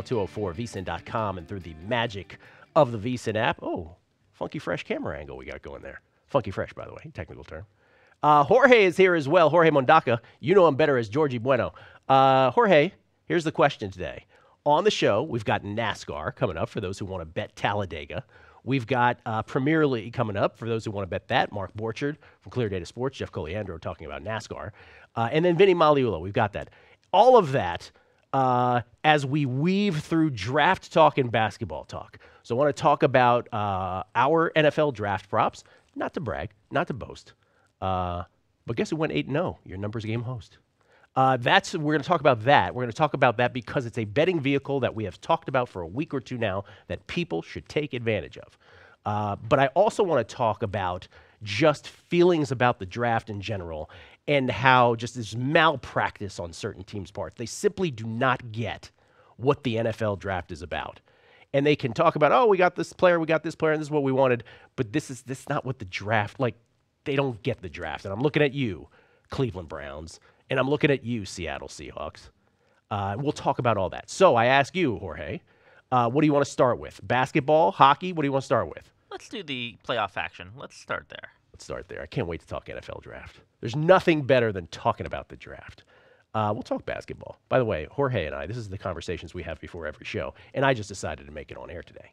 basketball 204, VSiN.com, and through the magic of the VSiN app. Oh, funky fresh camera angle we got going there. Funky fresh, by the way, technical term. Jorge is here as well. Jorge Mondaca. You know him better as Georgie Bueno. Jorge, here's the question today. On the show, we've got NASCAR coming up for those who want to bet Talladega. We've got Premier League coming up for those who want to bet that. Mark Borchard from Clear Data Sports, Jeff Coliandro talking about NASCAR. And then Vinny Maliulo. We've got that. All of that as we weave through draft talk and basketball talk. So I want to talk about our NFL draft props. Not to brag, not to boast. But guess who went 8-0? Your Numbers Game host. We're going to talk about that. We're going to talk about that because it's a betting vehicle that we have talked about for a week or two now that people should take advantage of. But I also want to talk about just feelings about the draft in general and how just this malpractice on certain teams' parts. They simply do not get what the NFL draft is about. And they can talk about, oh, we got this player, and this is what we wanted. But this is not what the draft, like, they don't get the draft. And I'm looking at you, Cleveland Browns, and I'm looking at you, Seattle Seahawks. We'll talk about all that. So I ask you, Jorge, what do you want to start with? Basketball, hockey, what do you want to start with? Let's do the playoff action. Let's start there. Let's start there. I can't wait to talk NFL draft. There's nothing better than talking about the draft. We'll talk basketball. By the way, Jorge and I, this is the conversations we have before every show, and I just decided to make it on air today.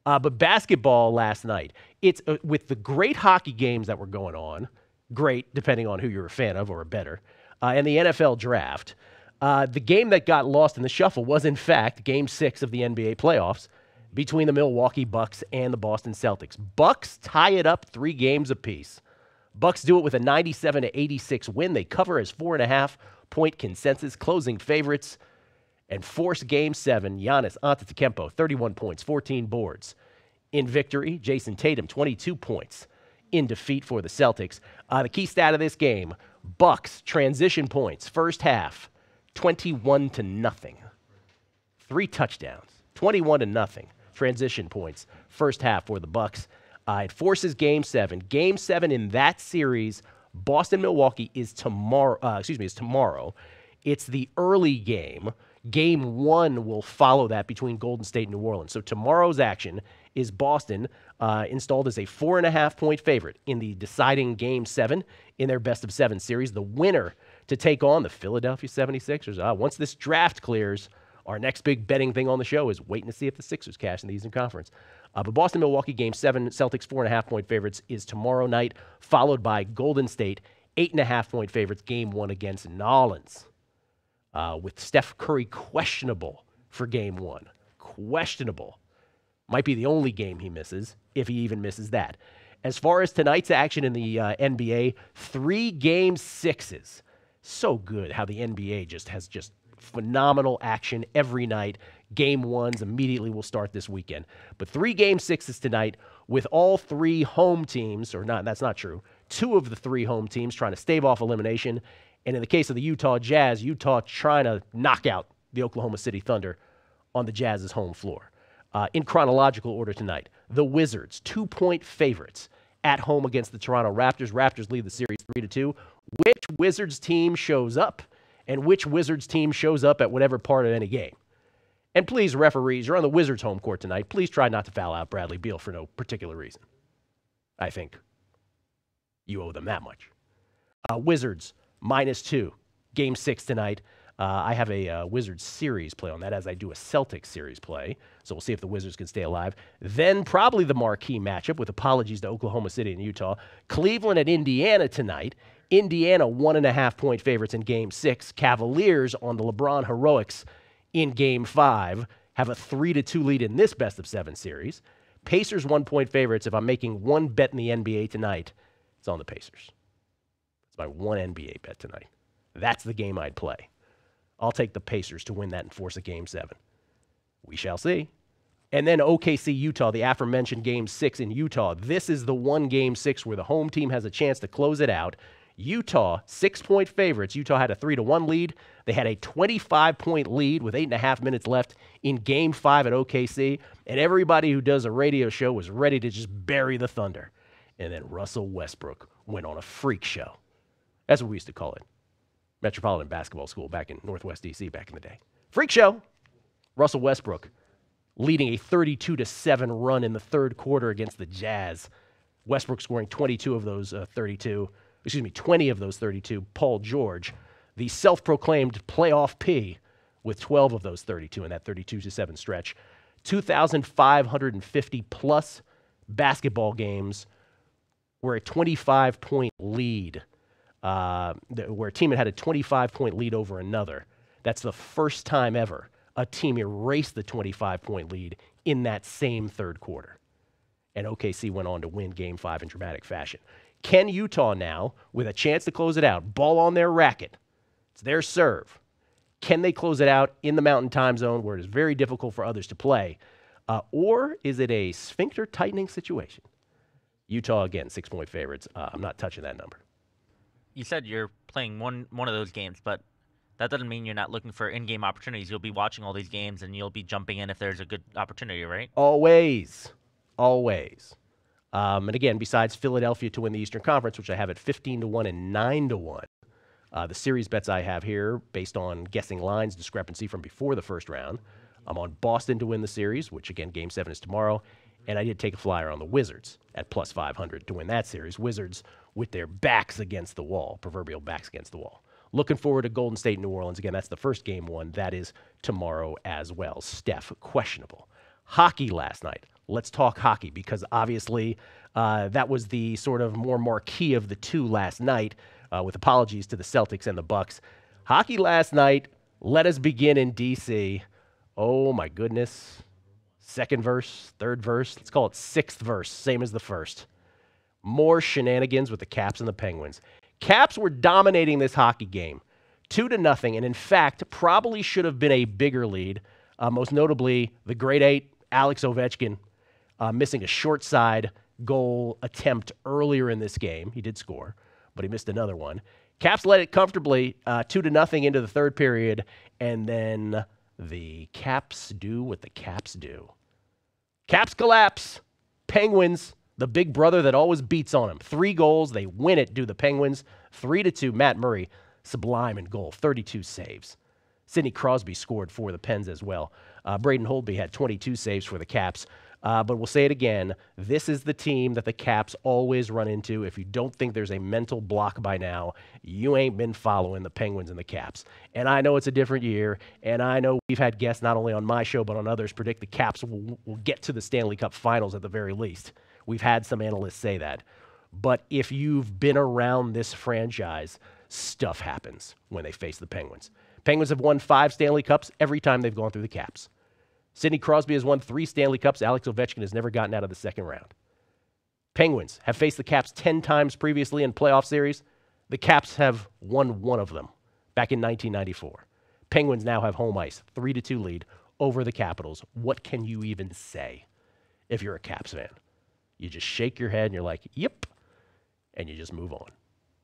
But basketball last night, it's with the great hockey games that were going on, great depending on who you're a fan of or a bettor, and the NFL draft, the game that got lost in the shuffle was, in fact, Game 6 of the NBA playoffs between the Milwaukee Bucks and the Boston Celtics. Bucks tie it up 3 games apiece. Bucks do it with a 97-86 win. They cover as 4.5-point consensus closing favorites and force Game 7. Giannis Antetokounmpo, 31 points, 14 boards. In victory, Jason Tatum, 22 points in defeat for the Celtics. The key stat of this game, Bucks transition points, first half, 21-0. 3 touchdowns, 21-0 transition points, first half for the Bucks. It forces Game 7. Game 7 in that series, Boston-Milwaukee is tomorrow. Is tomorrow. It's the early game. Game 1 will follow that between Golden State and New Orleans. So tomorrow's action is Boston installed as a 4.5-point favorite in the deciding Game 7 in their best-of-7 series. The winner to take on the Philadelphia 76ers. Once this draft clears, our next big betting thing on the show is waiting to see if the Sixers cash in the Eastern Conference. But Boston-Milwaukee Game 7, Celtics 4.5-point favorites is tomorrow night, followed by Golden State 8.5-point favorites, Game 1 against Nolans. With Steph Curry questionable for Game 1. Questionable. Might be the only game he misses, if he even misses that. As far as tonight's action in the NBA, 3 Game 6s. So good how the NBA has phenomenal action every night. Game 1s immediately will start this weekend. But 3 Game 6s tonight with all 3 home teams, or not, that's not true. 2 of the 3 home teams trying to stave off elimination. And in the case of the Utah Jazz, Utah trying to knock out the Oklahoma City Thunder on the Jazz's home floor. In chronological order tonight, the Wizards, 2-point favorites at home against the Toronto Raptors. Raptors lead the series 3-2. Which Wizards team shows up, and which Wizards team shows up at whatever part of any game? And please, referees, you're on the Wizards' home court tonight. Please try not to foul out Bradley Beal for no particular reason. I think you owe them that much. Wizards, -2. Game 6 tonight. I have a Wizards series play on that, as I do a Celtics series play. So we'll see if the Wizards can stay alive. Then probably the marquee matchup, with apologies to Oklahoma City and Utah. Cleveland at Indiana tonight. Indiana 1.5-point favorites in Game 6. Cavaliers on the LeBron heroics in Game 5 have a 3-2 lead in this best-of-7 series. Pacers 1-point favorites. If I'm making one bet in the NBA tonight, it's on the Pacers. It's my one NBA bet tonight. That's the game I'd play. I'll take the Pacers to win that and force a Game 7. We shall see. And then OKC, Utah, the aforementioned Game 6 in Utah. This is the one Game 6 where the home team has a chance to close it out. Utah, 6-point favorites. Utah had a 3-1 lead. They had a 25-point lead with 8.5 minutes left in Game 5 at OKC. And everybody who does a radio show was ready to just bury the Thunder. And then Russell Westbrook went on a freak show. That's what we used to call it. Metropolitan Basketball School back in Northwest D.C. back in the day. Freak show. Russell Westbrook leading a 32-7 run in the third quarter against the Jazz. Westbrook scoring 20 of those 32. Paul George, the self-proclaimed playoff P, with 12 of those 32 in that 32-7 stretch. 2,550-plus basketball games where a 25-point lead, where a team had a 25-point lead over another. That's the first time ever a team erased the 25-point lead in that same third quarter. And OKC went on to win Game 5 in dramatic fashion. Can Utah now, with a chance to close it out, ball on their racket, it's their serve, can they close it out in the Mountain Time Zone where it is very difficult for others to play? Or is it a sphincter tightening situation? Utah, again, 6-point favorites. I'm not touching that number. You said you're playing one of those games, but that doesn't mean you're not looking for in-game opportunities. You'll be watching all these games, and you'll be jumping in if there's a good opportunity, right? Always. And again, besides Philadelphia to win the Eastern Conference, which I have at 15-1 and 9-1, the series bets I have here, based on guessing lines discrepancy from before the first round, I'm on Boston to win the series, which, again, Game 7 is tomorrow. And I did take a flyer on the Wizards at plus 500 to win that series. Wizards with their backs against the wall, proverbial backs against the wall. Looking forward to Golden State, New Orleans. Again, that's the first Game 1. That is tomorrow as well. Steph, questionable. Hockey last night. Let's talk hockey because obviously that was the sort of more marquee of the two last night, with apologies to the Celtics and the Bucks. Hockey last night, let us begin in D.C. Oh, my goodness. Second verse, third verse, let's call it sixth verse, same as the first. More shenanigans with the Caps and the Penguins. Caps were dominating this hockey game, 2-0, and in fact, probably should have been a bigger lead, most notably the grade 8, Alex Ovechkin, missing a short side goal attempt earlier in this game. He did score, but he missed another one. Caps led it comfortably, 2-0 into the third period, and then the Caps do what the Caps do. Caps collapse. Penguins, the big brother that always beats on them. 3 goals. They win it, do the Penguins. 3-2. Matt Murray, sublime in goal. 32 saves. Sidney Crosby scored for the Pens as well. Braden Holtby had 22 saves for the Caps. But we'll say it again. This is the team that the Caps always run into. If you don't think there's a mental block by now, you ain't been following the Penguins and the Caps. And I know it's a different year, and I know we've had guests not only on my show but on others predict the Caps will get to the Stanley Cup Finals at the very least. We've had some analysts say that. But if you've been around this franchise, stuff happens when they face the Penguins. Penguins have won 5 Stanley Cups every time they've gone through the Caps. Sidney Crosby has won 3 Stanley Cups. Alex Ovechkin has never gotten out of the second round. Penguins have faced the Caps 10 times previously in playoff series. The Caps have won 1 of them back in 1994. Penguins now have home ice, 3-2 lead over the Capitals. What can you even say if you're a Caps fan? You just shake your head and you're like, yep, and you just move on.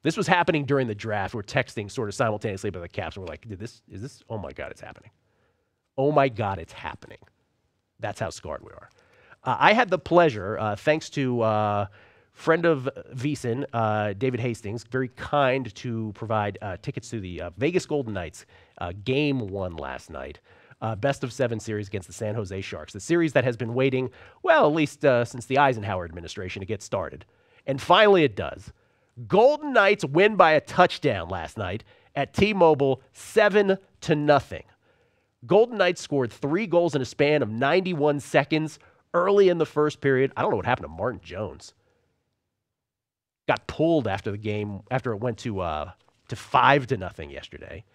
This was happening during the draft. We're texting sort of simultaneously about the Caps, and we're like, is this, oh my God, it's happening. Oh my God, it's happening. That's how scarred we are. I had the pleasure, thanks to friend of VSiN, David Hastings, very kind to provide tickets to the Vegas Golden Knights Game 1 last night. Best of 7 series against the San Jose Sharks. The series that has been waiting, well, at least since the Eisenhower administration to get started. And finally it does. Golden Knights win by a touchdown last night at T-Mobile, 7-0. Golden Knights scored 3 goals in a span of 91 seconds early in the first period. I don't know what happened to Martin Jones. Got pulled after the game, after it went to 5-0 yesterday.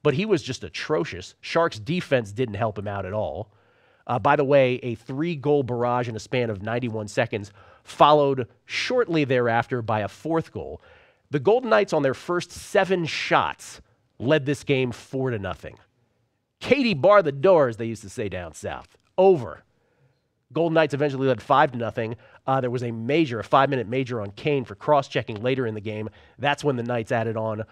But he was just atrocious. Sharks defense didn't help him out at all. By the way, a 3-goal barrage in a span of 91 seconds followed shortly thereafter by a 4th goal. The Golden Knights on their first 7 shots led this game 4-0. Katie bar the doors, they used to say down south. Over. Golden Knights eventually led 5-0. There was a 5-minute major on Kane for cross-checking later in the game. That's when the Knights added on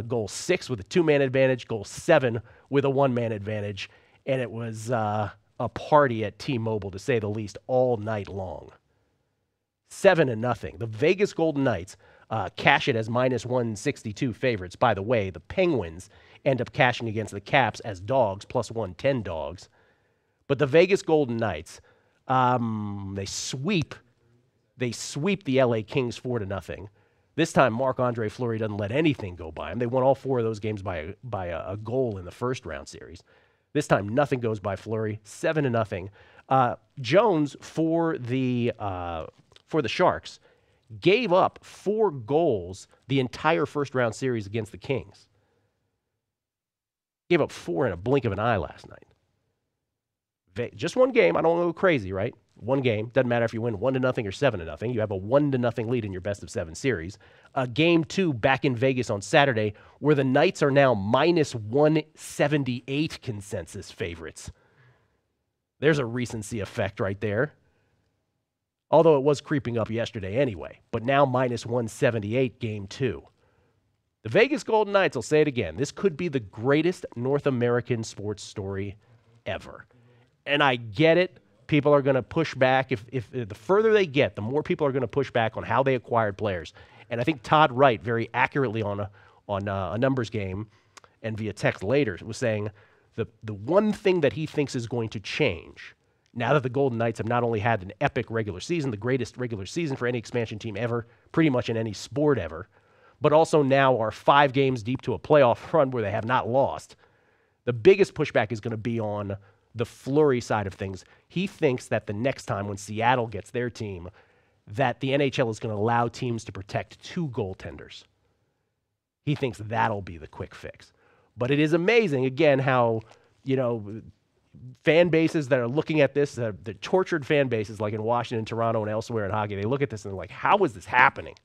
goal 6 with a 2-man advantage, goal 7 with a 1-man advantage. And it was a party at T-Mobile, to say the least, all night long. 7-0. The Vegas Golden Knights cash it as minus 162 favorites. By the way, the Penguins end up cashing against the Caps as dogs, plus 110 dogs. But the Vegas Golden Knights, they sweep the LA Kings 4-0. This time, Marc-Andre Fleury doesn't let anything go by him. They won all 4 of those games by a goal in the first round series. This time, nothing goes by Fleury, 7-0. Jones for the Sharks gave up 4 goals the entire first round series against the Kings. Gave up 4 in a blink of an eye last night. Just one game. I don't want to go crazy, right? One game. Doesn't matter if you win 1-0 or 7-0. You have a 1-0 lead in your best of 7 series. Game 2 back in Vegas on Saturday, where the Knights are now minus 178 consensus favorites. There's a recency effect right there. Although it was creeping up yesterday anyway. But now minus 178 game 2. The Vegas Golden Knights, I'll say it again, this could be the greatest North American sports story ever. And I get it. People are going to push back. If the further they get, the more people are going to push back on how they acquired players. And I think Todd Wright very accurately on a numbers game and via text later was saying the one thing that he thinks is going to change now that the Golden Knights have not only had an epic regular season, the greatest regular season for any expansion team ever, pretty much in any sport ever, but also now are 5 games deep to a playoff run where they have not lost. The biggest pushback is going to be on the Fleury side of things. He thinks that the next time when Seattle gets their team, that the NHL is going to allow teams to protect 2 goaltenders. He thinks that'll be the quick fix. But it is amazing, again, how, fan bases that are looking at this, the tortured fan bases like in Washington, Toronto, and elsewhere in hockey, they look at this and they're like, how is this happening?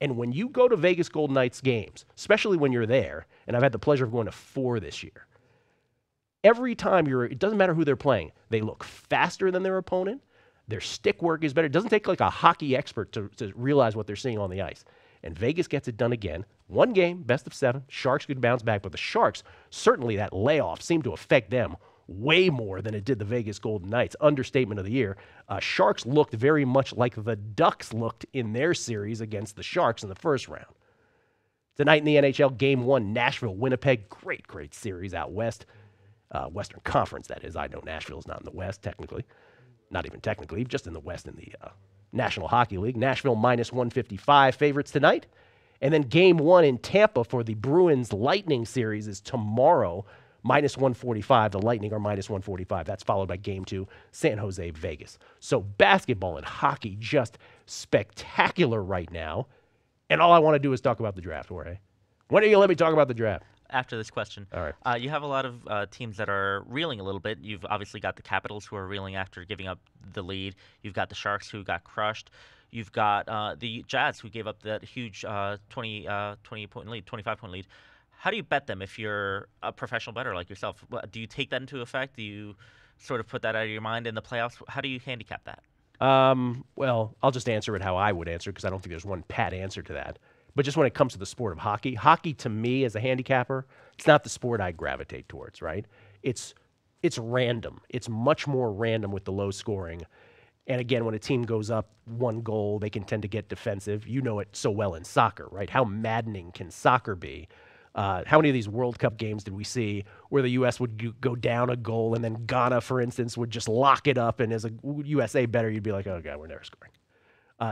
And when you go to Vegas Golden Knights games, especially when you're there, and I've had the pleasure of going to 4 this year, every time it doesn't matter who they're playing, they look faster than their opponent. Their stick work is better. It doesn't take like a hockey expert to realize what they're seeing on the ice. And Vegas gets it done again. 1 game, best of 7. Sharks could bounce back, but the Sharks, certainly that layoff seemed to affect them way more than it did the Vegas Golden Knights. Understatement of the year. Sharks looked very much like the Ducks looked in their series against the Sharks in the first round. Tonight in the NHL, Game 1, Nashville, Winnipeg. Great series out west. Western Conference, that is. I know Nashville's not in the West, technically. Not even technically, just in the West in the National Hockey League. Nashville minus 155 favorites tonight. And then Game 1 in Tampa for the Bruins Lightning series is tomorrow, minus 145. The Lightning are minus 145. That's followed by Game 2, San Jose, Vegas. So basketball and hockey just spectacular right now. And all I want to do is talk about the draft, Jorge. When are you going to let me talk about the draft? After this question. All right. You have a lot of teams that are reeling a little bit. You've obviously got the Capitals who are reeling after giving up the lead. You've got the Sharks who got crushed. You've got the Jazz who gave up that huge 20-point lead, 25-point lead. How do you bet them if you're a professional bettor like yourself? Do you take that into effect? Do you sort of put that out of your mind in the playoffs? How do you handicap that? Well, I'll just answer it how I would answer because I don't think there's one pat answer to that. But just when it comes to the sport of hockey to me as a handicapper, it's not the sport I gravitate towards, right? It's random. It's much more random with the low scoring. And again, when a team goes up 1 goal, they can tend to get defensive. You know it so well in soccer, right? How maddening can soccer be? How many of these World Cup games did we see where the U.S. would go down a goal and then Ghana, for instance, would just lock it up, and as a USA bettor, you'd be like, oh, God, we're never scoring.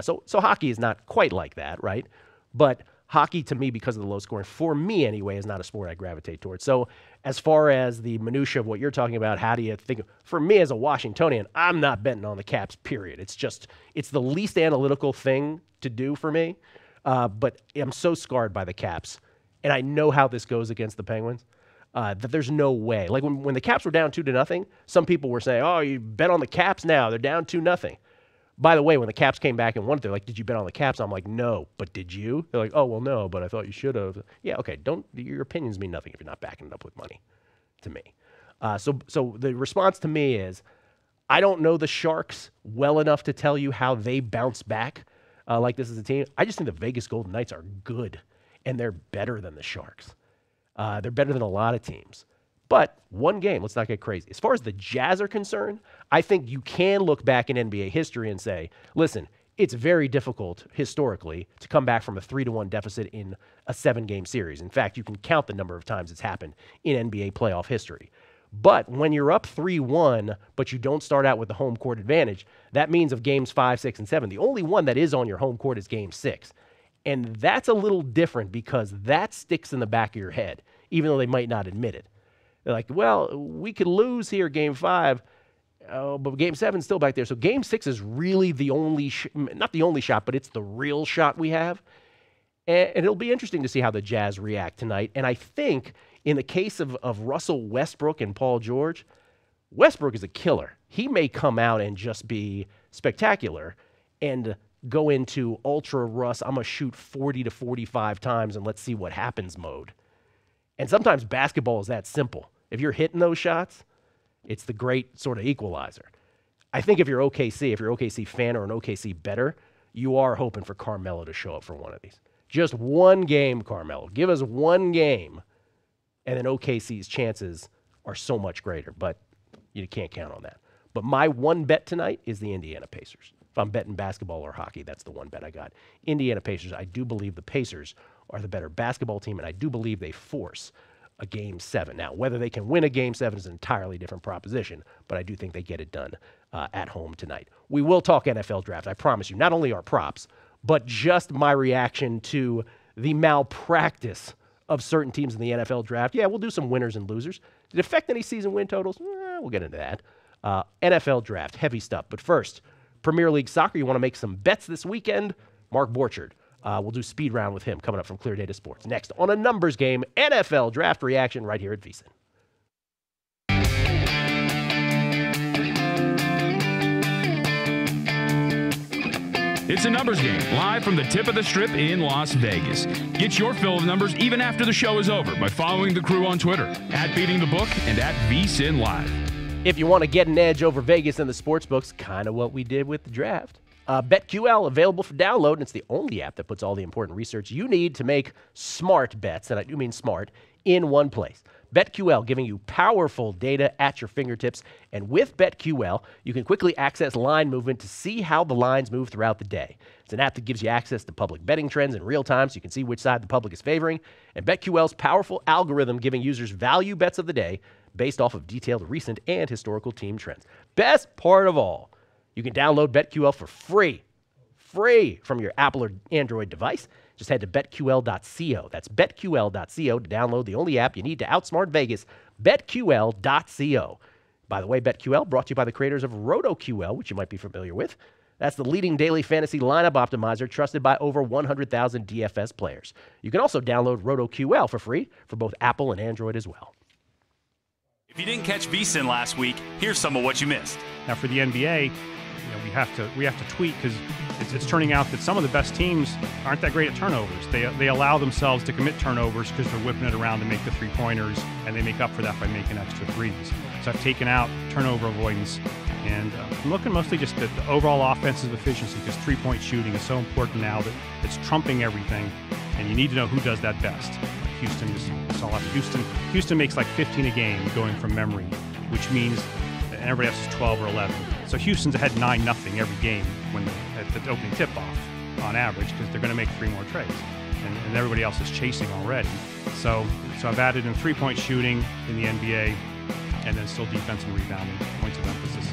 So hockey is not quite like that, right? But hockey, to me, because of the low scoring, for me anyway, is not a sport I gravitate towards. So as far as the minutia of what you're talking about, how do you think? For me as a Washingtonian, I'm not betting on the Caps, period. It's the least analytical thing to do for me. But I'm so scarred by the Caps, and I know how this goes against the Penguins, that there's no way. Like when the Caps were down 2-0, some people were saying, oh, you bet on the Caps now. They're down 2-0. By the way, when the Caps came back and won it, they're like, did you bet on the Caps? I'm like, no, but did you? They're like, oh, well, no, but I thought you should have. Yeah, okay, your opinions mean nothing if you're not backing it up with money, to me. So the response to me is, I don't know the Sharks well enough to tell you how they bounce back like this as a team. I just think the Vegas Golden Knights are good, and they're better than the Sharks. They're better than a lot of teams. But 1 game, let's not get crazy. As far as the Jazz are concerned, I think you can look back in NBA history and say, listen, it's very difficult historically to come back from a 3-1 deficit in a 7-game series. In fact, you can count the number of times it's happened in NBA playoff history. But when you're up 3-1, but you don't start out with the home court advantage, that means of games 5, 6, and 7, the only one that is on your home court is game 6. And that's a little different because that sticks in the back of your head, even though they might not admit it. They're like, well, we could lose here game 5, but game 7 is still back there. So game 6 is really the only, not the only shot, but it's the real shot we have. And it'll be interesting to see how the Jazz react tonight. And I think in the case of Russell Westbrook and Paul George, Westbrook is a killer. He may come out and just be spectacular and go into ultra Russ, I'm going to shoot 40 to 45 times and let's see what happens mode. And sometimes basketball is that simple. If you're hitting those shots, it's the great sort of equalizer. I think if you're OKC fan or an OKC bettor, you are hoping for Carmelo to show up for one of these. Just one game, Carmelo. Give us one game, and then OKC's chances are so much greater. But you can't count on that. But my one bet tonight is the Indiana Pacers. If I'm betting basketball or hockey, that's the one bet I got. Indiana Pacers. I do believe the Pacers are the better basketball team, and I do believe they force a Game 7. Now, whether they can win a Game 7 is an entirely different proposition, but I do think they get it done at home tonight. We will talk NFL draft, I promise you. Not only our props, but just my reaction to the malpractice of certain teams in the NFL draft. Yeah, we'll do some winners and losers. Did it affect any season win totals? We'll get into that. NFL draft, heavy stuff. But first, Premier League soccer, you want to make some bets this weekend? Mark Borchard. We'll do speed round with him coming up from Clear Data Sports. Next, on a numbers game, NFL draft reaction right here at VSiN. It's a numbers game, live from the tip of the strip in Las Vegas. Get your fill of numbers even after the show is over by following the crew on Twitter, @BeatingTheBook and @VSiNLive. If you want to get an edge over Vegas and the sportsbooks, kind of what we did with the draft. BetQL, available for download, and it's the only app that puts all the important research you need to make smart bets, and I do mean smart, in one place. BetQL, giving you powerful data at your fingertips, and with BetQL, you can quickly access line movement to see how the lines move throughout the day. It's an app that gives you access to public betting trends in real time so you can see which side the public is favoring, and BetQL's powerful algorithm giving users value bets of the day based off of detailed recent and historical team trends. Best part of all, you can download BetQL for free from your Apple or Android device. Just head to betql.co. That's betql.co to download the only app you need to outsmart Vegas, betql.co. By the way, BetQL brought to you by the creators of RotoQL, which you might be familiar with. That's the leading daily fantasy lineup optimizer trusted by over 100,000 DFS players. You can also download RotoQL for free for both Apple and Android as well. If you didn't catch VSiN last week, here's some of what you missed. Now for the NBA, we have to tweak because it's turning out that some of the best teams aren't that great at turnovers. They allow themselves to commit turnovers because they're whipping it around to make the three-pointers, and they make up for that by making extra threes. So I've taken out turnover avoidance, and I'm looking mostly just at the overall offensive efficiency because three-point shooting is so important now that it's trumping everything, and you need to know who does that best. Houston just saw Houston. Houston makes like 15 a game going from memory, which means that everybody else is 12 or 11. So Houston's ahead 9-0 every game at the opening tip-off on average because they're going to make 3 more trades, and everybody else is chasing already. So I've added in three-point shooting in the NBA, and then still defense and rebounding, points of emphasis.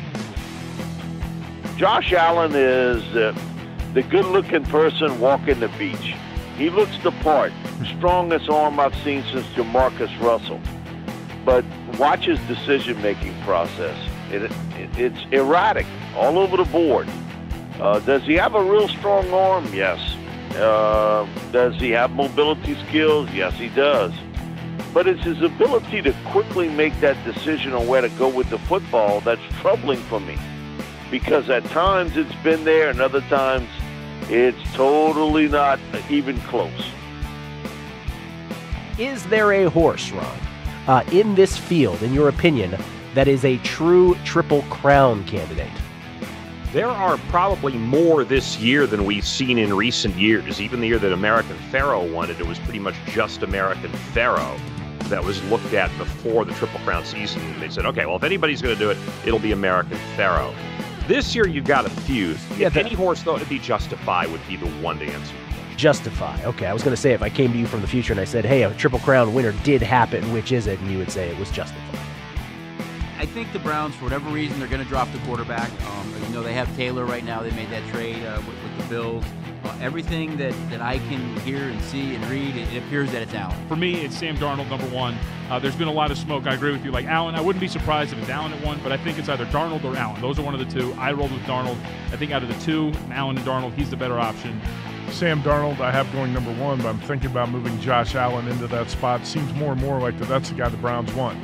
Josh Allen is the good-looking person walking the beach. He looks the part. Strongest arm I've seen since Jamarcus Russell. But watch his decision-making process. It's erratic all over the board. Does he have a real strong arm? Yes. Does he have mobility skills? Yes, he does. But it's his ability to quickly make that decision on where to go with the football that's troubling for me. Because at times it's been there, and other times it's totally not even close. Is there a horse, Ron, in this field, in your opinion, that is a true Triple Crown candidate? There are probably more this year than we've seen in recent years. Even the year that American Pharaoh won it, it was pretty much just American Pharaoh that was looked at before the Triple Crown season. They said, okay, well, if anybody's going to do it, it'll be American Pharaoh. This year, you've got a few. If any horse thought to be Justify would be the one to answer. Justify. Okay, I was going to say if I came to you from the future and I said, hey, a Triple Crown winner did happen, which is it? And you would say it was Justify. I think the Browns, for whatever reason, they're going to drop the quarterback. They have Taylor right now. They made that trade with the Bills. Everything that I can hear and see and read, it appears that it's Allen. For me, it's Sam Darnold, number one. There's been a lot of smoke. I agree with you. Like Allen, I wouldn't be surprised if it's Allen at one, but I think it's either Darnold or Allen. Those are one of the two. I rolled with Darnold. I think out of the two, Allen and Darnold, he's the better option. Sam Darnold, I have going number one, but I'm thinking about moving Josh Allen into that spot. Seems more and more like that's the guy the Browns want.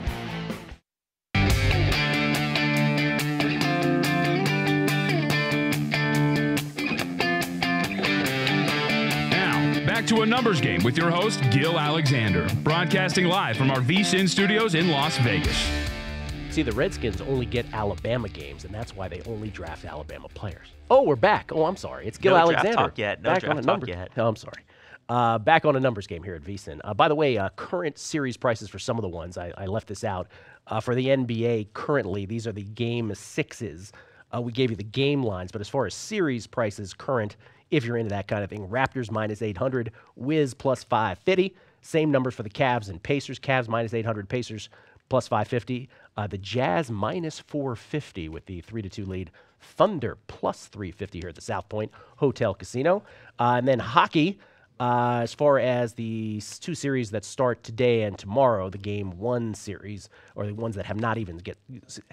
Back to a numbers game with your host, Gil Alexander, broadcasting live from our VSiN studios in Las Vegas. See, the Redskins only get Alabama games, and that's why they only draft Alabama players. Oh, we're back. Oh, I'm sorry. It's Gil Alexander. Draft talk yet. No back draft on a talk number. yet. Oh, I'm sorry. Back on a numbers game here at VSiN. By the way, current series prices for some of the ones, I left this out. For the NBA, currently, these are the game sixes. We gave you the game lines, but as far as series prices current, if you're into that kind of thing, Raptors minus 800, Wiz plus 550. Same numbers for the Cavs and Pacers. Cavs minus 800, Pacers plus 550. The Jazz minus 450 with the 3-2 lead. Thunder plus 350 here at the South Point Hotel Casino. And then hockey, as far as the two series that start today and tomorrow, the Game 1 series, or the ones that have not even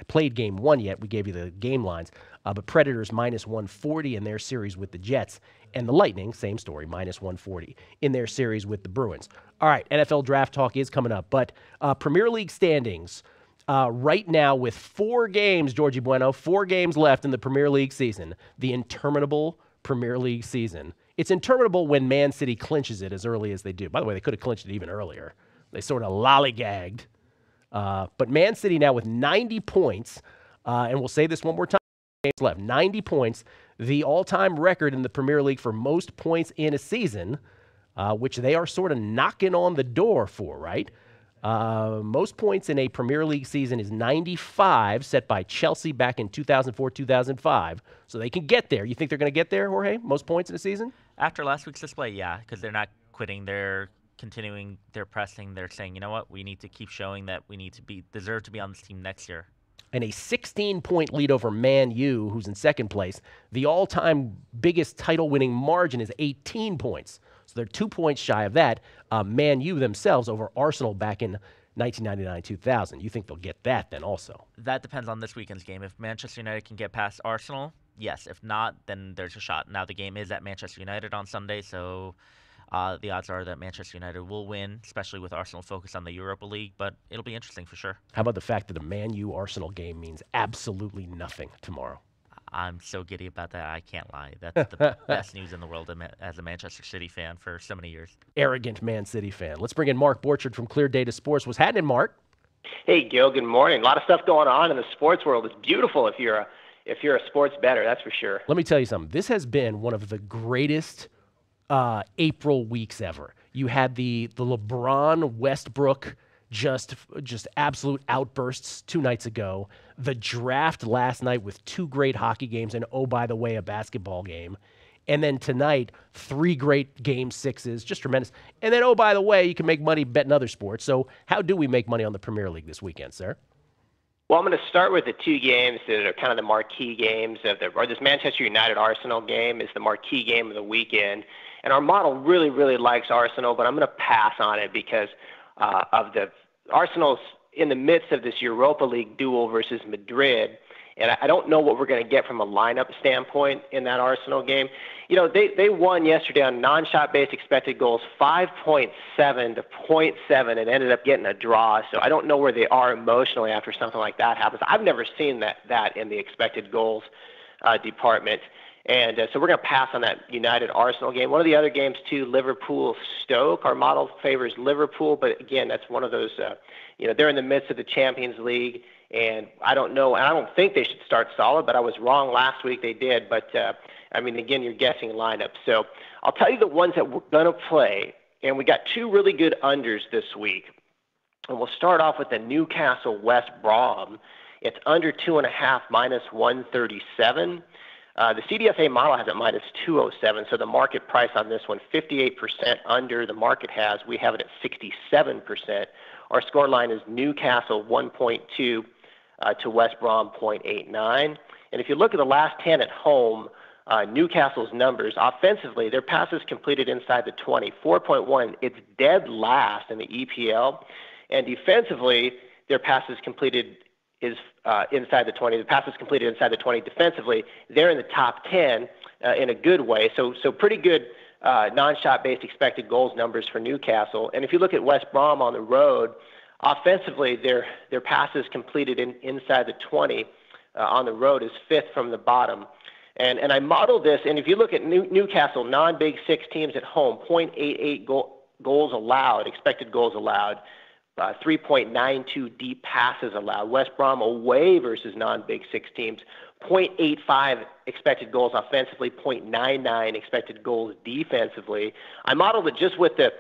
played Game 1 yet, we gave you the game lines. But Predators minus 140 in their series with the Jets. And the Lightning, same story, minus 140 in their series with the Bruins. All right, NFL draft talk is coming up. But Premier League standings right now with 4 games, Georgie Bueno, 4 games left in the Premier League season, the interminable Premier League season. It's interminable when Man City clinches it as early as they do. By the way, they could have clinched it even earlier. They sort of lollygagged. But Man City now with 90 points, and we'll say this one more time, games left, 90 points, the all-time record in the Premier League for most points in a season, which they are sort of knocking on the door for, right? Most points in a Premier League season is 95, set by Chelsea back in 2004-2005. So they can get there. You think they're going to get there, Jorge? Most points in a season? After last week's display, yeah, because they're not quitting. They're continuing. They're pressing. They're saying, you know what? We need to keep showing that we need to deserve to be on this team next year. And a 16-point lead over Man U, who's in second place. The all-time biggest title-winning margin is 18 points. So they're 2 points shy of that. Man U themselves over Arsenal back in 1999-2000. You think they'll get that then also? That depends on this weekend's game. If Manchester United can get past Arsenal, yes. If not, then there's a shot. Now the game is at Manchester United on Sunday, so the odds are that Manchester United will win, especially with Arsenal focused on the Europa League, but it'll be interesting for sure. How about the fact that a Man U-Arsenal game means absolutely nothing tomorrow? I'm so giddy about that, I can't lie. That's the best news in the world as a Manchester City fan for so many years. Arrogant Man City fan. Let's bring in Mark Borchard from Clear Data Sports. What's happening, Mark? Hey, Gil, good morning. A lot of stuff going on in the sports world. It's beautiful if you're a sports bettor, that's for sure. Let me tell you something. This has been one of the greatest April weeks ever. You had the LeBron Westbrook just absolute outbursts 2 nights ago. The draft last night with 2 great hockey games and, oh, by the way, a basketball game. And then tonight, 3 great game 6s, just tremendous. And then, oh, by the way, you can make money betting other sports. So how do we make money on the Premier League this weekend, sir? Well, I'm going to start with the 2 games that are kind of the marquee games or this Manchester United Arsenal game is the marquee game of the weekend. And our model really, really likes Arsenal, but I'm going to pass on it because of the Arsenal's in the midst of this Europa League duel versus Madrid. And I don't know what we're going to get from a lineup standpoint in that Arsenal game. You know, they won yesterday on non-shot based expected goals 5.7 to 0.7 and ended up getting a draw. So I don't know where they are emotionally after something like that happens. I've never seen that in the expected goals department. And so we're going to pass on that United-Arsenal game. One of the other games, too, Liverpool-Stoke. Our model favors Liverpool, but, again, that's one of those, they're in the midst of the Champions League, and I don't know, and I don't think they should start solid, but I was wrong last week. They did, but, again, you're guessing lineup. So I'll tell you the ones that we're going to play, and we got 2 really good unders this week. And we'll start off with the Newcastle-West Brom. It's under 2.5, minus 137. The CDFA model has it minus 207, so the market price on this one, 58% under the market has. We have it at 67%. Our score line is Newcastle 1.2, to West Brom 0.89. And if you look at the last 10 at home, Newcastle's numbers, offensively, their passes completed inside the 20, 4.1. It's dead last in the EPL. And defensively, their passes completed is inside the 20. The passes completed inside the 20 defensively, they're in the top 10 in a good way. So pretty good non-shot based expected goals numbers for Newcastle. And if you look at West Brom on the road, offensively, their passes completed inside the 20 on the road is fifth from the bottom. And I modeled this, and if you look at Newcastle, non-Big Six teams at home, 0.88 goals allowed, expected goals allowed, 3.92 deep passes allowed. West Brom away versus non-Big Six teams, 0.85 expected goals offensively, 0.99 expected goals defensively. I modeled it just with the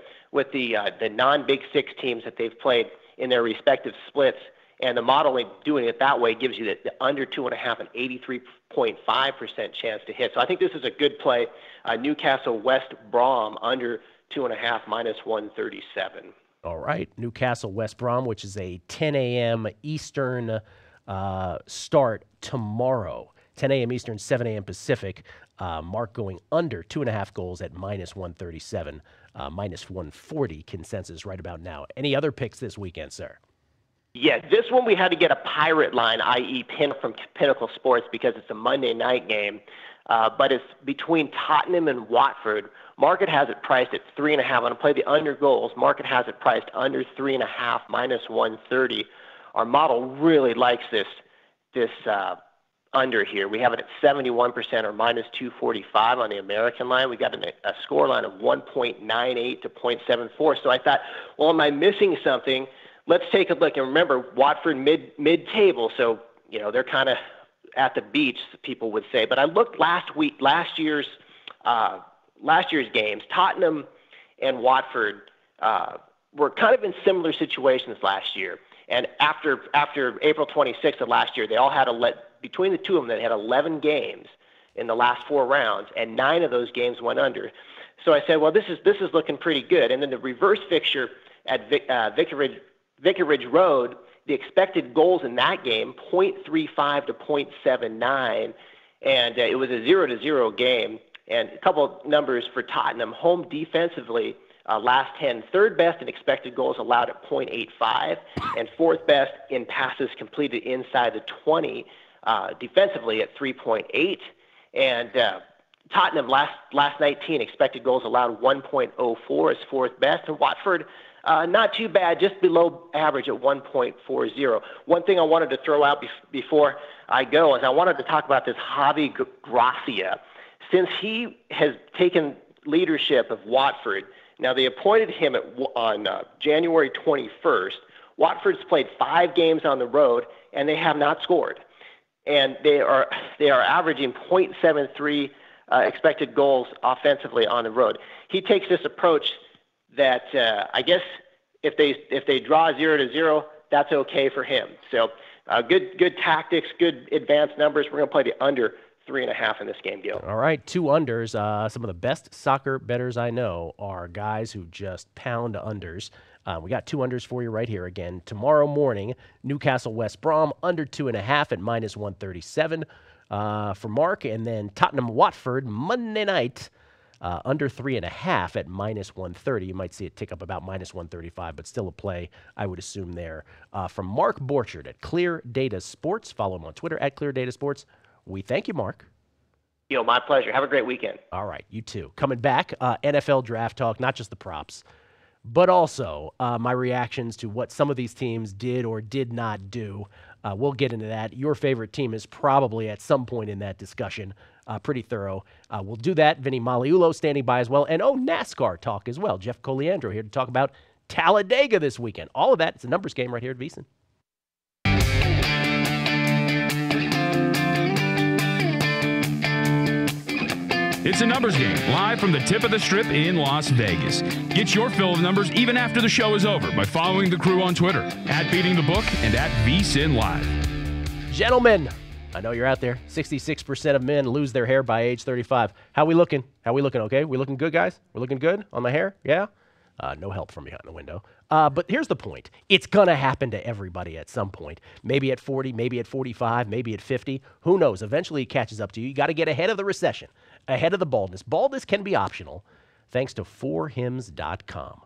non-Big Six teams that they've played in their respective splits, and the modeling doing it that way gives you the under 2.5 and 83.5% chance to hit. So I think this is a good play. Newcastle West Brom under 2.5 minus 137. All right, Newcastle West Brom, which is a 10 a.m. Eastern start tomorrow. 10 a.m. Eastern, 7 a.m. Pacific. Mark going under 2.5 goals at minus 137, minus 140 consensus right about now. Any other picks this weekend, sir? Yeah, this one we had to get a pirate line, i.e. pin from Pinnacle Sports, because it's a Monday night game. But it's between Tottenham and Watford. Market has it priced at 3.5. I'm going to play the under goals. Market has it priced under 3.5, minus 130. Our model really likes this under here. We have it at 71% or minus 245 on the American line. We got a score line of 1.98 to 0.74. So I thought, well, am I missing something? Let's take a look. And remember, Watford mid-table, so they're kind of at the beach, people would say. But I looked last year's games. Tottenham and Watford were kind of in similar situations last year. And after April 26th of last year, they all had between the two of them, they had 11 games in the last 4 rounds, and 9 of those games went under. So I said, well, this is looking pretty good. And then the reverse fixture at Vicarage Road, the expected goals in that game, 0.35 to 0.79, and it was a 0-0 game. And a couple of numbers for Tottenham. Home defensively, last 10, third best in expected goals allowed at 0.85, and fourth best in passes completed inside the 20 defensively at 3.8. And Tottenham last 19 expected goals allowed 1.04 is fourth best, and Watford not too bad, just below average at 1.40. One thing I wanted to throw out before I go is I wanted to talk about this Javi Gracia. Since he has taken leadership of Watford, now they appointed him on January 21st. Watford's played 5 games on the road, and they have not scored. And they are averaging 0.73 expected goals offensively on the road. He takes this approach that I guess if they draw 0-0, that's okay for him. So good tactics, good advanced numbers. We're going to play the under 3.5 in this game, Gil. All right, 2 unders. Some of the best soccer bettors I know are guys who just pound unders. We got 2 unders for you right here. Again, tomorrow morning, Newcastle West Brom under 2.5 at minus 137 for Mark, and then Tottenham Watford Monday night under 3.5 at minus 130. You might see it tick up about minus 135, but still a play, I would assume there. From Mark Borchard at Clear Data Sports. Follow him on Twitter at Clear Data Sports. We thank you, Mark. My pleasure. Have a great weekend. All right, you too. Coming back, NFL draft talk, not just the props, but also my reactions to what some of these teams did or did not do. We'll get into that. Your favorite team is probably at some point in that discussion. Pretty thorough. We'll do that. Vinny Maliulo standing by as well. And, NASCAR talk as well. Jeff Coliandro here to talk about Talladega this weekend. All of that. It's a numbers game right here at VSiN. It's a numbers game, live from the tip of the strip in Las Vegas. Get your fill of numbers even after the show is over by following the crew on Twitter, at Beating the Book and at VSiNLive. Gentlemen, I know you're out there. 66% of men lose their hair by age 35. How we looking? Okay? We looking good, guys? We're looking good on my hair? Yeah? No help from behind the window. But here's the point. It's going to happen to everybody at some point. Maybe at 40, maybe at 45, maybe at 50. Who knows? Eventually it catches up to you. You got to get ahead of the recession, ahead of the baldness. Baldness can be optional thanks to 4hims.com.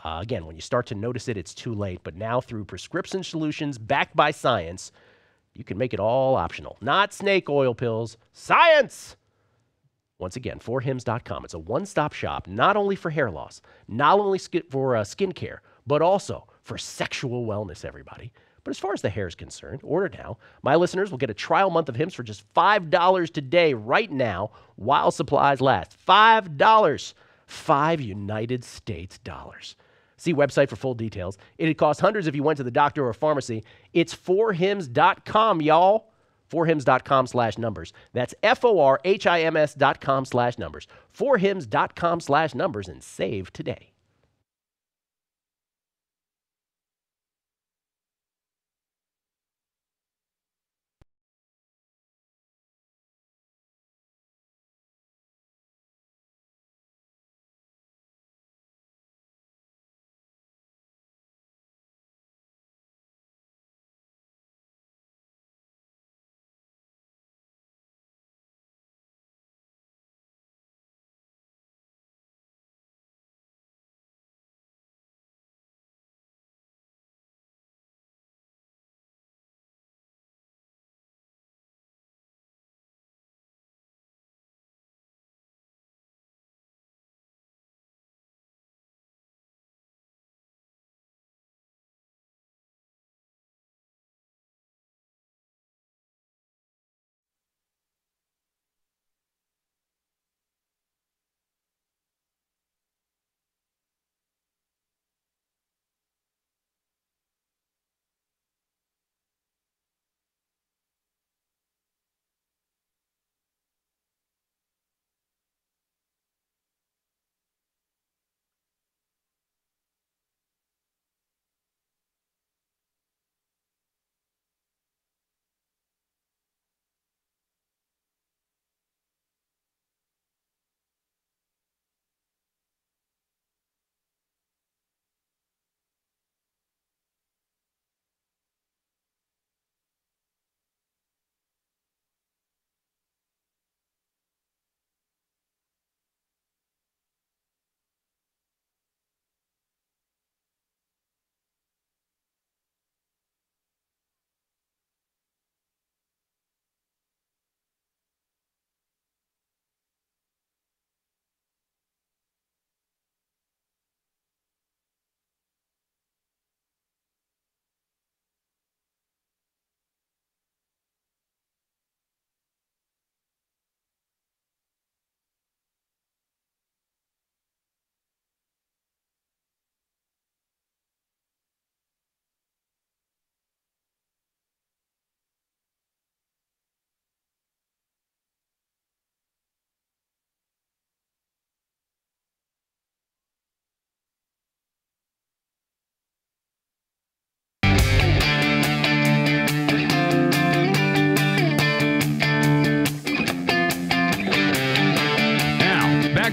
Again, when you start to notice it, it's too late. But now through prescription solutions backed by science, you can make it all optional. Not snake oil pills. Science! Once again, 4hims.com. It's a one-stop shop, not only for hair loss, not only for skincare, but also for sexual wellness, everybody. But as far as the hair is concerned, order now. My listeners will get a trial month of Hims for just $5 today, right now, while supplies last. $5. 5 United States dollars. See website for full details. It'd cost hundreds if you went to the doctor or pharmacy. It's 4hims.com, y'all. 4hims.com/numbers. That's FORHIMS.com/numbers. 4hims.com/numbers and save today.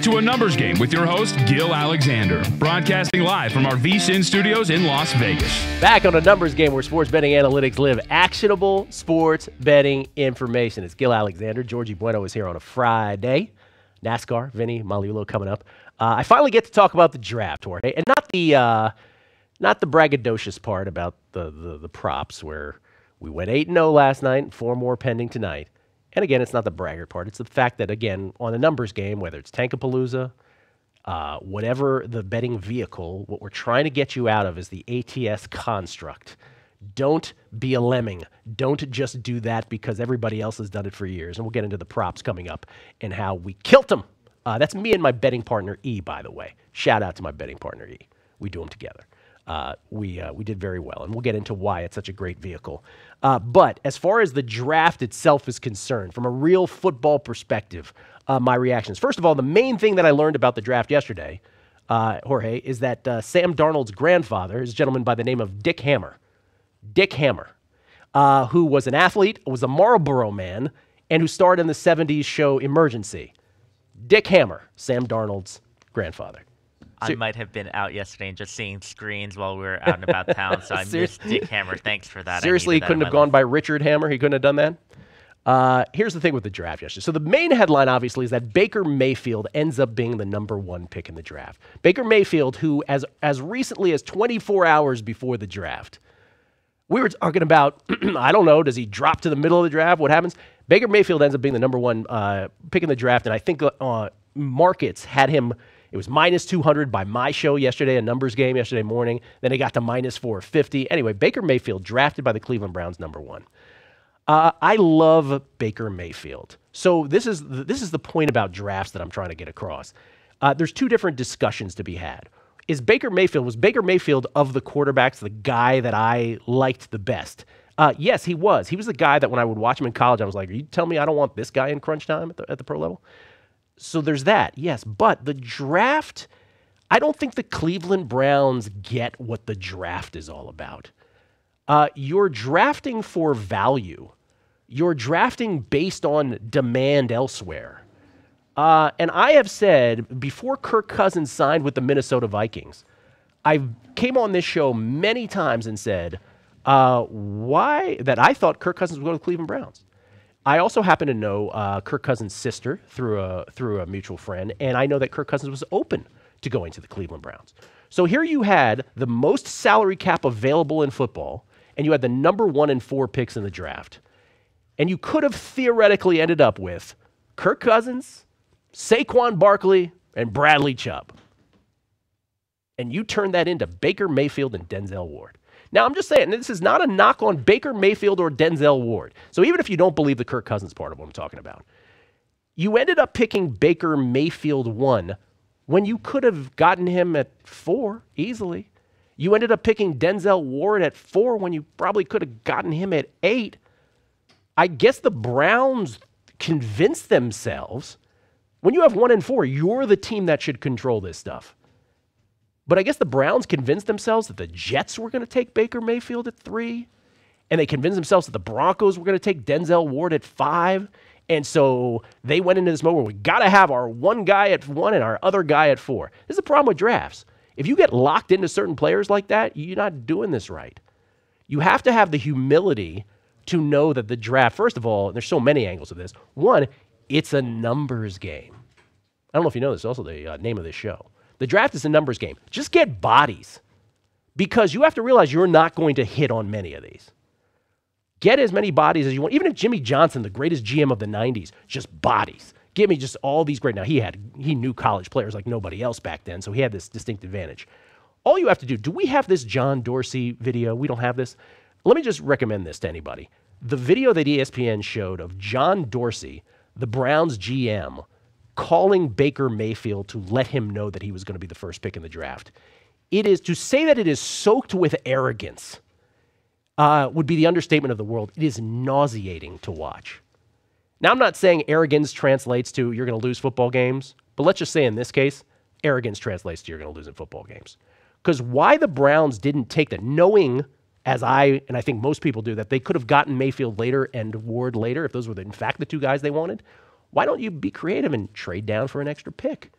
To a numbers game with your host, Gil Alexander, broadcasting live from our VSiN studios in Las Vegas. Back on a numbers game where sports betting analytics live. Actionable sports betting information. It's Gil Alexander. Georgie Bueno is here on a Friday. NASCAR, Vinny Magliulo coming up. I finally get to talk about the draft, Jorge, and not the braggadocious part about the props where we went 8-0 last night and 4 more pending tonight. And again, it's not the braggart part. It's the fact that, again, on a numbers game, whether it's Tankapalooza, whatever the betting vehicle, what we're trying to get you out of is the ATS construct. Don't be a lemming. Don't just do that because everybody else has done it for years. And we'll get into the props coming up and how we killed them. That's me and my betting partner, E, by the way. Shout out to my betting partner, E. We do them together. We did very well, and we'll get into why it's such a great vehicle. But as far as the draft itself is concerned, from a real football perspective, my reactions. First of all, the main thing that I learned about the draft yesterday, Jorge, is that Sam Darnold's grandfather is a gentleman by the name of Dick Hammer. Dick Hammer, who was an athlete, was a Marlboro man, and who starred in the 70s show Emergency. Dick Hammer, Sam Darnold's grandfather. I might have been out yesterday and just seeing screens while we were out and about town, so I missed Dick Hammer. Thanks for that. Seriously, he couldn't have gone by Richard Hammer? He couldn't have done that? Here's the thing with the draft yesterday. So the main headline, obviously, is that Baker Mayfield ends up being the number 1 pick in the draft. Baker Mayfield, who as recently as 24 hours before the draft, we were talking about, I don't know, does he drop to the middle of the draft? What happens? Baker Mayfield ends up being the number 1 pick in the draft, and I think markets had him. It was minus 200 by my show yesterday, a numbers game yesterday morning. Then it got to minus 450. Anyway, Baker Mayfield drafted by the Cleveland Browns, number 1. I love Baker Mayfield. So this is the point about drafts that I'm trying to get across. There's 2 different discussions to be had. Was Baker Mayfield of the quarterbacks the guy that I liked the best? Yes, he was. He was the guy that when I would watch him in college, I was like, are you telling me I don't want this guy in crunch time at the pro level? So there's that, yes. But the draft, I don't think the Cleveland Browns get what the draft is all about. You're drafting for value. You're drafting based on demand elsewhere. And I have said, before Kirk Cousins signed with the Minnesota Vikings, I came on this show many times and said why that I thought Kirk Cousins would go to the Cleveland Browns. I also happen to know Kirk Cousins' sister through a mutual friend, and I know that Kirk Cousins was open to going to the Cleveland Browns. So here you had the most salary cap available in football, and you had the number 1 and 4 picks in the draft. And you could have theoretically ended up with Kirk Cousins, Saquon Barkley, and Bradley Chubb. And you turned that into Baker Mayfield and Denzel Ward. Now, I'm just saying, this is not a knock on Baker Mayfield or Denzel Ward. So even if you don't believe the Kirk Cousins part of what I'm talking about, you ended up picking Baker Mayfield 1 when you could have gotten him at 4 easily. You ended up picking Denzel Ward at 4 when you probably could have gotten him at 8. I guess the Browns convinced themselves, when you have 1 and 4, you're the team that should control this stuff. But I guess the Browns convinced themselves that the Jets were going to take Baker Mayfield at 3, and they convinced themselves that the Broncos were going to take Denzel Ward at 5, and so they went into this mode where we got to have our one guy at 1 and our other guy at 4. This is the problem with drafts. If you get locked into certain players like that, you're not doing this right. You have to have the humility to know that the draft, first of all, there's so many angles of this. 1, it's a numbers game. I don't know if you know this, it's also the name of this show. The draft is a numbers game. Just get bodies, because you have to realize you're not going to hit on many of these. Get as many bodies as you want. Even if Jimmy Johnson, the greatest GM of the 90s, just bodies. Give me just all these great. Now, he knew college players like nobody else back then, so he had this distinct advantage. All you have to do we have this John Dorsey video? We don't have this. Let me just recommend this to anybody. The video that ESPN showed of John Dorsey, the Browns GM, calling Baker Mayfield to let him know that he was going to be the first pick in the draft. It is, to say that it is soaked with arrogance would be the understatement of the world. It is nauseating to watch. Now, I'm not saying arrogance translates to you're going to lose football games, but let's just say in this case, arrogance translates to you're going to lose in football games. Because why the Browns didn't take that, knowing, as I think most people do, that they could have gotten Mayfield later and Ward later if those were in fact the 2 guys they wanted, why don't you be creative and trade down for an extra pick?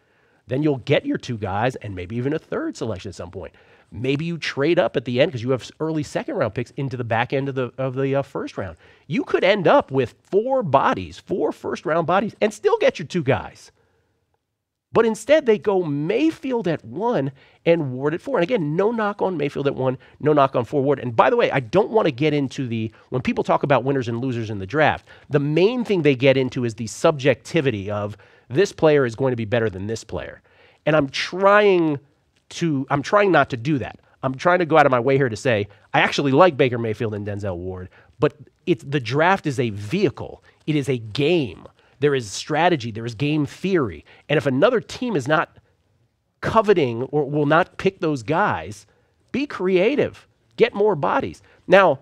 Then you'll get your 2 guys and maybe even a 3rd selection at some point. Maybe you trade up at the end because you have early 2nd-round picks into the back end of the first round. You could end up with 4 first-round bodies, and still get your 2 guys. But instead, they go Mayfield at 1 and Ward at 4. And again, no knock on Mayfield at 1, no knock on 4 Ward. And by the way, I don't want to get into when people talk about winners and losers in the draft, the main thing they get into is the subjectivity of this player is going to be better than this player. And I'm trying not to do that. I'm trying to go out of my way here to say, I actually like Baker Mayfield and Denzel Ward, but the draft is a vehicle. It is a game. There is strategy. There is game theory. And if another team is not coveting or will not pick those guys, be creative. Get more bodies. Now,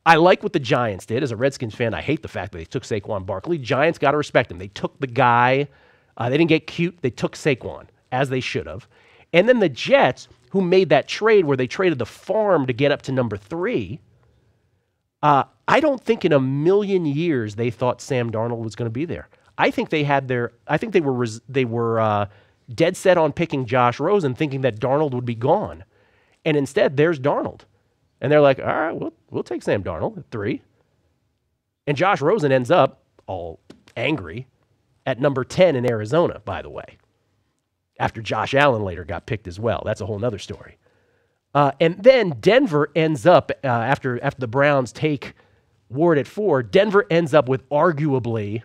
I like what the Giants did. As a Redskins fan, I hate the fact that they took Saquon Barkley. Giants got to respect them. They took the guy. They didn't get cute. They took Saquon, as they should have. And then the Jets, who made that trade where they traded the farm to get up to number 3, I don't think in a million years they thought Sam Darnold was going to be there. I think they were dead set on picking Josh Rosen, thinking that Darnold would be gone. And instead, there's Darnold. And they're like, all right, we'll take Sam Darnold at 3. And Josh Rosen ends up, all angry, at number 10 in Arizona, by the way, after Josh Allen later got picked as well. That's a whole other story. And then Denver ends up, after the Browns take Ward at 4, Denver ends up with arguably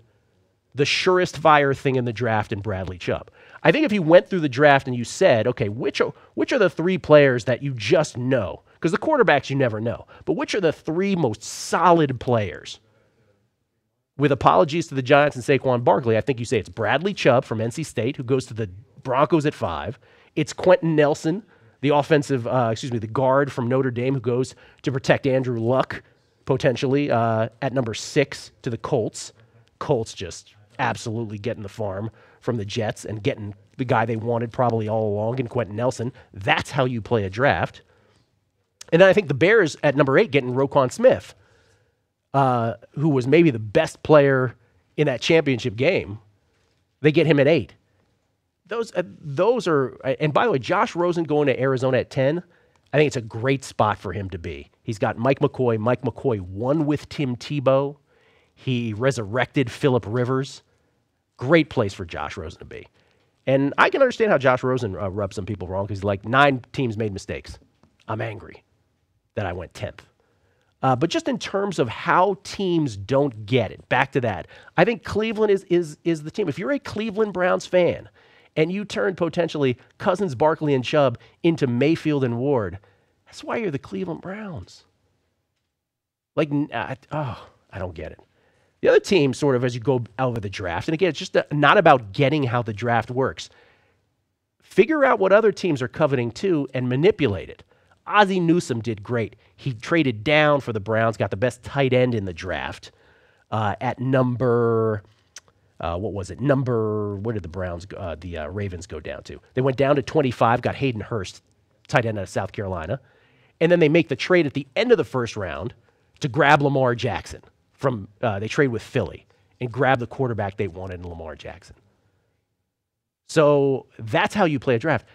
the surest fire thing in the draft in Bradley Chubb. I think if you went through the draft and you said, okay, which are the 3 players that you just know? Because the quarterbacks you never know. But which are the 3 most solid players? With apologies to the Giants and Saquon Barkley, I think you say it's Bradley Chubb from NC State, who goes to the Broncos at 5. It's Quentin Nelson, the guard from Notre Dame, who goes to protect Andrew Luck, potentially, at number 6 to the Colts. Colts just absolutely getting the farm from the Jets and getting the guy they wanted probably all along in Quentin Nelson. That's how you play a draft. And then I think the Bears at number 8 getting Roquan Smith, who was maybe the best player in that championship game. They get him at 8. Those are, and by the way, Josh Rosen going to Arizona at 10, I think it's a great spot for him to be. He's got Mike McCoy. Mike McCoy won with Tim Tebow. He resurrected Phillip Rivers. Great place for Josh Rosen to be. And I can understand how Josh Rosen rubs some people wrong because he's like, 9 teams made mistakes. I'm angry that I went 10th. But just in terms of how teams don't get it, back to that, I think Cleveland is the team. If you're a Cleveland Browns fan and you turn potentially Cousins, Barkley, and Chubb into Mayfield and Ward, that's why you're the Cleveland Browns. I don't get it. The other team, sort of, as you go over the draft, and again, it's just not about getting how the draft works. Figure out what other teams are coveting too and manipulate it. Ozzie Newsome did great. He traded down for the Browns, got the best tight end in the draft at number, where did the Browns, the Ravens go down to? They went down to 25, got Hayden Hurst, tight end out of South Carolina. And then they make the trade at the end of the first round to grab Lamar Jackson. They trade with Philly and grab the quarterback they wanted in Lamar Jackson. So that's how you play a draft.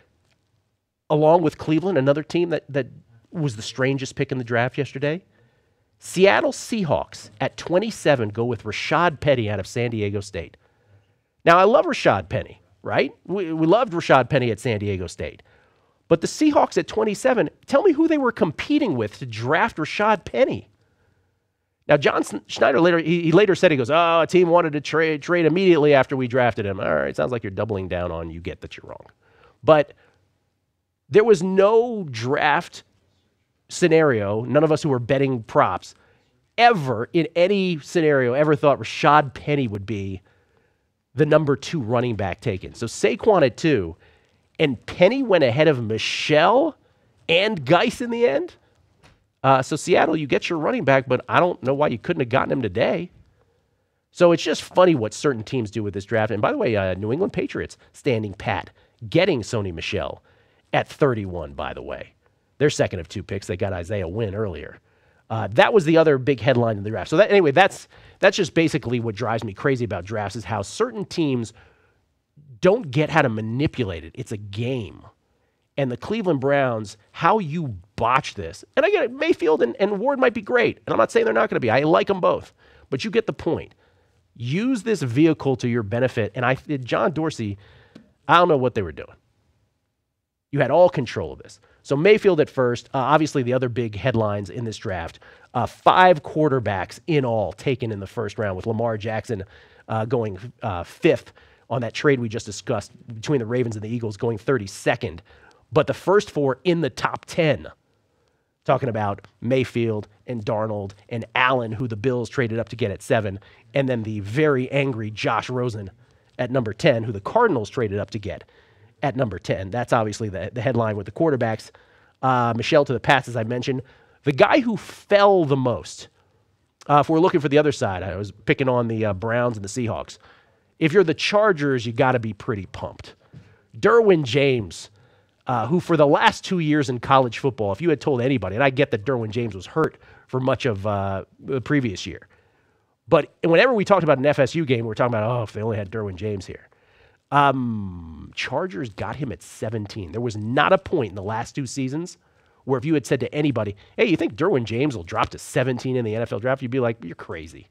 Along with Cleveland, another team that was the strangest pick in the draft yesterday, Seattle Seahawks at 27 go with Rashad Penny out of San Diego State. Now, I love Rashad Penny, right? We loved Rashad Penny at San Diego State. But the Seahawks at 27, tell me who they were competing with to draft Rashad Penny. Now, John Schneider later said, he goes, a team wanted to trade immediately after we drafted him. All right, sounds like you're doubling down on you get that you're wrong. But there was no draft scenario, none of us who were betting props, ever in any scenario ever thought Rashad Penny would be the number 2 running back taken. So Saquon at 2, and Penny went ahead of Michelle and Geis in the end. So Seattle, you get your running back, but I don't know why you couldn't have gotten him today. So it's just funny what certain teams do with this draft. And by the way, New England Patriots standing pat, getting Sony Michel at 31, by the way. They're second of 2 picks. They got Isaiah Wynn earlier. That was the other big headline in the draft. So that's just basically what drives me crazy about drafts is how certain teams don't get how to manipulate it. It's a game. And the Cleveland Browns, how you botch this. And I get it, Mayfield and Ward might be great. And I'm not saying they're not going to be. I like them both. But you get the point. Use this vehicle to your benefit. And John Dorsey, I don't know what they were doing. You had all control of this. So Mayfield at first, obviously the other big headlines in this draft, 5 quarterbacks in all taken in the first round with Lamar Jackson going 5th on that trade we just discussed between the Ravens and the Eagles going 32nd. But the first 4 in the top 10, talking about Mayfield and Darnold and Allen, who the Bills traded up to get at 7, and then the very angry Josh Rosen at number 10, who the Cardinals traded up to get at number 10. That's obviously the headline with the quarterbacks. Michelle to the Pats, as I mentioned. The guy who fell the most, if we're looking for the other side, I was picking on the Browns and the Seahawks. If you're the Chargers, you got to be pretty pumped. Derwin James, who for the last 2 years in college football, if you had told anybody, and I get that Derwin James was hurt for much of the previous year, but whenever we talked about an FSU game, we were talking about, if they only had Derwin James here. Chargers got him at 17. There was not a point in the last 2 seasons where if you had said to anybody, hey, you think Derwin James will drop to 17 in the NFL draft? You'd be like, you're crazy.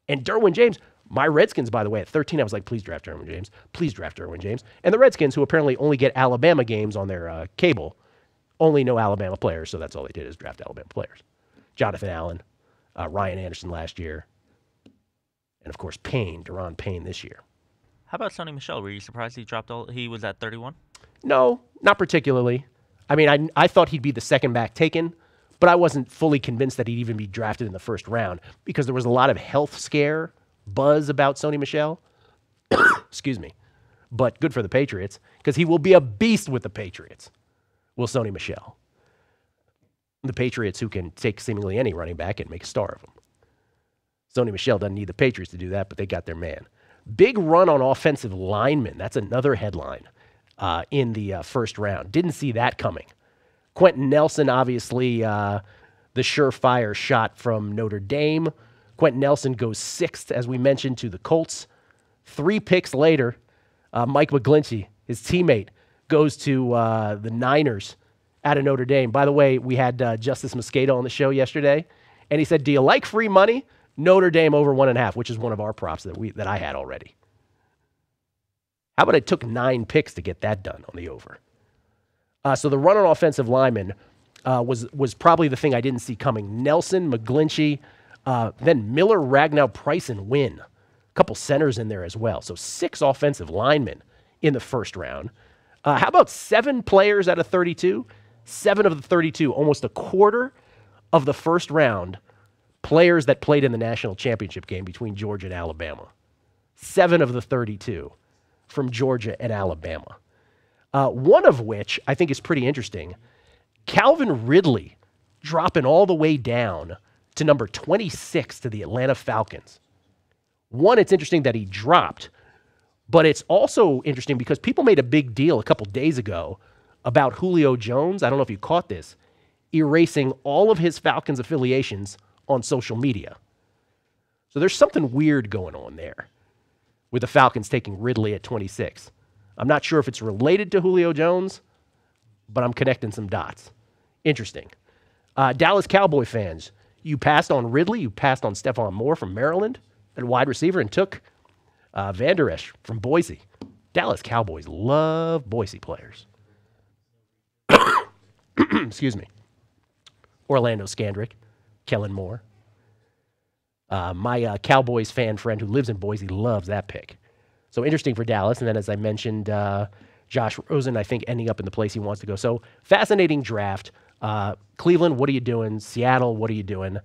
And Derwin James, my Redskins, by the way, at 13, I was like, please draft Derwin James. Please draft Derwin James. And the Redskins, who apparently only get Alabama games on their cable, only know Alabama players, so that's all they did is draft Alabama players. Jonathan Allen, Ryan Anderson last year, and of course Deron Payne this year. How about Sony Michel? Were you surprised he was at 31? No, not particularly. I mean, I thought he'd be the second back taken, but I wasn't fully convinced that he'd even be drafted in the first round because there was a lot of health scare buzz about Sony Michel. Excuse me. But good for the Patriots because he will be a beast with the Patriots. Will Sony Michel. The Patriots who can take seemingly any running back and make a star of him. Sony Michel doesn't need the Patriots to do that, but they got their man. Big run on offensive linemen. That's another headline in the first round. Didn't see that coming. Quentin Nelson, obviously, the surefire shot from Notre Dame. Quentin Nelson goes 6th, as we mentioned, to the Colts. 3 picks later, Mike McGlinchey, his teammate, goes to the Niners out of Notre Dame. By the way, we had Justice Moscato on the show yesterday, and he said, do you like free money? Notre Dame over 1.5, which is one of our props that I had already. How about it took 9 picks to get that done on the over? So the run on offensive linemen was probably the thing I didn't see coming. Nelson, McGlinchey, then Miller, Ragnow, Price, and Wynn. A couple centers in there as well. So 6 offensive linemen in the first round. How about 7 players out of 32? 7 of the 32, almost a quarter of the first round, players that played in the national championship game between Georgia and Alabama. 7 of the 32 from Georgia and Alabama. One of which I think is pretty interesting. Calvin Ridley dropping all the way down to number 26 to the Atlanta Falcons. One, it's interesting that he dropped, but it's also interesting because people made a big deal a couple days ago about Julio Jones. I don't know if you caught this, erasing all of his Falcons affiliations on social media. So there's something weird going on there with the Falcons taking Ridley at 26. I'm not sure if it's related to Julio Jones, but I'm connecting some dots. Interesting. Dallas Cowboy fans, you passed on Ridley, you passed on Stephon Moore from Maryland at wide receiver and took Van Der Esch from Boise. Dallas Cowboys love Boise players. Excuse me. Orlando Scandrick, Kellen Moore. My Cowboys fan friend who lives in Boise loves that pick. So interesting for Dallas. And then, as I mentioned, Josh Rosen, I think, ending up in the place he wants to go. So fascinating draft. Cleveland, what are you doing? Seattle, what are you doing?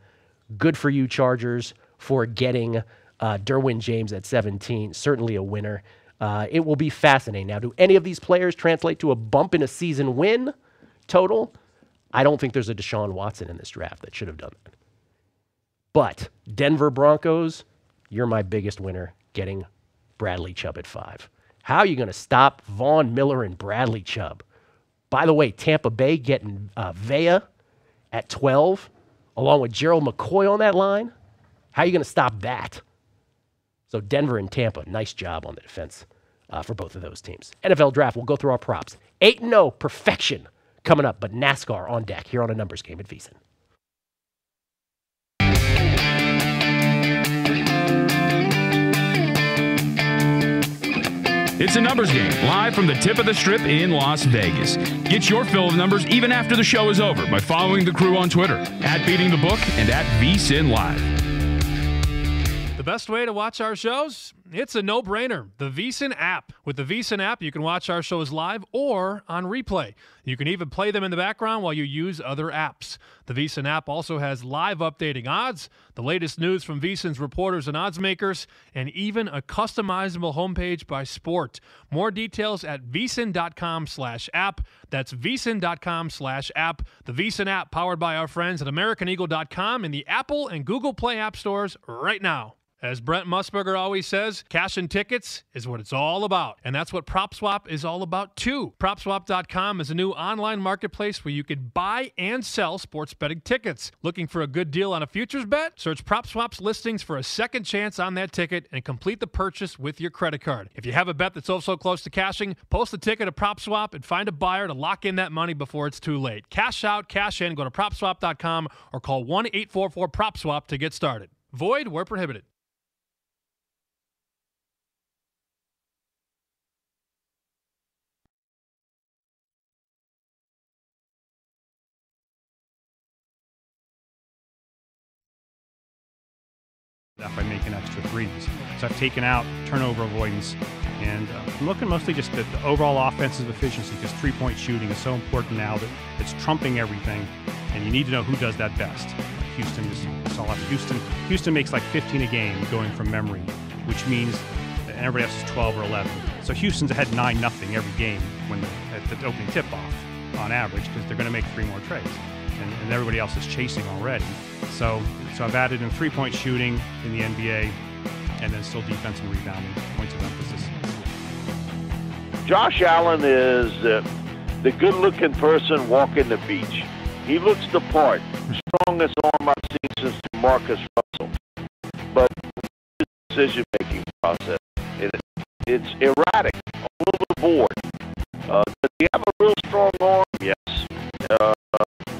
Good for you, Chargers, for getting Derwin James at 17. Certainly a winner. It will be fascinating. Now, do any of these players translate to a bump in a season win total? I don't think there's a Deshaun Watson in this draft that should have done that. But Denver Broncos, you're my biggest winner getting Bradley Chubb at 5. How are you going to stop Vaughn Miller and Bradley Chubb? By the way, Tampa Bay getting Vea at 12, along with Gerald McCoy on that line. How are you going to stop that? So Denver and Tampa, nice job on the defense for both of those teams. NFL Draft, we'll go through our props. 8-0, perfection coming up, but NASCAR on deck here on A Numbers Game at VSiN. It's A Numbers Game, live from the tip of the strip in Las Vegas. Get your fill of numbers even after the show is over by following the crew on Twitter, @BeatingTheBook and @VSiNLive. The best way to watch our shows? It's a no-brainer. The VSiN app. With the VSiN app, you can watch our shows live or on replay. You can even play them in the background while you use other apps. The VSiN app also has live updating odds, the latest news from VSiN's reporters and odds makers, and even a customizable homepage by sport. More details at vsin.com/app. That's vsin.com/app. The VSiN app, powered by our friends at AmericanEagle.com in the Apple and Google Play app stores right now. As Brent Musburger always says, cashing tickets is what it's all about. And that's what PropSwap is all about, too. PropSwap.com is a new online marketplace where you can buy and sell sports betting tickets. Looking for a good deal on a futures bet? Search PropSwap's listings for a second chance on that ticket and complete the purchase with your credit card. If you have a bet that's also close to cashing, post the ticket to PropSwap and find a buyer to lock in that money before it's too late. Cash out, cash in, go to PropSwap.com or call 1-844-PropSwap to get started. Void where prohibited. By making extra threes. So I've taken out turnover avoidance, and I'm looking mostly just at the overall offensive efficiency, because three-point shooting is so important now that it's trumping everything, and you need to know who does that best. Houston just saw Houston. Houston makes like 15 a game going from memory, which means that everybody else is 12 or 11. So Houston's ahead 9-0 every game at the opening tip-off on average, because they're going to make 3 more trades. And everybody else is chasing already. So I've added in three-point shooting in the NBA, and then still defense and rebounding, points of emphasis. Josh Allen is the good-looking person walking the beach. He looks the part. Strongest arm I've seen since Marcus Russell. But his decision-making process, it's erratic all over the board. Does he have a real strong arm? Yes.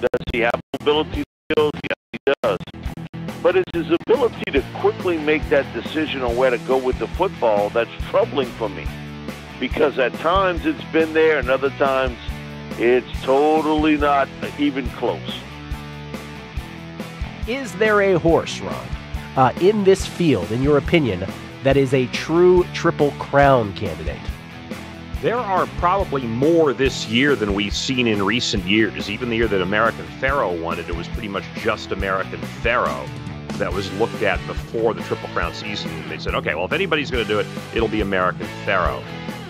Does he have mobility skills? Yes, he does. But it's his ability to quickly make that decision on where to go with the football that's troubling for me. Because at times it's been there, and other times it's totally not even close. Is there a horse, Ron, in this field, in your opinion, that is a true Triple Crown candidate? There are probably more this year than we've seen in recent years. Even the year that American Pharaoh won it, it was pretty much just American Pharaoh that was looked at before the Triple Crown season. They said, okay, well, if anybody's going to do it, it'll be American Pharaoh.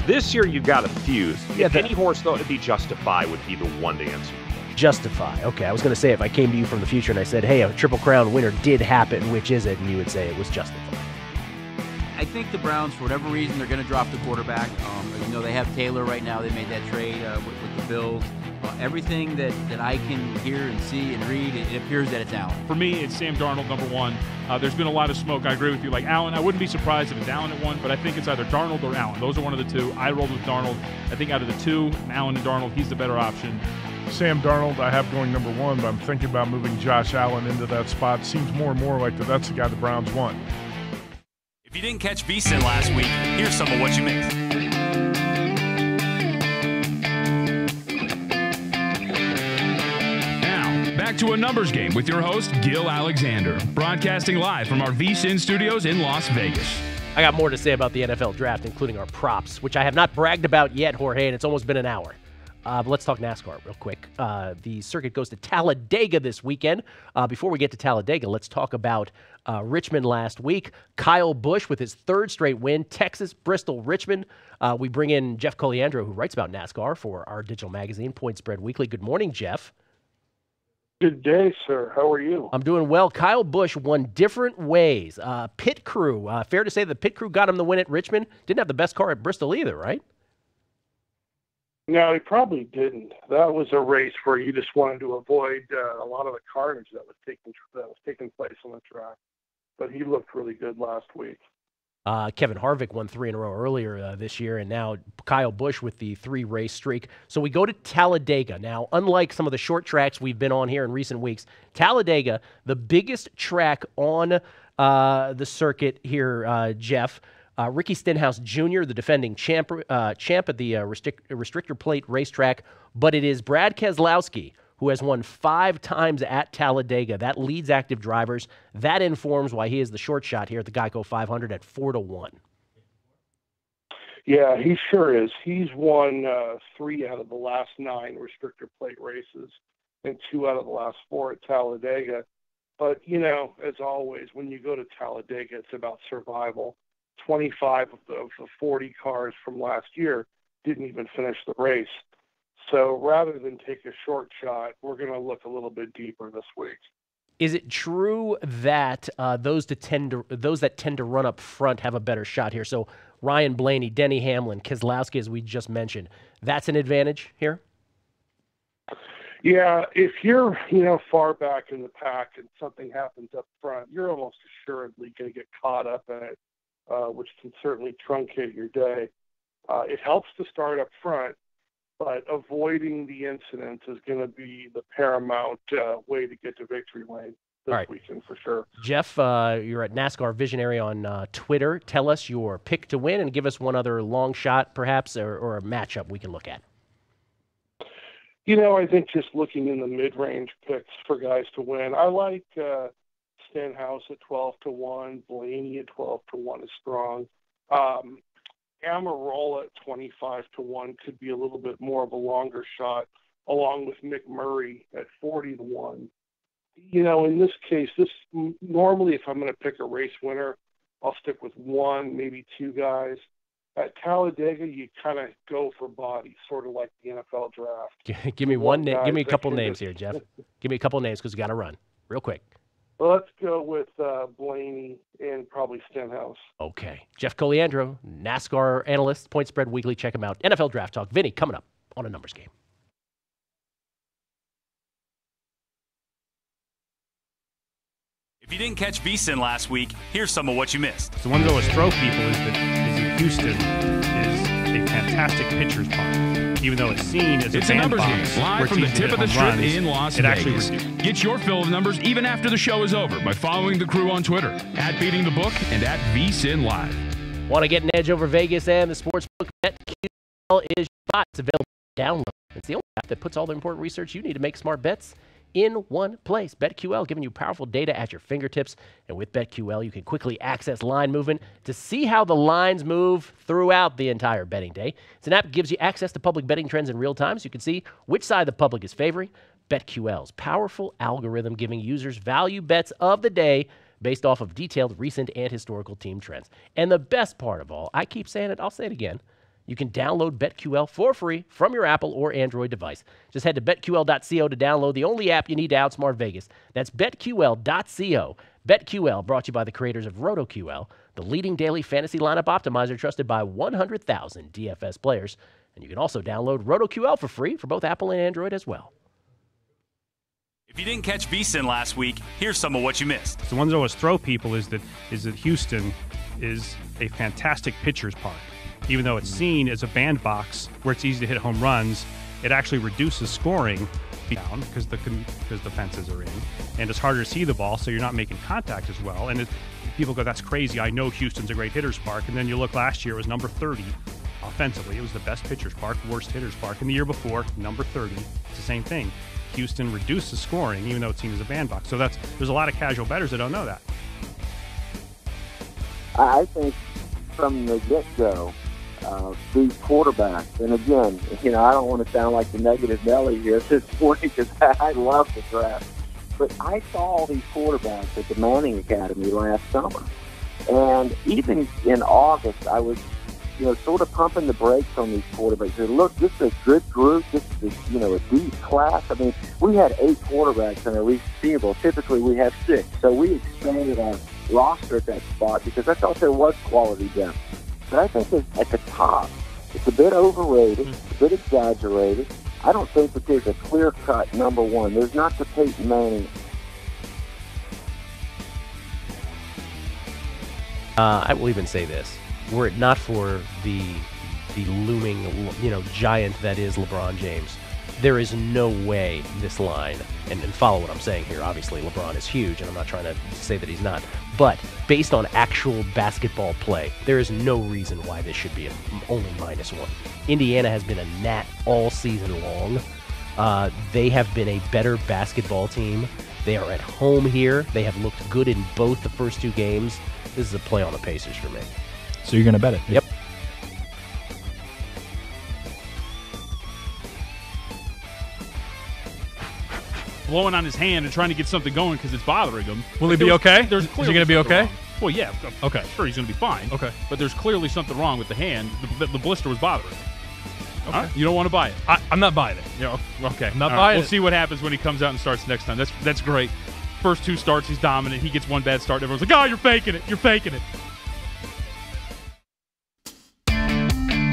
This year, you've got a few. If any horse, though, it'd be Justify would be the one to answer. Justify. Okay, I was going to say, if I came to you from the future and I said, hey, a Triple Crown winner did happen, which is it? And you would say it was Justify. I think the Browns, for whatever reason, they're going to drop the quarterback. They have Taylor right now. They made that trade with the Bills. Everything that I can hear and see and read, it appears that it's Allen. For me, it's Sam Darnold, number one. There's been a lot of smoke. I agree with you. Like Allen, I wouldn't be surprised if it's Allen at one, but I think it's either Darnold or Allen. Those are one of the two. I rolled with Darnold. I think out of the two, Allen and Darnold, he's the better option. Sam Darnold, I have going number one, but I'm thinking about moving Josh Allen into that spot. Seems more and more like that's the guy the Browns want. If you didn't catch VSiN last week, here's some of what you missed. Now, back to a numbers game with your host, Gil Alexander, broadcasting live from our VSiN studios in Las Vegas. I got more to say about the NFL draft, including our props, which I have not bragged about yet, Jorge, and it's almost been an hour. But let's talk NASCAR real quick. The circuit goes to Talladega this weekend. Before we get to Talladega, let's talk about Richmond last week. Kyle Busch with his third straight win. Texas, Bristol, Richmond. We bring in Jeff Coliandro, who writes about NASCAR for our digital magazine, Point Spread Weekly. Good morning, Jeff. Good day, sir. How are you? I'm doing well. Kyle Busch won different ways. Pit crew. Fair to say the pit crew got him the win at Richmond. Didn't have the best car at Bristol either, right? No, he probably didn't. That was a race where you just wanted to avoid a lot of the carnage that was taking place on the track. But he looked really good last week. Kevin Harvick won 3 in a row earlier this year, and now Kyle Busch with the 3-race streak. So we go to Talladega. Now, unlike some of the short tracks we've been on here in recent weeks, Talladega, the biggest track on the circuit here, Jeff. Ricky Stenhouse Jr., the defending champ at the restrictor plate racetrack, but it is Brad Keselowski who has won 5 times at Talladega. That leads active drivers. That informs why he is the short shot here at the Geico 500 at 4-1. Yeah, he sure is. He's won 3 out of the last 9 restrictor plate races and 2 out of the last 4 at Talladega. But, as always, when you go to Talladega, it's about survival. 25 of the 40 cars from last year didn't even finish the race. So rather than take a short shot, we're going to look a little bit deeper this week. Is it true that those that tend to run up front have a better shot here? So Ryan Blaney, Denny Hamlin, Keselowski, as we just mentioned, that's an advantage here? Yeah, if you're, far back in the pack and something happens up front, you're almost assuredly going to get caught up in it, which can certainly truncate your day. It helps to start up front, but avoiding the incidents is going to be the paramount way to get to victory lane this weekend for sure. Jeff, you're at NASCAR Visionary on Twitter. Tell us your pick to win and give us one other long shot, perhaps, or a matchup we can look at. I think just looking in the mid-range picks for guys to win, I like Stenhouse at 12-1, Blaney at 12-1 is strong. Amarola at 25-1 could be a little bit more of a longer shot, along with Mick Murray at 40-1. In this case, normally if I'm going to pick a race winner, I'll stick with one, maybe two guys. At Talladega, you kind of go for body, sort of like the NFL draft. Give me one name. Give me a couple names here, Jeff. Give me a couple names because we got to run real quick. Well, let's go with Blaney and probably Stenhouse. Okay. Jeff Coliandro, NASCAR analyst, Point Spread Weekly. Check him out. NFL Draft Talk. Vinny, coming up on A Numbers Game. If you didn't catch VSiN last week, here's some of what you missed. So one of those throw people is that Houston is a fantastic pitcher's park, even though it's seen as it's a numbers game live from the tip of the strip in Las Vegas. Get your fill of numbers even after the show is over by following the crew on Twitter at Beating the Book and at VSiNLive. Want to get an edge over Vegas and the sportsbook? BetQL is your spot. It's available to download. It's the only app that puts all the important research you need to make smart bets in one place. BetQL giving you powerful data at your fingertips. And with BetQL, you can quickly access line movement to see how the lines move throughout the entire betting day. It's an app that gives you access to public betting trends in real time so you can see which side the public is favoring. BetQL's powerful algorithm giving users value bets of the day based off of detailed recent and historical team trends. And the best part of all, I keep saying it, I'll say it again, you can download BetQL for free from your Apple or Android device. Just head to BetQL.co to download the only app you need to outsmart Vegas. That's BetQL.co. BetQL brought to you by the creators of RotoQL, the leading daily fantasy lineup optimizer trusted by 100,000 DFS players. And you can also download RotoQL for free for both Apple and Android as well. If you didn't catch VSiN last week, here's some of what you missed. So one of those throw people is that Houston is a fantastic pitcher's park. Even though it's seen as a bandbox where it's easy to hit home runs, it actually reduces scoring down because the fences are in, and it's harder to see the ball, so you're not making contact as well. And people go, that's crazy. I know Houston's a great hitter's park. And then you look last year, it was number 30 offensively. It was the best pitcher's park, worst hitter's park. And the year before, number 30. It's the same thing. Houston reduces scoring, even though it's seen as a bandbox. So there's a lot of casual bettors that don't know that. I think from the get-go, these quarterbacks, and again, I don't want to sound like the negative Nelly here at this point because I love the draft, but I saw all these quarterbacks at the Manning Academy last summer, and even in August, I was, sort of pumping the brakes on these quarterbacks. Said, look, this is a good group. This is, a deep class. I mean, we had 8 quarterbacks in our recent Senior Bowl. Typically, we have 6, so we expanded our roster at that spot because I thought there was quality depth. But I think at the top, it's a bit overrated, a bit exaggerated. I don't think that there's a clear-cut number one. There's not the Peyton Manning. I will even say this. Were it not for the looming, giant that is LeBron James, there is no way this line, and follow what I'm saying here, obviously LeBron is huge, and I'm not trying to say that he's not, but based on actual basketball play, there is no reason why this should be only -1. Indiana has been a gnat all season long. They have been a better basketball team. They are at home here. They have looked good in both the first 2 games. This is a play on the Pacers for me. So you're going to bet it? Yep. Blowing on his hand and trying to get something going because it's bothering him. Will he be okay? Is he going to be okay? Wrong. Well, yeah. Okay. Sure, he's going to be fine. Okay. But there's clearly something wrong with the hand. The blister was bothering him. Okay. Huh? You don't want to buy it? I'm not buying it. Yeah. Okay. I'm not buying it. We'll see what happens when he comes out and starts next time. That's great. first 2 starts he's dominant. He gets 1 bad start. And everyone's like, oh, you're faking it. You're faking it.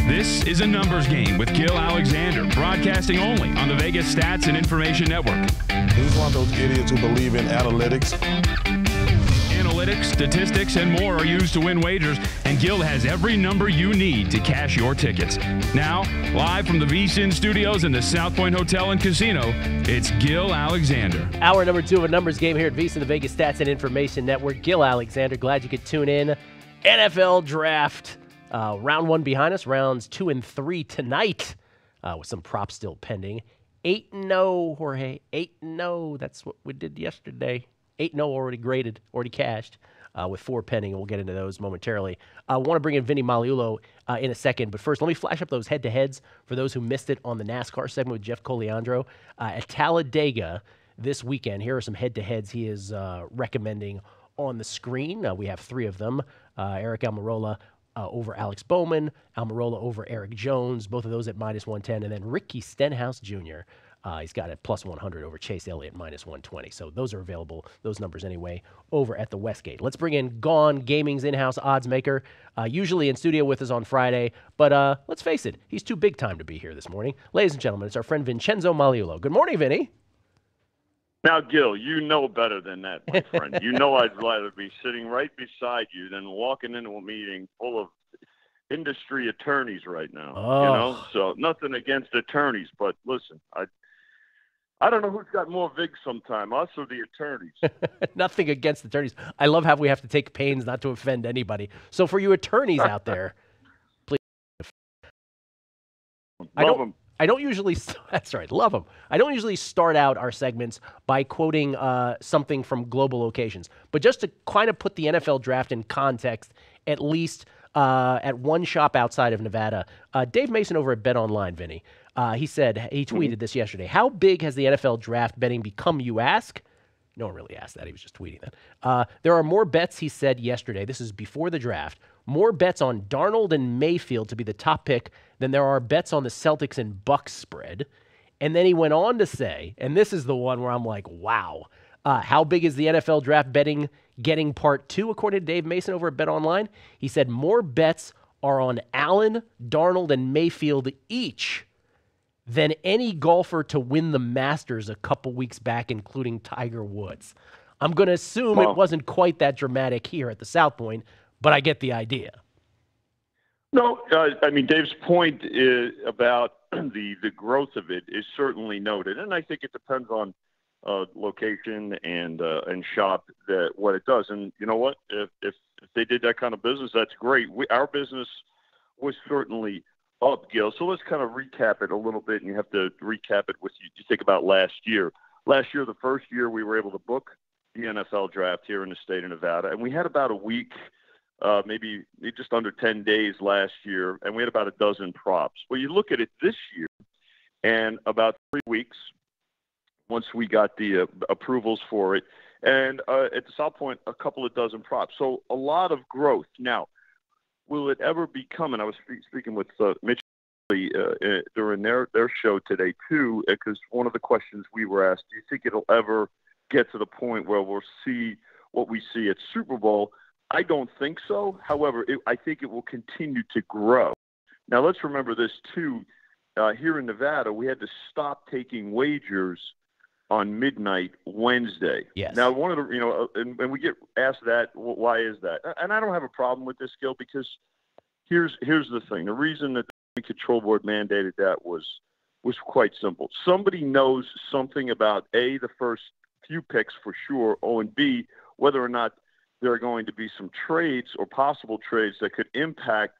This is a numbers game with Gil Alexander, broadcasting only on the Vegas Stats and Information Network. He's one of those idiots who believe in analytics. Analytics, statistics, and more are used to win wagers, and Gil has every number you need to cash your tickets. Now, live from the VSiN studios in the South Point Hotel and Casino, it's Gil Alexander. Hour number 2 of a numbers game here at VSiN, the Vegas Stats and Information Network. Gil Alexander, glad you could tune in. NFL Draft. Round 1 behind us, rounds 2 and 3 tonight, with some props still pending. 8-0, Jorge, 8-0. That's what we did yesterday. 8-0 already graded, already cashed, with 4 pending, and we'll get into those momentarily. I want to bring in Vinny Magliulo in a second, but first let me flash up those head-to-heads for those who missed it on the NASCAR segment with Jeff Coliandro. At Talladega this weekend, here are some head-to-heads he is recommending on the screen. We have 3 of them. Eric Almirola over Alex Bowman, Almirola over Eric Jones, both of those at -110, and then Ricky Stenhouse Jr., he's got it +100 over Chase Elliott, -120. So those are available, those numbers anyway, over at the Westgate. Let's bring in Gone Gaming's in-house odds maker, usually in studio with us on Friday, but let's face it, he's too big time to be here this morning. Ladies and gentlemen, it's our friend Vincenzo Magliulo. Good morning, Vinny. Now, Gil, you know better than that, my friend. You know I'd rather be sitting right beside you than walking into a meeting full of industry attorneys right now. Oh. You know, so nothing against attorneys, but listen, I don't know who's got more vig sometime, us or the attorneys. Nothing against attorneys. I love how we have to take pains not to offend anybody. So for you attorneys out there, please. I don't usually, that's right, love them. I don't usually start out our segments by quoting something from global locations, but just to kind of put the NFL draft in context, at least at one shop outside of Nevada, Dave Mason over at Bet Online, Vinny, he tweeted this yesterday. How big has the NFL draft betting become, you ask? No one really asked that. He was just tweeting that. There are more bets, he said yesterday, this is before the draft, more bets on Darnold and Mayfield to be the top pick than there are bets on the Celtics and Bucks spread. And then he went on to say, and this is the one where I'm like, wow, how big is the NFL draft betting getting part 2, according to Dave Mason over at Bet Online? He said more bets are on Allen, Darnold, and Mayfield each than any golfer to win the Masters a couple weeks back, including Tiger Woods. I'm going to assume it wasn't quite that dramatic here at the South Point, but I get the idea. No, I mean, Dave's point is about the growth of it is certainly noted, and I think it depends on location and shop that what it does. And you know what? If they did that kind of business, that's great. Our business was certainly up, Gil. So let's kind of recap it a little bit, and you have to recap it with you think about last year. Last year, the first year, we were able to book the NFL draft here in the state of Nevada, and we had about a week. Maybe just under 10 days last year, and we had about a dozen props. Well, you look at it this year, and about 3 weeks, once we got the approvals for it, and at the South Point, a couple of dozen props. So a lot of growth. Now, will it ever become, and I was speaking with Mitch during their show today, too, because one of the questions we were asked, do you think it'll ever get to the point where we'll see what we see at Super Bowl? I don't think so. However, I think it will continue to grow. Now, let's remember this, too. Here in Nevada, we had to stop taking wagers on midnight Wednesday. Yes. Now, one of the, and we get asked that, why is that? And I don't have a problem with this, Gil, because here's the thing. The reason that the control board mandated that was quite simple. Somebody knows something about, A, the first few picks for sure, and B, whether or not there are going to be some trades or possible trades that could impact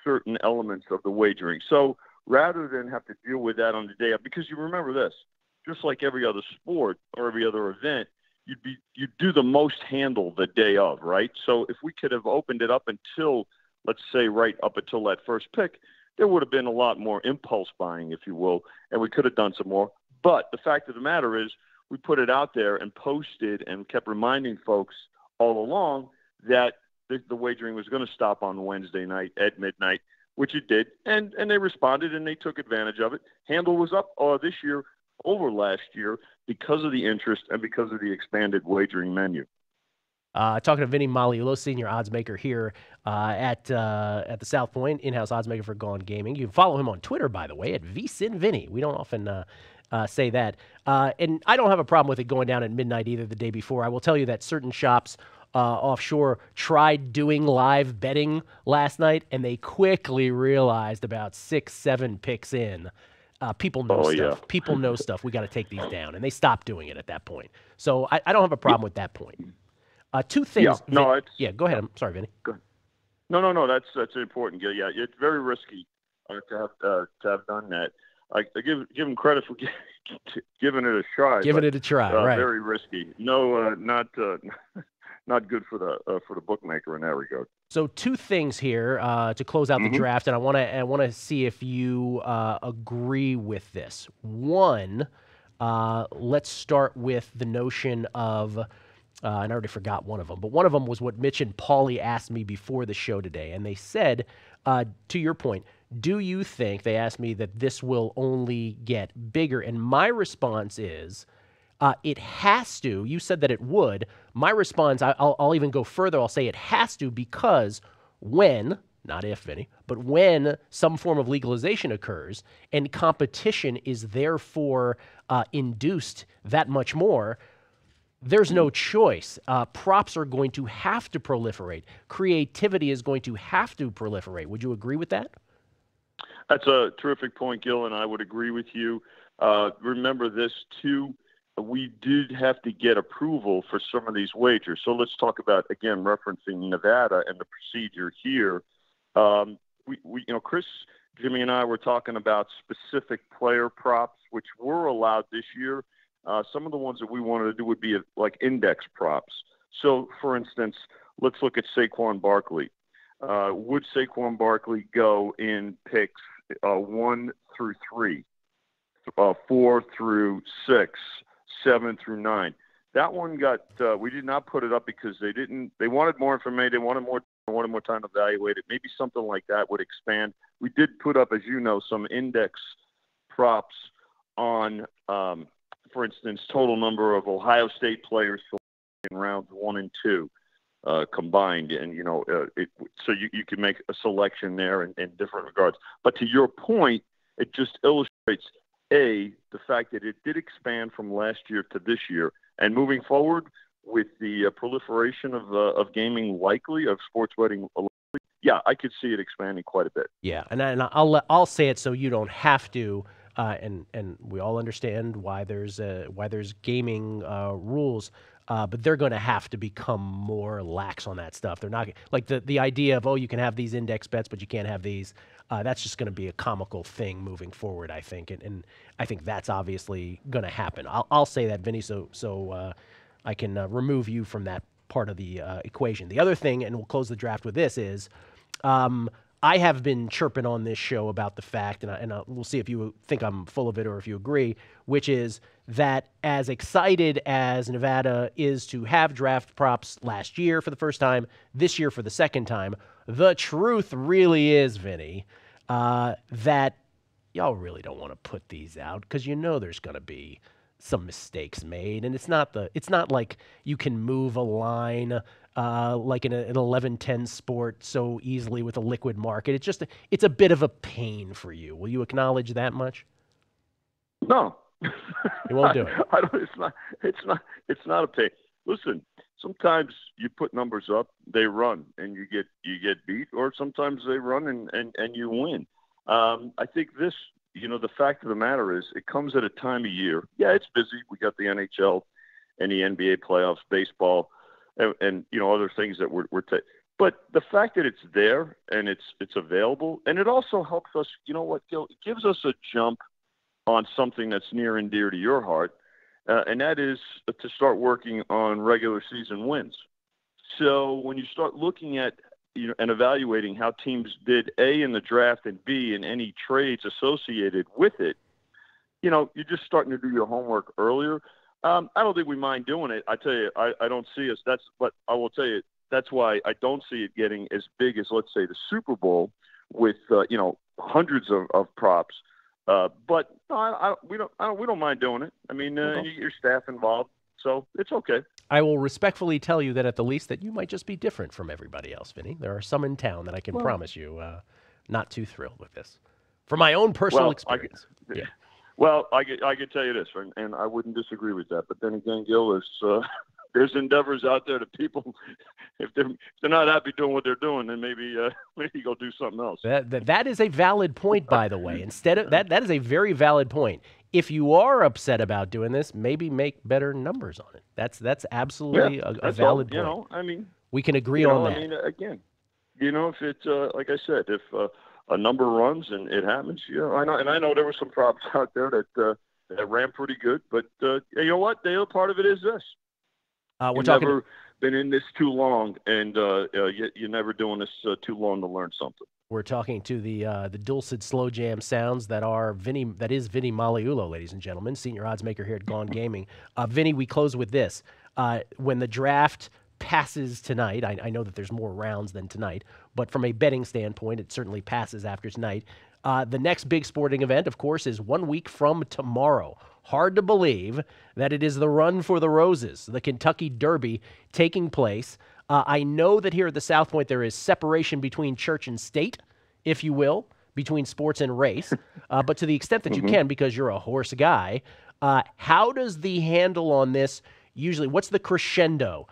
certain elements of the wagering. So rather than have to deal with that on the day of, because you remember this, just like every other sport or every other event, you'd do the most handle the day of, right? So if we could have opened it up until, let's say, right up until that first pick, there would have been a lot more impulse buying, if you will, and we could have done some more. But the fact of the matter is we put it out there and posted and kept reminding folks all along that the wagering was going to stop on Wednesday night at midnight, which it did, and they responded and they took advantage of it. Handle was up this year over last year because of the interest and because of the expanded wagering menu. Talking to Vinny Magliulo, senior odds maker here at the South Point, in-house odds maker for Gone Gaming. You can follow him on Twitter, by the way, at VSiNVinny. We don't often say that. And I don't have a problem with it going down at midnight either the day before. I will tell you that certain shops offshore tried doing live betting last night, and they quickly realized about 6-7 picks in. People know stuff. Yeah. People know stuff. We got to take these down. And they stopped doing it at that point. So I don't have a problem with that point. Two things. Go ahead. I'm sorry, Vinny. Go ahead. No. That's important, Gil. Yeah, it's very risky to have done that. I give him credit for giving it a try. Giving it a try, right? Very risky. No, not good for the bookmaker in that regard. So two things here to close out the draft, and I want to see if you agree with this. One, let's start with the notion of. And I already forgot one of them, but one of them was what Mitch and Paulie asked me before the show today. And they said, to your point, do you think, they asked me, that this will only get bigger? And my response is, it has to. You said that it would. My response, I'll even go further. I'll say it has to, because when, not if, Vinny, but when some form of legalization occurs and competition is therefore induced that much more, there's no choice. Props are going to have to proliferate. Creativity is going to have to proliferate. Would you agree with that? That's a terrific point, Gil, and I would agree with you. Remember this, too. We did have to get approval for some of these wagers. So let's talk about, again, referencing Nevada and the procedure here. Chris, Jimmy, and I were talking about specific player props, which were allowed this year. Some of the ones that we wanted to do would be like index props. So, for instance, let's look at Saquon Barkley. Would Saquon Barkley go in picks 1 through 3, 4 through 6, 7 through 9? That one got we did not put it up because they wanted more information. They wanted more time to evaluate it. Maybe something like that would expand. We did put up, as you know, some index props on. For instance, total number of Ohio State players in rounds 1 and 2 combined, and so you can make a selection there in different regards. But to your point, it just illustrates the fact that it did expand from last year to this year, and moving forward with the proliferation of gaming, of sports betting. Yeah, I could see it expanding quite a bit. Yeah, and I'll say it so you don't have to. And we all understand why there's gaming rules, but they're going to have to become more lax on that stuff. They're not like the idea of, you can have these index bets, but you can't have these. That's just going to be a comical thing moving forward, I think, and I think that's obviously going to happen. I'll say that, Vinny, so I can remove you from that part of the equation. The other thing, and we'll close the draft with this, is. I have been chirping on this show about the fact, and we'll see if you think I'm full of it or if you agree, which is that as excited as Nevada is to have draft props last year for the first time, this year for the second time, the truth really is, Vinny, that y'all really don't want to put these out because there's going to be some mistakes made, and it's not like you can move a line like in an 11-10 sport so easily with a liquid market. It's a bit of a pain for you. Will you acknowledge that much? No, you won't do it. It's not a pain. Listen, sometimes you put numbers up, they run, and you get beat, or sometimes they run and you win. I think this. The fact of the matter is it comes at a time of year. Yeah, it's busy. We got the NHL and the NBA playoffs, baseball, and other things that we're but the fact that it's there and it's available, and it also helps us, Gil, it gives us a jump on something that's near and dear to your heart, and that is to start working on regular season wins. So when you start looking at and evaluating how teams did A in the draft and B in any trades associated with it, you're just starting to do your homework earlier. I don't think we mind doing it. I tell you, I don't see us. But I will tell you, that's why I don't see it getting as big as, let's say, the Super Bowl with, hundreds of props. But no, we don't mind doing it. I mean, you get your staff involved, so it's okay. I will respectfully tell you that at the least that you might just be different from everybody else, Vinny. There are some in town that I can promise you not too thrilled with this. From my own personal experience. Well, I could tell you this, and I wouldn't disagree with that. But then again, Gil, there's endeavors out there that people, if they're not happy doing what they're doing, then maybe go do something else. That is a valid point, by the way. Instead of that is a very valid point. If you are upset about doing this, maybe make better numbers on it. That's absolutely a valid point. You know, I mean, we can agree on that. I mean, again, you know, if it's like I said, if a number runs and it happens, you know, I know there were some props out there that ran pretty good, but you know what? The other part of it is this: we're talking. Never been in this too long, and you're never doing this too long to learn something. We're talking to the dulcet slow jam sounds that is Vinny Maliulo, ladies and gentlemen, senior odds maker here at Gone Gaming. Vinny, we close with this: when the draft passes tonight, I know that there's more rounds than tonight, but from a betting standpoint, it certainly passes after tonight. The next big sporting event, of course, is 1 week from tomorrow. Hard to believe that it is the Run for the Roses, the Kentucky Derby, taking place. I know that here at the South Point there is separation between church and state, if you will, between sports and race. But to the extent that you can, because you're a horse guy, how does the handle on this usually, what's the crescendo?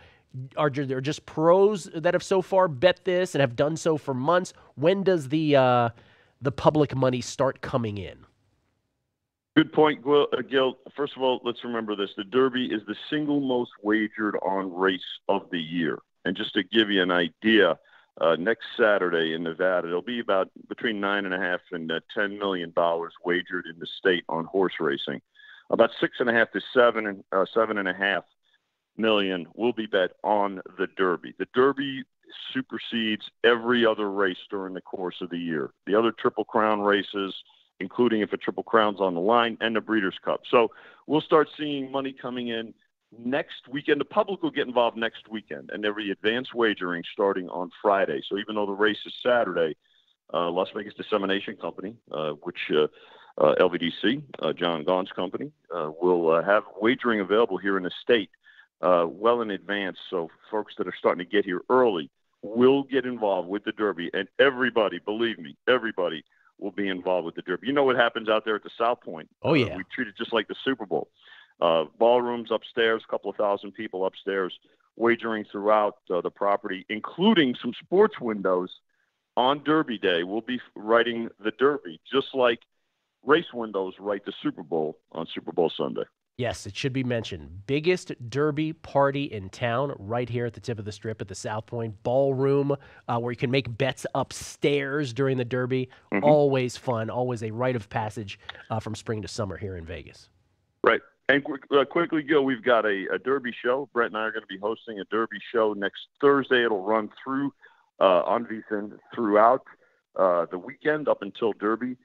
Are there just pros that have so far bet this and have done so for months? When does the public money start coming in? Good point, Gil. First of all, let's remember this. The Derby is the single most wagered on race of the year. And just to give you an idea, next Saturday in Nevada, it'll be about between $9.5 and $10 million wagered in the state on horse racing. About $6.5 to $7.5 million will be bet on the Derby. The Derby supersedes every other race during the course of the year. The other Triple Crown races, including if a Triple Crown's on the line, and the Breeders' Cup. So we'll start seeing money coming in next weekend. The public will get involved next weekend, and there'll be advanced wagering starting on Friday. So even though the race is Saturday, Las Vegas Dissemination Company, which LVDC, John Gaughan's company, will have wagering available here in the state well in advance. So folks that are starting to get here early will get involved with the Derby, and everybody, believe me, everybody will be involved with the Derby. You know what happens out there at the South Point? Oh, yeah. We treat it just like the Super Bowl. Ballrooms upstairs, a couple of thousand people upstairs, wagering throughout the property, including some sports windows on Derby Day. We'll be writing the Derby, just like race windows write the Super Bowl on Super Bowl Sunday. Yes, it should be mentioned. Biggest Derby party in town, right here at the tip of the Strip at the South Point Ballroom, where you can make bets upstairs during the Derby. Mm-hmm. Always fun, always a rite of passage from spring to summer here in Vegas. Right. And quickly, Gil, we've got a Derby show. Brett and I are going to be hosting a Derby show next Thursday. It'll run through on VSiN throughout the weekend up until Derby.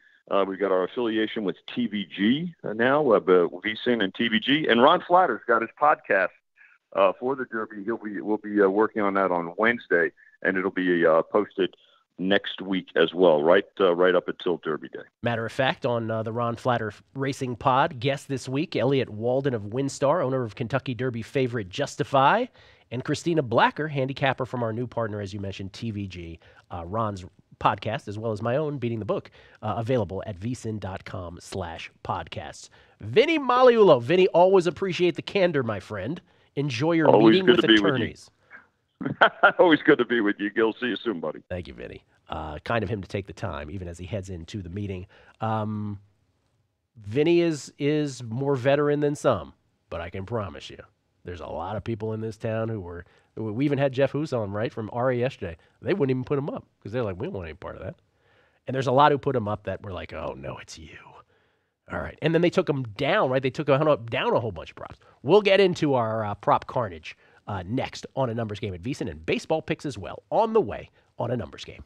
We've got our affiliation with TVG now, VSiN and TVG. And Ron Flatter's got his podcast for the Derby. We'll be working on that on Wednesday, and it'll be posted next week as well, right up until Derby Day. Matter of fact, on the Ron Flatter Racing Pod, guest this week, Elliot Walden of WinStar, owner of Kentucky Derby favorite Justify, and Christina Blacker, handicapper from our new partner, as you mentioned, TVG. Ron's podcast, as well as my own, Beating the Book, available at vsin.com/podcasts. Vinny Maliulo. Vinny, always appreciate the candor, my friend. Enjoy your meeting with attorneys. Always good to be with you, Gil. See you soon, buddy. Thank you, Vinny. Kind of him to take the time, even as he heads into the meeting. Vinny is more veteran than some, but I can promise you, there's a lot of people in this town we even had Jeff Hoos on, right, from Ari yesterday. They wouldn't even put him up because they're like, we don't want any part of that. And there's a lot who put him up that were like, oh, no, it's you. All right. And then they took him down, right? They took him down a whole bunch of props. We'll get into our prop carnage next on A Numbers Game at VSiN, and baseball picks as well on the way on A Numbers Game.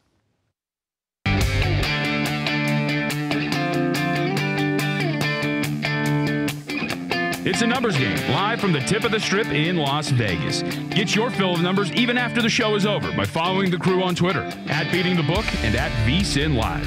It's A Numbers Game, live from the tip of the Strip in Las Vegas. Get your fill of numbers even after the show is over by following the crew on Twitter, @BeatingTheBook and @VSiNLive.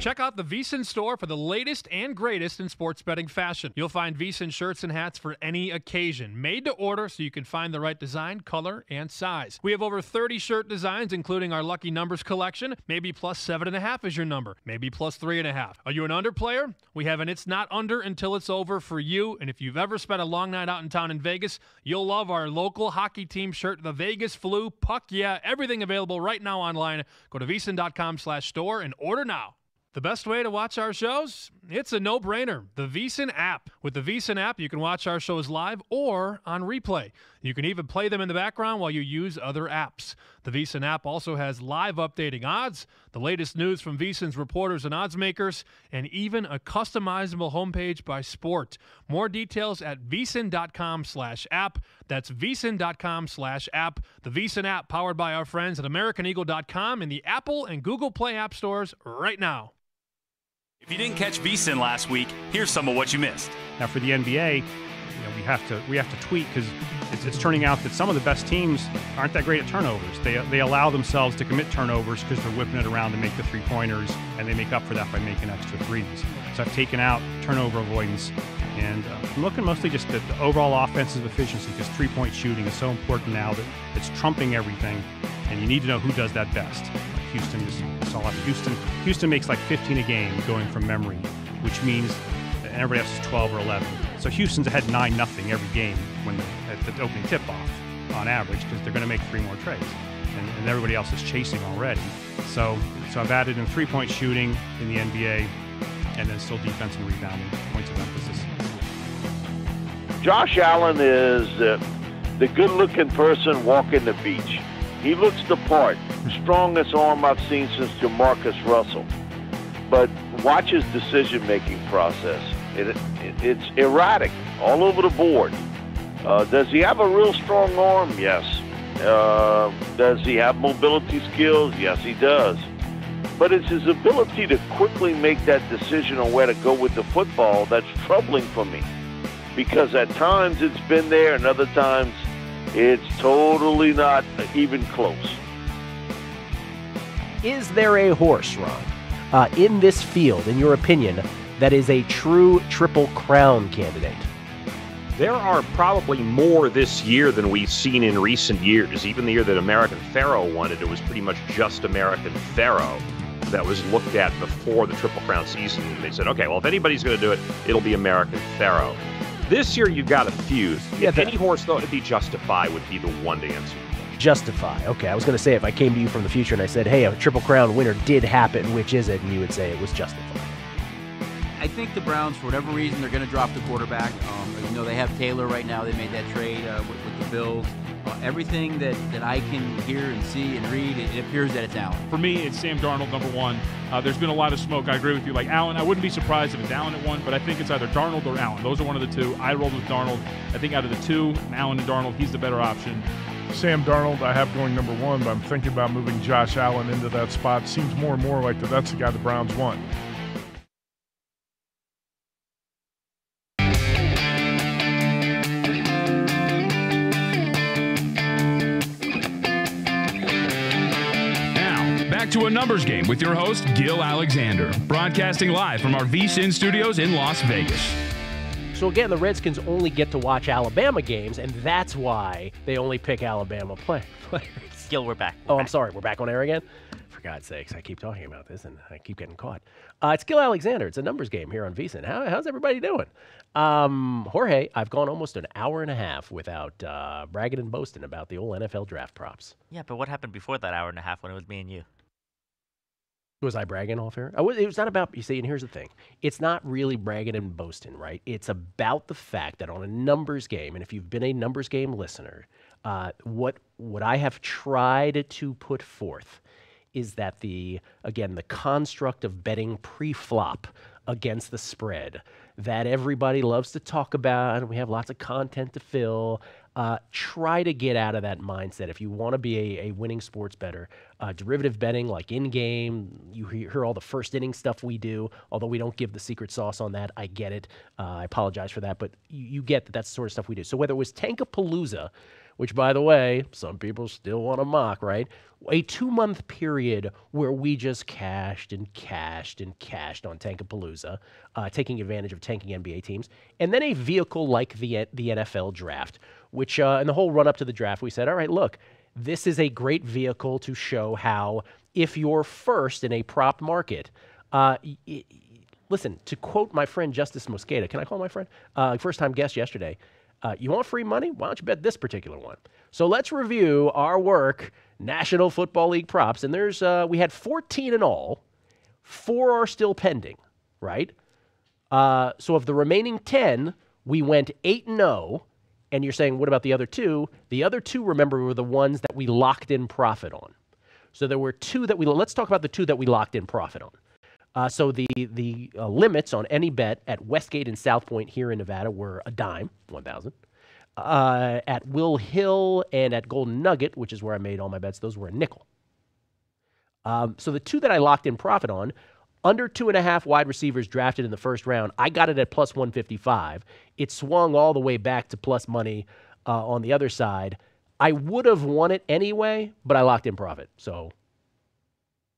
Check out the VSiN store for the latest and greatest in sports betting fashion. You'll find VSiN shirts and hats for any occasion, made to order so you can find the right design, color, and size. We have over 30 shirt designs, including our Lucky Numbers collection. Maybe plus 7.5 is your number. Maybe plus 3.5. Are you an under player? We have an It's Not Under Until It's Over for you. And if you've ever spent a long night out in town in Vegas, you'll love our local hockey team shirt, the Vegas Flu. Puck yeah, everything available right now online. Go to VSiN.com/store and order now. The best way to watch our shows? It's a no-brainer. The VSiN app. With the VSiN app, you can watch our shows live or on replay. You can even play them in the background while you use other apps. The VSiN app also has live updating odds, the latest news from VSiN's reporters and odds makers, and even a customizable homepage by sport. More details at VSiN.com/app. That's VSiN.com/app. The VSiN app, powered by our friends at AmericanEagle.com in the Apple and Google Play app stores right now. If you didn't catch VSiN last week, here's some of what you missed. Now for the NBA, we have to tweak because it's turning out that some of the best teams aren't that great at turnovers. They allow themselves to commit turnovers because they're whipping it around to make the three-pointers, and they make up for that by making extra threes. So I've taken out turnover avoidance, and I'm looking mostly just at the overall offensive efficiency because three-point shooting is so important now that it's trumping everything, and you need to know who does that best. Houston is all out. Houston makes like 15 a game going from memory, which means everybody else is 12 or 11. So Houston's ahead 9-0 every game at the opening tip-off on average because they're going to make 3 more treys, and everybody else is chasing already. So I've added in three-point shooting in the NBA, and then still defense and rebounding, points of emphasis. Josh Allen is the good-looking person walking the beach. He looks the part. Strongest arm I've seen since Jamarcus Russell. But watch his decision-making process. It's erratic all over the board. Does he have a real strong arm? Yes. Does he have mobility skills? Yes, he does. But it's his ability to quickly make that decision on where to go with the football that's troubling for me. Because at times it's been there, and other times it's totally not even close. Is there a horse, Ron, in this field, in your opinion, that is a true Triple Crown candidate? There are probably more this year than we've seen in recent years. Even the year that American Pharaoh won it, it was pretty much just American Pharaoh that was looked at before the Triple Crown season. And they said, okay, well, if anybody's going to do it, it'll be American Pharaoh. This year, you've got a few. Any horse thought it'd be Justify would be the one to answer. Justify. Okay, I was going to say if I came to you from the future and I said, hey, a Triple Crown winner did happen, which is it? And you would say it was Justify. I think the Browns, for whatever reason, they're going to drop the quarterback. They have Taylor right now. They made that trade with the Bills. Everything that I can hear and see and read, it appears that it's Allen. For me, it's Sam Darnold, number one. There's been a lot of smoke. I agree with you. Like Allen, I wouldn't be surprised if it's Allen at one, but I think it's either Darnold or Allen. Those are one of the two. I rolled with Darnold. I think out of the two, Allen and Darnold, he's the better option. Sam Darnold, I have going number one, but I'm thinking about moving Josh Allen into that spot. Seems more and more like that's the guy the Browns want. To a numbers game with your host, Gil Alexander, broadcasting live from our VSiN studios in Las Vegas. So again, the Redskins only get to watch Alabama games, and that's why they only pick Alabama players. Gil, we're back. I'm sorry. We're back on air again? For God's sakes, I keep talking about this, and I keep getting caught. It's Gil Alexander. It's a numbers game here on VSiN. How's everybody doing? Jorge, I've gone almost an hour and a half without bragging and boasting about the old NFL draft props. Yeah, but what happened before that hour and a half when it was me and you? Was I bragging off air? It was not about, you see, and here's the thing. It's not really bragging and boasting, right? It's about the fact that on a numbers game, and if you've been a numbers game listener, what I have tried to put forth is that the construct of betting pre-flop against the spread that everybody loves to talk about, and we have lots of content to fill. Try to get out of that mindset. If you want to be a winning sports bettor, derivative betting like in-game, you hear all the first inning stuff we do, although we don't give the secret sauce on that. I get it. I apologize for that, but you get that that's the sort of stuff we do. So whether it was Tankapalooza, which, by the way, some people still want to mock, right? A 2-month period where we just cashed and cashed and cashed on Tankapalooza, taking advantage of tanking NBA teams, and then a vehicle like the NFL draft, which in the whole run-up to the draft, we said, all right, look, this is a great vehicle to show how if you're first in a prop market, listen, to quote my friend Justice Mosqueda, can I call my friend? First-time guest yesterday, you want free money? Why don't you bet this particular one? So let's review our work, National Football League props, and there's we had 14 in all. 4 are still pending, right? So of the remaining 10, we went 8-0, and you're saying, what about the other 2? The other 2, remember, were the ones that we locked in profit on. So there were 2 that let's talk about the 2 that we locked in profit on. So the limits on any bet at Westgate and South Point here in Nevada were a dime, 1,000. At Will Hill and at Golden Nugget, which is where I made all my bets, those were a nickel. So the 2 that I locked in profit on, under 2.5 wide receivers drafted in the first round, I got it at plus 155. It swung all the way back to plus money on the other side. I would have won it anyway, but I locked in profit. So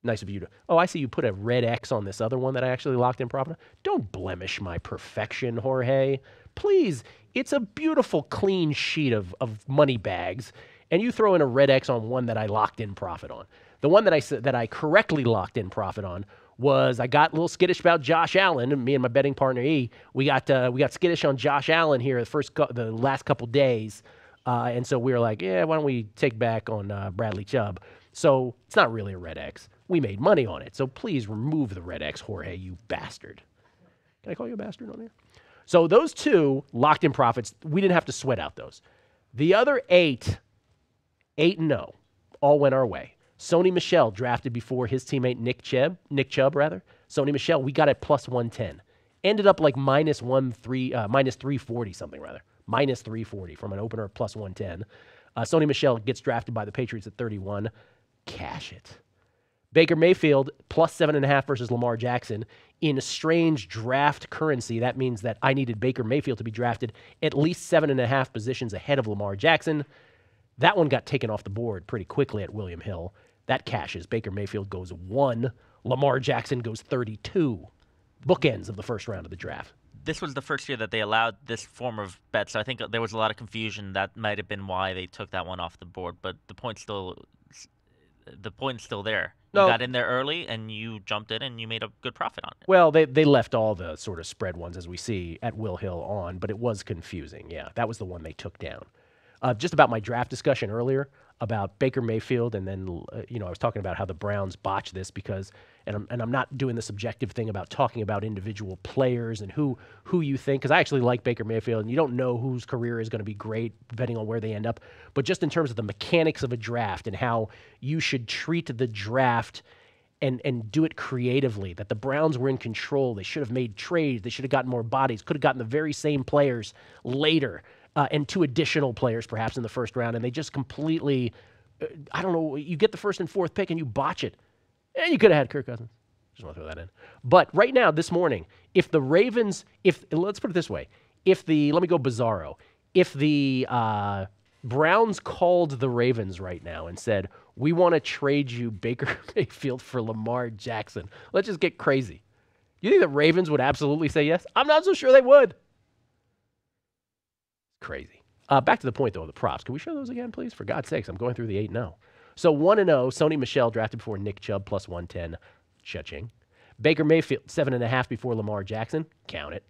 nice of you to... Oh, I see you put a red X on this other one that I actually locked in profit on. Don't blemish my perfection, Jorge. Please, it's a beautiful, clean sheet of money bags, and you throw in a red X on one that I locked in profit on. The one that I correctly locked in profit on was I got a little skittish about Josh Allen, and me and my betting partner E, we got skittish on Josh Allen here the last couple days, and so we were like, yeah, why don't we take back on Bradley Chubb? So it's not really a red X. We made money on it, so please remove the red X, Jorge, you bastard. Can I call you a bastard on here? So those 2 locked in profits, we didn't have to sweat out those. The other 8-0, all went our way. Sony Michel drafted before his teammate Nick Chubb. Sony Michel, we got at plus 110. Ended up like minus 340 something rather. Minus 340 from an opener of plus 110. Sony Michel gets drafted by the Patriots at 31. Cash it. Baker Mayfield, plus 7.5 versus Lamar Jackson. In strange draft currency, that means that I needed Baker Mayfield to be drafted at least 7.5 positions ahead of Lamar Jackson. That one got taken off the board pretty quickly at William Hill. That cashes. Baker Mayfield goes 1. Lamar Jackson goes 32. Bookends of the first round of the draft. This was the first year that they allowed this form of bet, so I think there was a lot of confusion. That might have been why they took that one off the board, but the point's still there. You got in there early, and you jumped in, and you made a good profit on it. Well, they left all the sort of spread ones, as we see, at Will Hill on, but it was confusing. Yeah, that was the one they took down. Just about my draft discussion earlier about Baker Mayfield, and then I was talking about how the Browns botched this because, and I'm not doing the subjective thing about talking about individual players and who you think, because I actually like Baker Mayfield, and you don't know whose career is going to be great depending on where they end up, but just in terms of the mechanics of a draft and how you should treat the draft and do it creatively, that the Browns were in control. They should have made trades. They should have gotten more bodies, could have gotten the very same players later. And 2 additional players perhaps in the first round, and they just completely, I don't know, you get the first and 4th pick and you botch it. And you could have had Kirk Cousins. Just want to throw that in. But right now, this morning, if the Ravens, let's put it this way, let me go bizarro, if the Browns called the Ravens right now and said, we want to trade you Baker Mayfield for Lamar Jackson, let's just get crazy. You think the Ravens would absolutely say yes? I'm not so sure they would. Crazy. Back to the point, though, of the props. Can we show those again, please? For God's sakes, I'm going through the 8-0. So 1-0, Sony Michel drafted before Nick Chubb, plus 110. Cha-ching. Baker Mayfield, 7.5 before Lamar Jackson. Count it.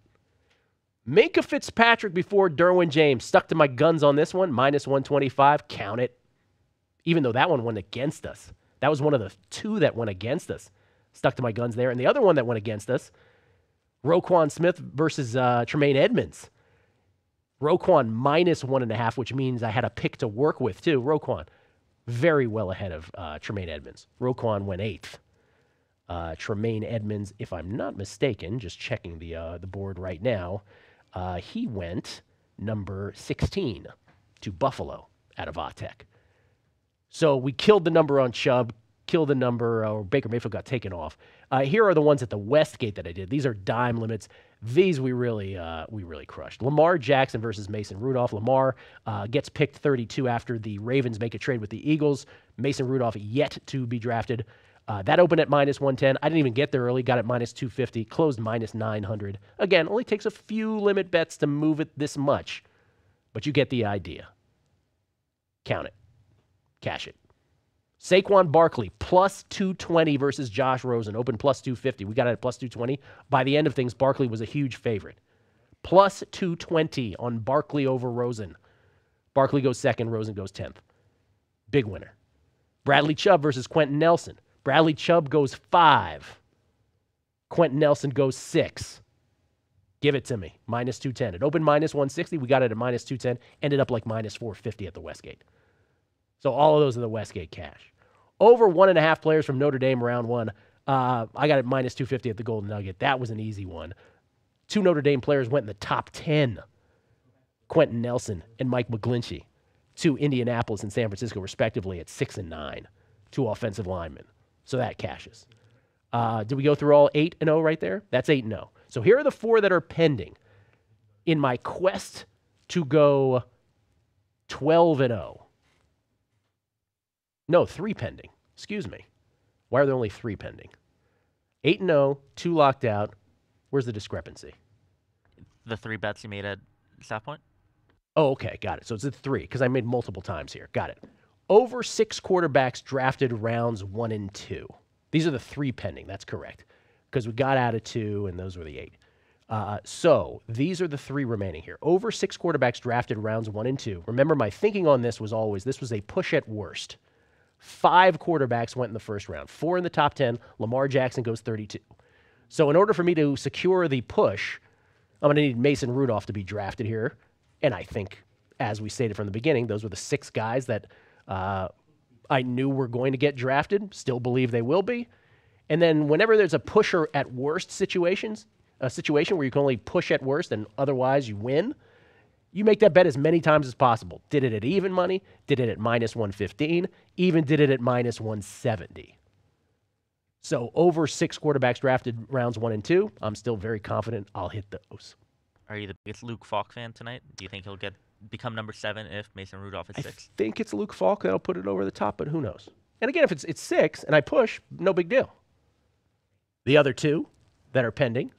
Minka Fitzpatrick before Derwin James. Stuck to my guns on this one, minus 125. Count it. Even though that one went against us. That was one of the 2 that went against us. Stuck to my guns there. And the other one that went against us, Roquan Smith versus Tremaine Edmonds. Roquan minus 1.5, which means I had a pick to work with, too. Roquan, very well ahead of Tremaine Edmonds. Roquan went 8th. Tremaine Edmonds, if I'm not mistaken, just checking the board right now, he went number 16 to Buffalo out of Autech. So we killed the number on Chubb, kill the number, or Baker Mayfield got taken off. Here are the ones at the Westgate that I did. These are dime limits. These we really crushed. Lamar Jackson versus Mason Rudolph. Lamar gets picked 32 after the Ravens make a trade with the Eagles. Mason Rudolph yet to be drafted. That opened at minus 110. I didn't even get there early. Got it minus 250. Closed minus 900. Again, only takes a few limit bets to move it this much, but you get the idea. Count it. Cash it. Saquon Barkley, plus 220 versus Josh Rosen. Open plus 250. We got it at plus 220. By the end of things, Barkley was a huge favorite. Plus 220 on Barkley over Rosen. Barkley goes second. Rosen goes 10th. Big winner. Bradley Chubb versus Quentin Nelson. Bradley Chubb goes 5. Quentin Nelson goes 6. Give it to me. Minus 210. It opened minus 160. We got it at minus 210. Ended up like minus 450 at the Westgate. So all of those are the Westgate cash. Over 1.5 players from Notre Dame round 1. I got it minus 250 at the Golden Nugget. That was an easy one. 2 Notre Dame players went in the top 10. Quentin Nelson and Mike McGlinchey. 2 Indianapolis and San Francisco, respectively, at 6 and 9. 2 offensive linemen. So that cashes. Did we go through all 8 and 0 right there? That's 8 and 0. So here are the 4 that are pending in my quest to go 12 and 0. No, 3 pending. Excuse me. Why are there only 3 pending? 8 and 0, 2 locked out. Where's the discrepancy? The 3 bets you made at South Point? Oh, okay. Got it. So it's a 3 because I made multiple times here. Got it. Over 6 quarterbacks drafted rounds 1 and 2. These are the 3 pending. That's correct. Because we got out of 2, and those were the 8. So these are the 3 remaining here. Over 6 quarterbacks drafted rounds 1 and 2. Remember, my thinking on this was always this was a push at worst. 5 quarterbacks went in the first round. 4 in the top 10. Lamar Jackson goes 32. So in order for me to secure the push, I'm going to need Mason Rudolph to be drafted here. And I think, as we stated from the beginning, those were the 6 guys that I knew were going to get drafted. Still believe they will be. And then whenever there's a pusher at worst situations, a situation where you can only push at worst and otherwise you win, you make that bet as many times as possible. Did it at even money, did it at minus 115, even did it at minus 170. So over 6 quarterbacks drafted rounds 1 and 2, I'm still very confident I'll hit those. Are you the biggest Luke Falk fan tonight? Do you think he'll become number 7 if Mason Rudolph is 6? I think it's Luke Falk that'll put it over the top, but who knows? And again, if it's 6 and I push, no big deal. The other 2 that are pending,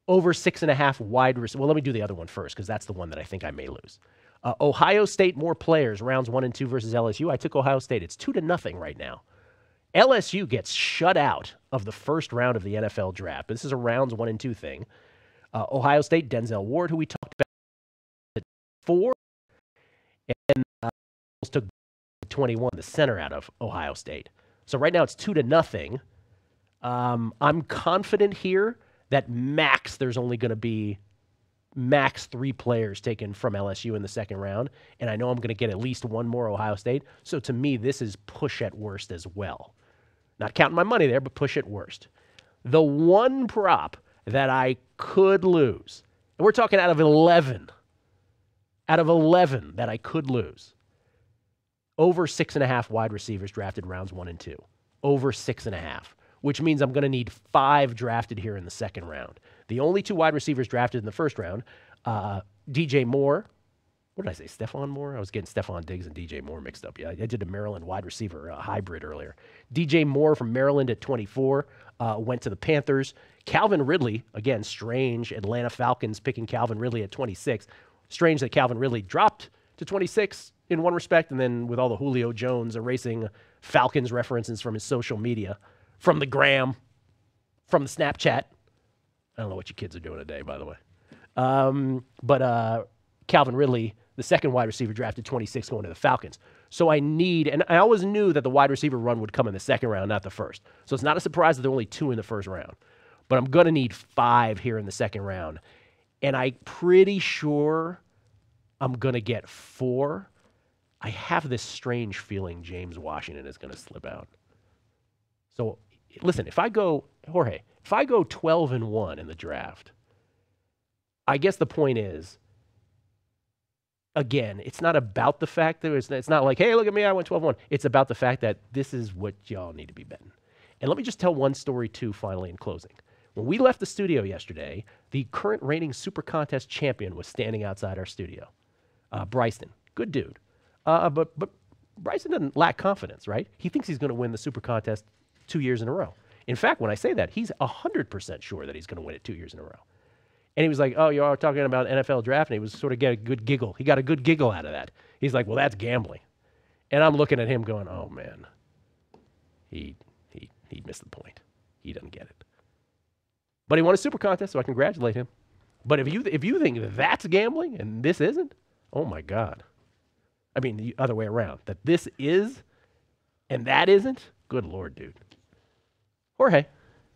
over 6.5 wide receivers. Well, let me do the other one first because that's the one that I think I may lose. Ohio State, more players, rounds 1 and 2 versus LSU. I took Ohio State. It's 2-0 right now. LSU gets shut out of the first round of the NFL draft. This is a rounds 1 and 2 thing. Ohio State, Denzel Ward, who we talked about at 4, and took 21, the center out of Ohio State. So right now it's 2-0. I'm confident here that there's only going to be max 3 players taken from LSU in the second round, and I know I'm going to get at least 1 more Ohio State. So to me, this is push at worst as well. Not counting my money there, but push at worst. The one prop that I could lose, and we're talking out of 11 that I could lose, over 6.5 wide receivers drafted rounds 1 and 2. Over 6.5. Which means I'm going to need 5 drafted here in the second round. The only 2 wide receivers drafted in the first round, DJ Moore. What did I say, Stephon Moore? I was getting Stephon Diggs and DJ Moore mixed up. Yeah, I did a Maryland wide receiver hybrid earlier. DJ Moore from Maryland at 24 went to the Panthers. Calvin Ridley, again, strange. Atlanta Falcons picking Calvin Ridley at 26. Strange that Calvin Ridley dropped to 26 in one respect, and then with all the Julio Jones erasing Falcons references from his social media, from the gram, from the Snapchat. I don't know what you kids are doing today, by the way. But Calvin Ridley, the second wide receiver, drafted 26 going to the Falcons. So and I always knew that the wide receiver run would come in the second round, not the first. So it's not a surprise that there are only 2 in the first round. But I'm going to need 5 here in the second round. And I'm pretty sure I'm going to get 4. I have this strange feeling James Washington is going to slip out. So, listen, if I go 12-1 in the draft, I guess the point is again, it's not about the fact that it's not like, hey, look at me, I went 12-1. It's about the fact that this is what y'all need to be betting. And let me just tell one story, too, finally, in closing. When we left the studio yesterday, the current reigning Super Contest champion was standing outside our studio. Bryson, good dude. But Bryson doesn't lack confidence, right? He thinks he's going to win the Super Contest 2 years in a row. In fact, when I say that, he's 100% sure that he's going to win it 2 years in a row. And he was like, oh, you're talking about NFL draft, and he was sort of getting a good giggle. He got a good giggle out of that. He's like, well, that's gambling. And I'm looking at him going, oh, man, he missed the point. He doesn't get it. But he won a Super Contest, so I congratulate him. But if you think that's gambling and this isn't, oh, my God. I mean, the other way around, that this is and that isn't, good Lord, dude. Jorge.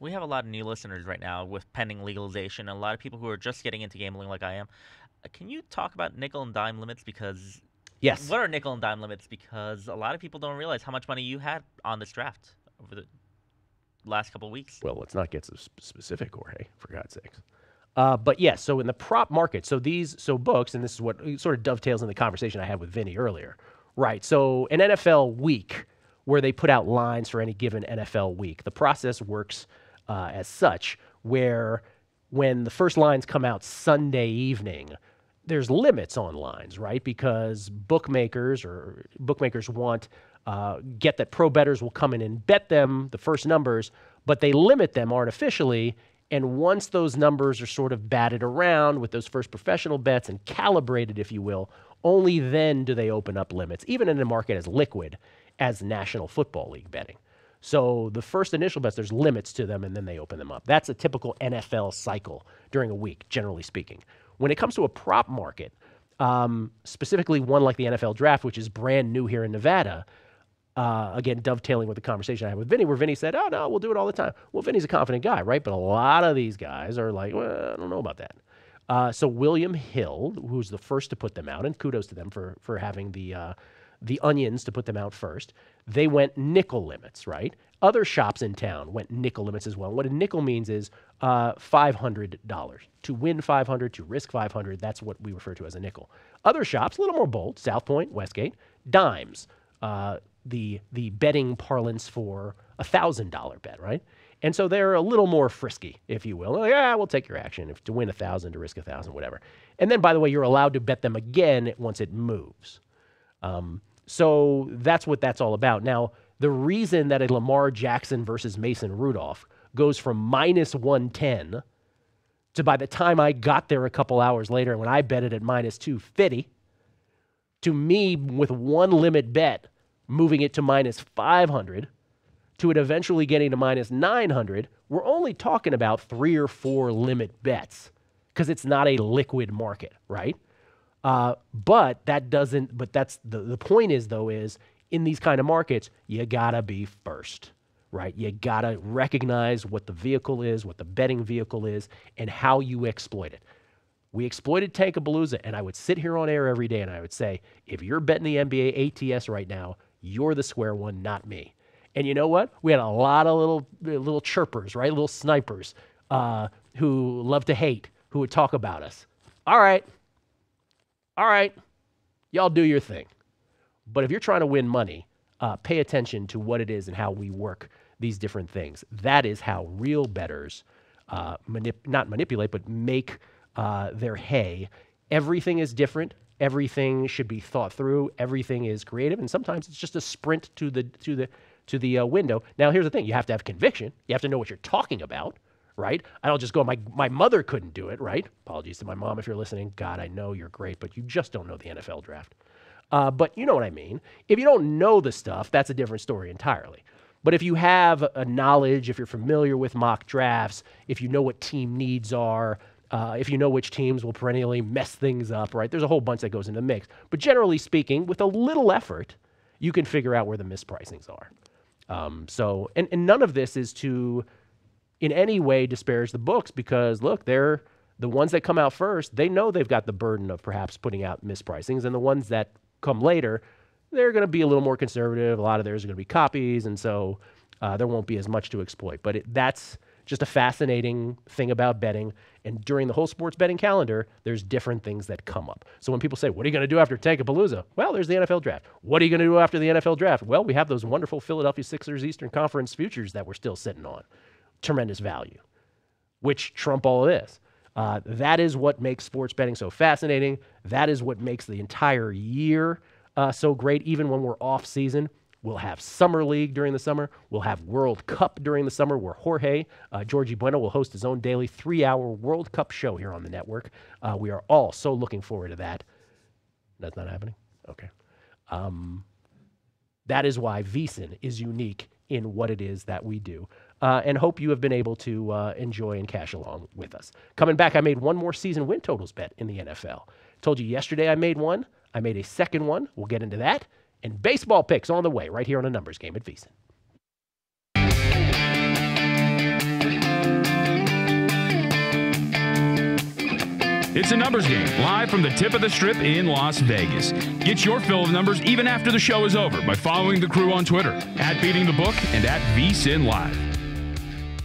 We have a lot of new listeners right now with pending legalization, and a lot of people who are just getting into gambling like I am. Can you talk about nickel and dime limits? Because yes, what are nickel and dime limits? Because a lot of people don't realize how much money you had on this draft over the last couple of weeks. Well, let's not get so specific, Jorge, for God's sakes. But yes, so in the prop market, so books, and this is what sort of dovetails in the conversation I had with Vinny earlier, right? So an NFL week where they put out lines for any given NFL week, the process works as such, where when the first lines come out Sunday evening, there's limits on lines, right? Because bookmakers want get that pro bettors will come in and bet them the first numbers, but they limit them artificially. And once those numbers are sort of batted around with those first professional bets and calibrated, if you will, only then do they open up limits, even in a market as liquid as National Football League betting. So the first initial bets, there's limits to them, and then they open them up. That's a typical NFL cycle during a week, generally speaking. When it comes to a prop market, specifically one like the NFL draft, which is brand new here in Nevada, again, dovetailing with the conversation I had with Vinny, where Vinny said, oh, no, we'll do it all the time. Well, Vinny's a confident guy, right? But a lot of these guys are like, well, I don't know about that. So William Hill, who's the first to put them out, and kudos to them for having the onions to put them out first, they went nickel limits, right? Other shops in town went nickel limits as well. What a nickel means is $500. To win $500, to risk $500, that's what we refer to as a nickel. Other shops, a little more bold, South Point, Westgate, dimes, the betting parlance for $1,000 bet, right? And so they're a little more frisky, if you will. Like, we'll take your action to win $1,000, to risk $1,000, whatever. And then, by the way, you're allowed to bet them again once it moves. So that's what that's all about. Now, the reason that a Lamar Jackson versus Mason Rudolph goes from minus 110 to, by the time I got there a couple hours later, when I bet it at minus 250, to me, with one limit bet, moving it to minus 500, to it eventually getting to minus 900, we're only talking about 3 or 4 limit bets because it's not a liquid market, right? But that's the point is, though, is in these kind of markets, you gotta be first, right? You gotta recognize what the vehicle is, what the betting vehicle is, and how you exploit it. We exploited Tankapalooza, and I would sit here on air every day and I would say, if you're betting the NBA ATS right now, you're the square one, not me. And you know what? We had a lot of little chirpers, right? Little snipers who love to hate, who would talk about us. All right, y'all do your thing. But if you're trying to win money, pay attention to what it is and how we work these different things. That is how real bettors not manipulate, but make their hay. Everything is different. Everything should be thought through. Everything is creative, and sometimes it's just a sprint to the window. Now, here's the thing: you have to have conviction. You have to know what you're talking about, right? I don't just go. My mother couldn't do it, right? Apologies to my mom if you're listening. God, I know you're great, but you just don't know the NFL draft. But you know what I mean. If you don't know the stuff, that's a different story entirely. But if you have a knowledge, if you're familiar with mock drafts, if you know what team needs are. If you know which teams will perennially mess things up, right? There's a whole bunch that goes into the mix. But generally speaking, with a little effort, you can figure out where the mispricings are. And none of this is to in any way disparage the books because, look, they're the ones that come out first. They know they've got the burden of perhaps putting out mispricings. And the ones that come later, they're going to be a little more conservative. A lot of theirs are going to be copies. And so there won't be as much to exploit. But that's just a fascinating thing about betting. And during the whole sports betting calendar, there's different things that come up. So when people say, what are you going to do after Tankapalooza? Well, there's the NFL draft. What are you going to do after the NFL draft? Well, we have those wonderful Philadelphia Sixers Eastern Conference futures that we're still sitting on. Tremendous value, which trump all of this. That is what makes sports betting so fascinating. That is what makes the entire year so great, even when we're off season. We'll have Summer League during the summer. We'll have World Cup during the summer where Jorge, Georgie Bueno, will host his own daily 3-hour World Cup show here on the network. We are all so looking forward to that. That's not happening? Okay. That is why VSiN is unique in what it is that we do. And hope you have been able to enjoy and cash along with us. Coming back, I made one more season win totals bet in the NFL. Told you yesterday I made one. I made a second one. We'll get into that. And baseball picks on the way right here on A Numbers Game at VSiN. It's A Numbers Game, live from the tip of the strip in Las Vegas. Get your fill of numbers even after the show is over by following the crew on Twitter, @BeatingTheBook and @VSiNLive.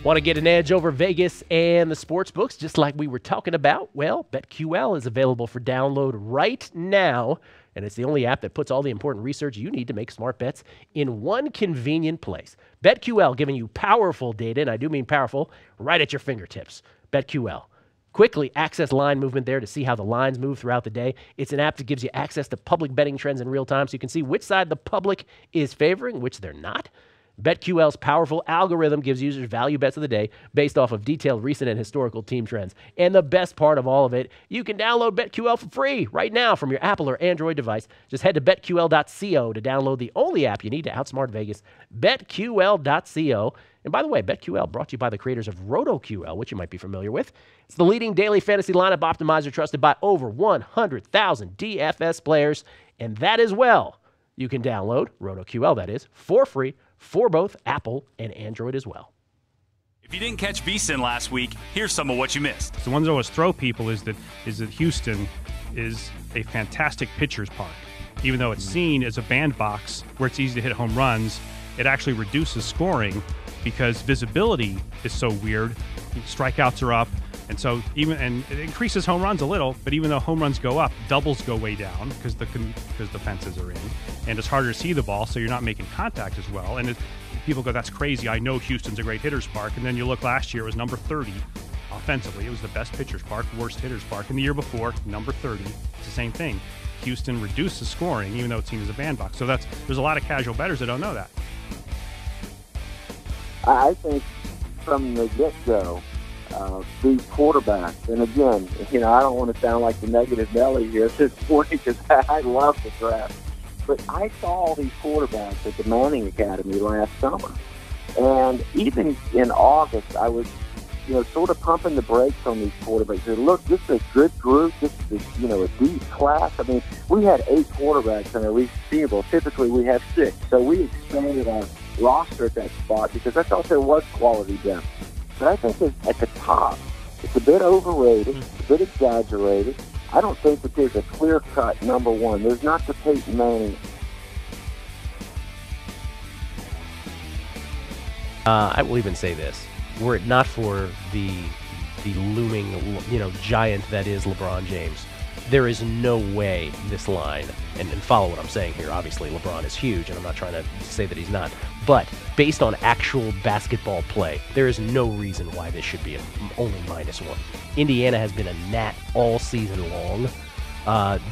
Want to get an edge over Vegas and the sports books, just like we were talking about? Well, BetQL is available for download right now, and it's the only app that puts all the important research you need to make smart bets in one convenient place. BetQL giving you powerful data, and I do mean powerful, right at your fingertips. BetQL. Quickly access line movement there to see how the lines move throughout the day. It's an app that gives you access to public betting trends in real time so you can see which side the public is favoring, which they're not. BetQL's powerful algorithm gives users value bets of the day based off of detailed recent and historical team trends. And the best part of all of it, you can download BetQL for free right now from your Apple or Android device. Just head to betql.co to download the only app you need to outsmart Vegas, betql.co. And by the way, BetQL brought to you by the creators of RotoQL, which you might be familiar with. It's the leading daily fantasy lineup optimizer trusted by over 100,000 DFS players. And that as well, you can download RotoQL, that is, for free for both Apple and Android as well. If you didn't catch VSiN last week, here's some of what you missed. The ones I always throw people is that Houston is a fantastic pitcher's park. Even though it's seen as a bandbox where it's easy to hit home runs, it actually reduces scoring because visibility is so weird. Strikeouts are up, and so it increases home runs a little. But even though home runs go up, doubles go way down because the fences are in, and it's harder to see the ball, so you're not making contact as well. And people go, "That's crazy." I know Houston's a great hitter's park, and then you look last year, it was number 30 offensively. It was the best pitcher's park, worst hitter's park, and the year before, number 30. It's the same thing. Houston reduces scoring, even though it's seen as a bandbox. So there's a lot of casual bettors that don't know that. I think from the get-go, the quarterback, and again, I don't want to sound like the negative Nelly here at this point because I love the draft, but I saw all these quarterbacks at the Manning Academy last summer. And even in August, I was, sort of pumping the brakes on these quarterbacks. I said, look, this is a good group. This is, a deep class. I mean, we had 8 quarterbacks in our receivable. Typically, we have 6. So we expanded our roster at that spot because I thought there was quality depth. But I think at the top, it's a bit overrated, a bit exaggerated. I don't think that there's a clear-cut number one. There's not the Peyton Manning. I will even say this. Were it not for the looming, giant that is LeBron James, there is no way this line, and follow what I'm saying here, obviously LeBron is huge, and I'm not trying to say that he's not, but based on actual basketball play, there is no reason why this should be only -1. Indiana has been a gnat all season long.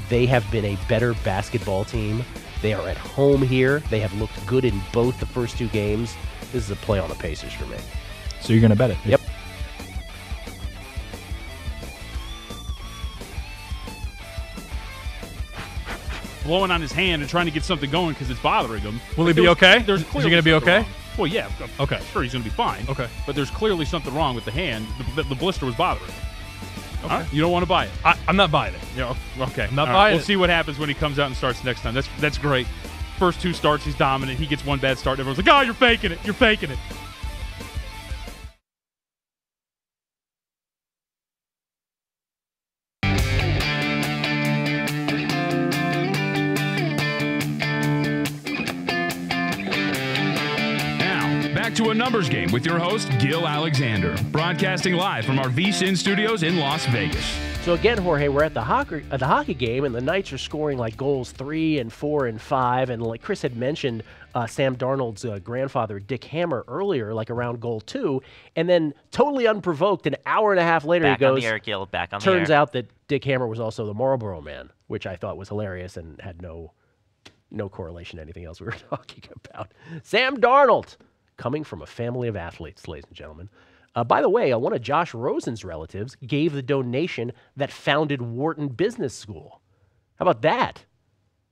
They have been a better basketball team. They are at home here. They have looked good in both the first 2 games. This is a play on the Pacers for me. So you're going to bet it? Yep. Blowing on his hand and trying to get something going because it's bothering him. Will he be okay? Is he going to be okay? Wrong. Well, yeah. Okay. Sure, he's going to be fine. Okay. But there's clearly something wrong with the hand. The blister was bothering him. Okay. Huh? You don't want to buy it? I'm not buying it. Okay. I'm not buying it. We'll see what happens when he comes out and starts next time. That's great. First 2 starts, he's dominant. He gets one bad start, and everyone's like, "Oh, you're faking it. You're faking it." Back to A Numbers Game with your host, Gil Alexander, broadcasting live from our VSiN studios in Las Vegas. So again, Jorge, we're at the hockey game, and the Knights are scoring like goals 3 and 4 and 5. And like Chris had mentioned, Sam Darnold's grandfather, Dick Hammer, earlier, like around goal 2. And then totally unprovoked, an hour and a half later, Back he goes, on the air, Gil, back on the air. turns out that Dick Hammer was also the Marlboro Man, which I thought was hilarious and had no correlation to anything else we were talking about. Sam Darnold, coming from a family of athletes, ladies and gentlemen. By the way, one of Josh Rosen's relatives gave the donation that founded Wharton Business School. How about that?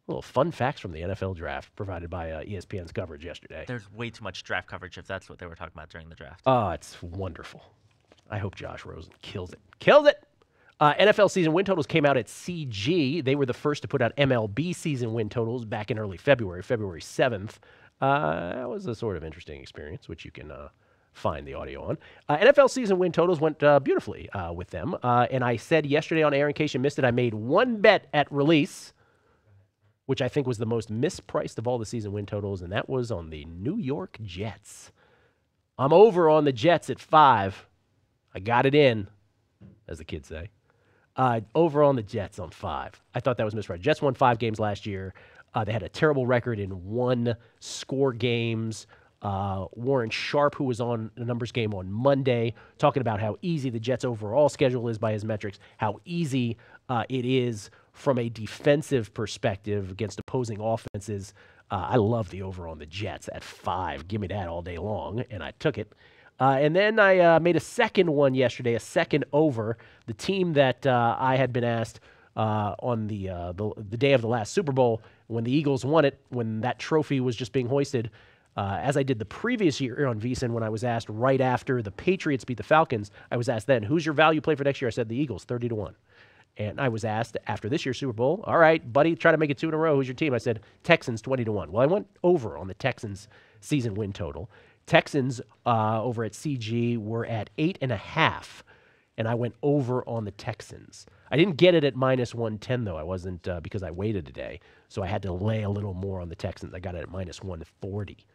A little fun facts from the NFL draft provided by ESPN's coverage yesterday. There's way too much draft coverage if that's what they were talking about during the draft. Oh, it's wonderful. I hope Josh Rosen kills it. Kills it! NFL season win totals came out at CG. They were the first to put out MLB season win totals back in early February 7th. That was a sort of interesting experience, which you can find the audio on. NFL season win totals went beautifully with them. And I said yesterday on air, in case you missed it, I made one bet at release, which I think was the most mispriced of all the season win totals, and that was on the New York Jets. I'm over on the Jets at 5. I got it in, as the kids say. Over on the Jets on 5. I thought that was mispriced. Jets won 5 games last year. They had a terrible record in 1-score games. Warren Sharp, who was on the numbers game on Monday, talking about how easy the Jets' overall schedule is by his metrics, how easy it is from a defensive perspective against opposing offenses. I love the over on the Jets at 5. Give me that all day long, and I took it. And then I made a second one yesterday, a second over. The team that I had been asked on the day of the last Super Bowl, when the Eagles won it, when that trophy was just being hoisted, as I did the previous year on VSiN, when I was asked right after the Patriots beat the Falcons, I was asked then, who's your value play for next year? I said the Eagles, 30-1. And I was asked after this year's Super Bowl, all right, buddy, try to make it 2 in a row. Who's your team? I said Texans, 20-1. Well, I went over on the Texans season win total. Texans over at CG were at 8.5, and I went over on the Texans. I didn't get it at -110, though. I wasn't because I waited a day, so I had to lay a little more on the Texans. I got it at -140.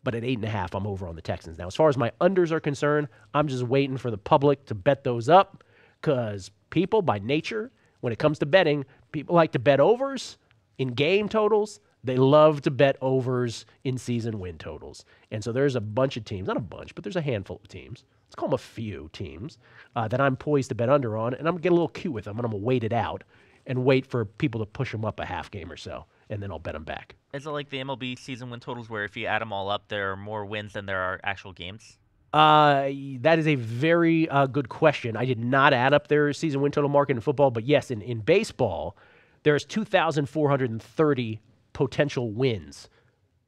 But at 8.5, I'm over on the Texans. Now, as far as my unders are concerned, I'm just waiting for the public to bet those up because people, by nature, when it comes to betting, people like to bet overs in game totals. They love to bet overs in season win totals. And so there's a bunch of teams, not a bunch, but there's a handful of teams. Let's call them a few teams that I'm poised to bet under on, and I'm going to get a little cute with them, and I'm going to wait it out and wait for people to push them up a half game or so, and then I'll bet them back. Is it like the MLB season win totals where if you add them all up, there are more wins than there are actual games? That is a very good question. I did not add up their season win total market in football, but yes, in baseball, there's 2,430 potential wins,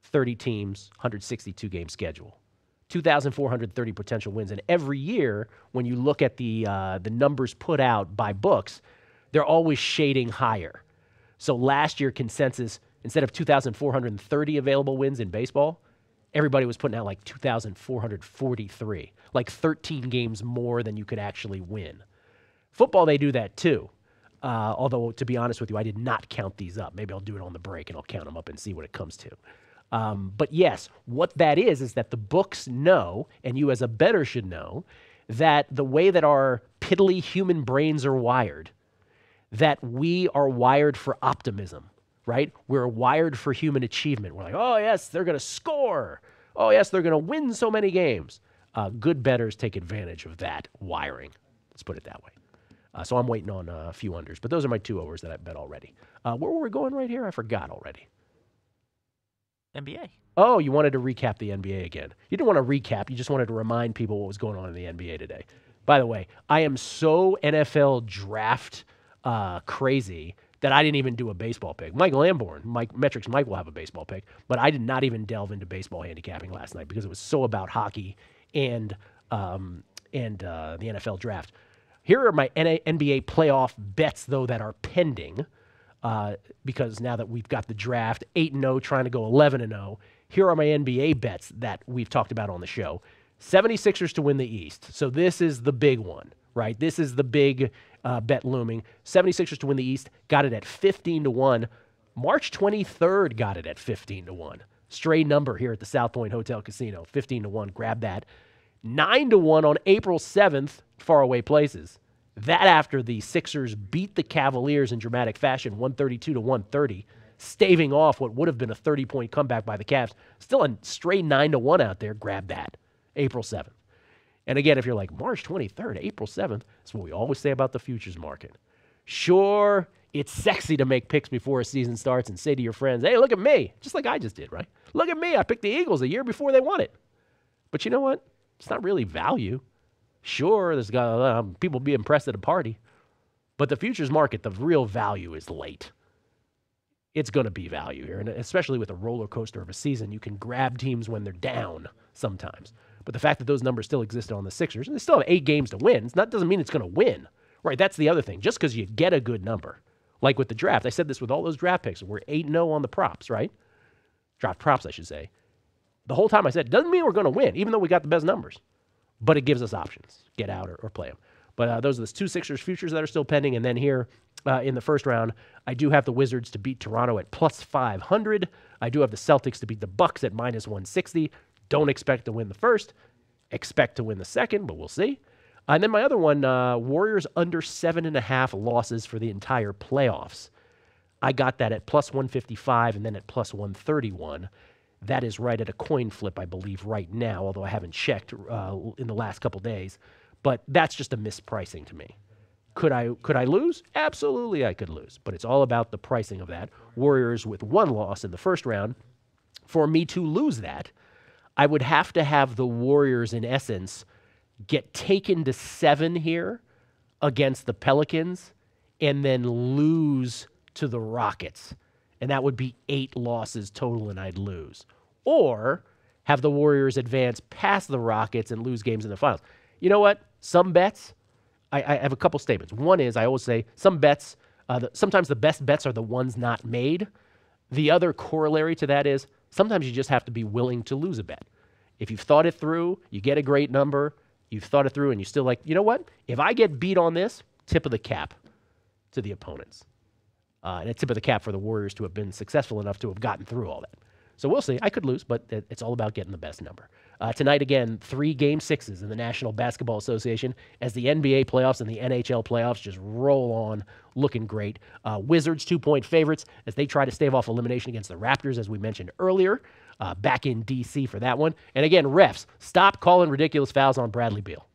30 teams, 162-game schedule. 2,430 potential wins. And every year, when you look at the numbers put out by books, they're always shading higher. So last year, consensus, instead of 2,430 available wins in baseball, everybody was putting out like 2,443, like 13 games more than you could actually win. Football, they do that too. Although, to be honest with you, I did not count these up. Maybe I'll do it on the break and I'll count them up and see what it comes to. But yes, what that is that the books know, and you as a bettor should know, that the way that our piddly human brains are wired, that we are wired for optimism, right? We're wired for human achievement. We're like, oh, yes, they're going to score. Oh, yes, they're going to win so many games. Good bettors take advantage of that wiring. Let's put it that way. So I'm waiting on a few unders, but those are my 2 overs that I bet already. Where were we going right here? I forgot already. NBA. Oh, you wanted to recap the NBA again. You didn't want to recap. You just wanted to remind people what was going on in the NBA today. By the way, I am so NFL draft crazy that I didn't even do a baseball pick. Mike Lamborn, Metrics Mike will have a baseball pick, but I did not even delve into baseball handicapping last night because it was so about hockey and the NFL draft. Here are my NBA playoff bets, though, that are pending because now that we've got the draft, 8-0, trying to go 11-0, here are my NBA bets that we've talked about on the show. 76ers to win the East. So this is the big one, right? This is the big bet looming. 76ers to win the East, got it at 15-1. March 23rd got it at 15-1. Stray number here at the South Point Hotel Casino, 15-1. Grab that. 9-1 on April 7th, faraway places. That after the Sixers beat the Cavaliers in dramatic fashion, 132-130, staving off what would have been a 30-point comeback by the Cavs. Still a stray 9-1 out there. Grab that. April 7th. And again, if you're like, March 23rd, April 7th, that's what we always say about the futures market. Sure, it's sexy to make picks before a season starts and say to your friends, hey, look at me, just like I just did, right? Look at me, I picked the Eagles a year before they won it. But you know what? It's not really value. Sure, there's people be impressed at a party. But the futures market, the real value is late. It's going to be value here, and especially with a roller coaster of a season, you can grab teams when they're down sometimes. But the fact that those numbers still exist on the Sixers, and they still have 8 games to win, that doesn't mean it's going to win. Right, that's the other thing. Just because you get a good number, like with the draft. I said this with all those draft picks. We're 8-0 on the props, right? Draft props, I should say. The whole time I said, it doesn't mean we're going to win, even though we got the best numbers. But it gives us options. Get out or play them. But those are the 2 Sixers futures that are still pending. And then here in the first round, I do have the Wizards to beat Toronto at plus 500. I do have the Celtics to beat the Bucks at minus 160. Don't expect to win the first. Expect to win the second, but we'll see. And then my other one, Warriors under 7.5 losses for the entire playoffs. I got that at plus 155 and then at plus 131. That is right at a coin flip, I believe, right now, although I haven't checked in the last couple days. But that's just a mispricing to me. Could I lose? Absolutely I could lose. But it's all about the pricing of that. Warriors with 1 loss in the first round. For me to lose that, I would have to have the Warriors, in essence, get taken to 7 here against the Pelicans and then lose to the Rockets. And that would be 8 losses total and I'd lose. Or have the Warriors advance past the Rockets and lose games in the finals. You know what? Some bets, I have a couple statements. One is I always say some bets, sometimes the best bets are the ones not made. The other corollary to that is sometimes you just have to be willing to lose a bet. If you've thought it through, you get a great number, you've thought it through, and you still like, you know what? If I get beat on this, tip of the cap to the opponents. And a tip of the cap for the Warriors to have been successful enough to have gotten through all that. So we'll see. I could lose, but it's all about getting the best number. Tonight, again, 3 Game 6s in the National Basketball Association as the NBA playoffs and the NHL playoffs just roll on, looking great. Wizards 2-point favorites as they try to stave off elimination against the Raptors, as we mentioned earlier, back in D.C. for that one. And again, refs, stop calling ridiculous fouls on Bradley Beal.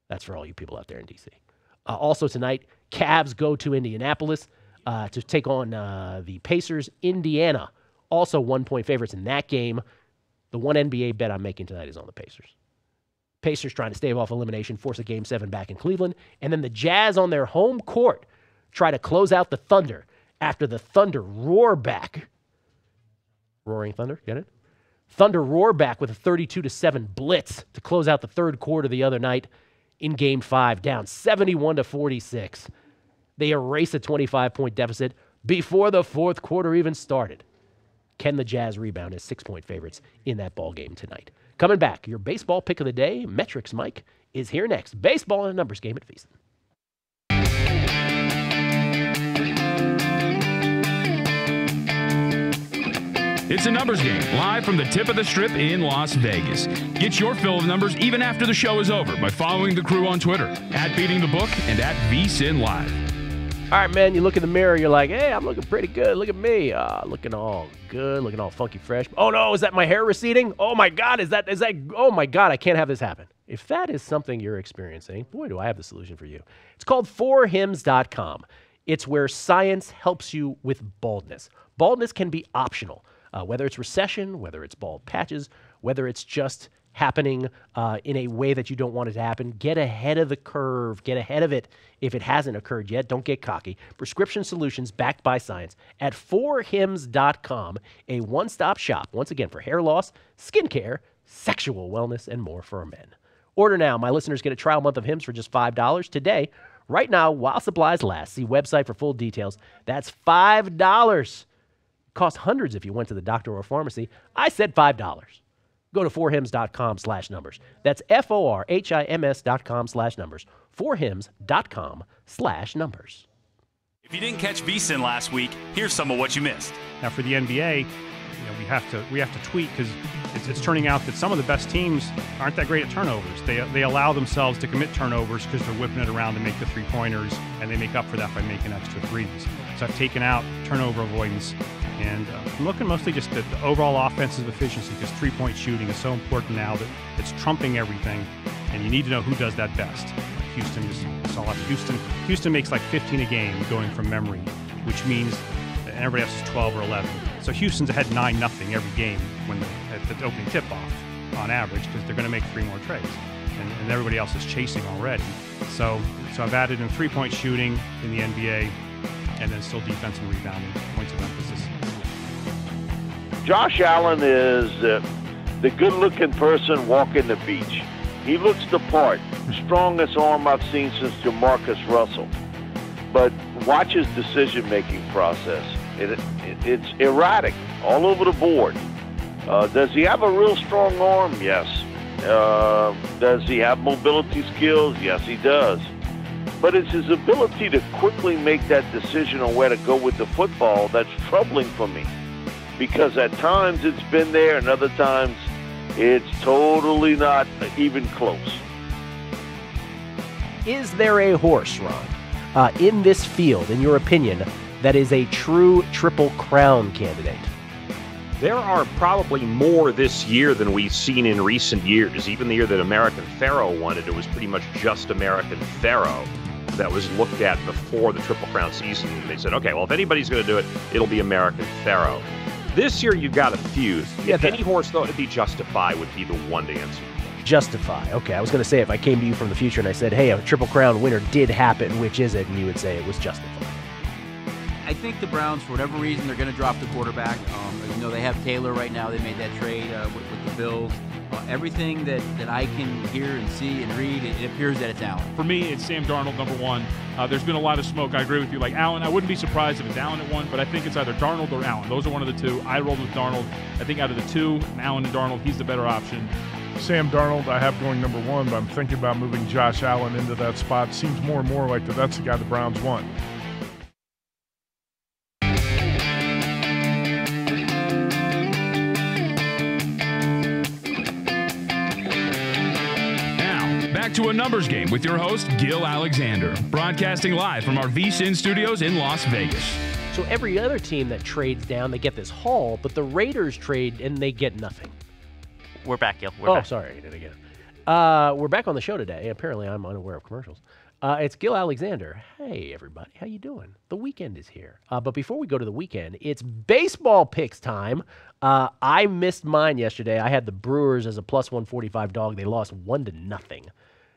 That's for all you people out there in D.C. Also tonight, Cavs go to Indianapolis to take on the Pacers. Indiana, also 1-point favorites in that game. The one NBA bet I'm making tonight is on the Pacers. Pacers trying to stave off elimination, force a Game 7 back in Cleveland. And then the Jazz on their home court try to close out the Thunder after the Thunder roar back. Roaring Thunder, get it? Thunder roar back with a 32-7 blitz to close out the third quarter the other night in Game 5, down 71-46. They erase a 25-point deficit before the fourth quarter even started. Can the Jazz rebound as 6-point favorites in that ball game tonight? Coming back, your baseball pick of the day, Metrics Mike, is here next. Baseball and a numbers game at VSiN. It's a numbers game, live from the tip of the strip in Las Vegas. Get your fill of numbers even after the show is over by following the crew on Twitter, @BeatingTheBook and @VSiNLive. All right, man, you look in the mirror, you're like, hey, I'm looking pretty good. Look at me. Looking all good, looking all funky fresh. Oh, no, is that my hair receding? Oh, my God, is that, oh, my God, I can't have this happen. If that is something you're experiencing, boy, do I have the solution for you. It's called 4hims.com. It's where science helps you with baldness. Baldness can be optional, whether it's recession, whether it's bald patches, whether it's just happening in a way that you don't want it to happen. Get ahead of the curve. Get ahead of it if it hasn't occurred yet. Don't get cocky. Prescription solutions backed by science at 4hims.com, a one-stop shop, once again, for hair loss, skincare, sexual wellness, and more for men. Order now. My listeners get a trial month of Hims for just $5 today. Right now, while supplies last. See website for full details. That's $5. Cost hundreds if you went to the doctor or pharmacy. I said $5. Go to 4hims.com/numbers. That's FORHIMS.com/numbers. 4hims.com/numbers. If you didn't catch VSiN last week, here's some of what you missed. Now for the NBA, we have to tweak because it's turning out that some of the best teams aren't that great at turnovers. They allow themselves to commit turnovers because they're whipping it around to make the 3-pointers, and they make up for that by making extra threes. So I've taken out turnover avoidance, and I'm looking mostly just at the overall offensive efficiency because 3-point shooting is so important now that it's trumping everything, and you need to know who does that best. Houston just saw Houston makes like 15 a game going from memory, which means that everybody else is 12 or 11. So Houston's ahead 9-0 every game at the opening tip-off on average because they're going to make 3 more trades, and everybody else is chasing already. So I've added in 3-point shooting in the NBA, and then still defense and rebounding, points of emphasis. Josh Allen is the good-looking person walking the beach. He looks the part. Strongest arm I've seen since Jamarcus Russell. But watch his decision-making process. It's erratic all over the board. Does he have a real strong arm? Yes. Does he have mobility skills? Yes, he does. But it's his ability to quickly make that decision on where to go with the football that's troubling for me. Because at times it's been there, and other times it's totally not even close. Is there a horse, Ron, in this field, in your opinion, that is a true Triple Crown candidate? There are probably more this year than we've seen in recent years. Even the year that American Pharaoh won it was pretty much just American Pharaoh that was looked at before the Triple Crown season. And they said, okay, well, if anybody's going to do it, it'll be American Pharaoh. This year, you've got a few. Any horse, though, it'd be Justify would be the one to answer. Justify. Okay, I was going to say if I came to you from the future and I said, hey, a Triple Crown winner did happen, which is it? And you would say it was Justify. I think the Browns, for whatever reason, they're going to drop the quarterback. They have Taylor right now. They made that trade with the Bills. Everything that I can hear and see and read, it appears that it's Allen. For me, it's Sam Darnold, number one. There's been a lot of smoke. I agree with you. Like Allen, I wouldn't be surprised if it's Allen at one, but I think it's either Darnold or Allen. Those are one of the two. I rolled with Darnold. I think out of the two, Allen and Darnold, he's the better option. Sam Darnold, I have going number one, but I'm thinking about moving Josh Allen into that spot. Seems more and more like that's the guy the Browns want. To a numbers game with your host, Gil Alexander, broadcasting live from our VSiN studios in Las Vegas. So every other team that trades down, they get this haul, but the Raiders trade and they get nothing. We're back, Gil. We're back. Sorry, I did it again. We're back on the show today. Apparently, I'm unaware of commercials. It's Gil Alexander. Hey, everybody. How you doing? The weekend is here. But before we go to the weekend, it's baseball picks time. I missed mine yesterday. I had the Brewers as a plus 145 dog. They lost 1-0.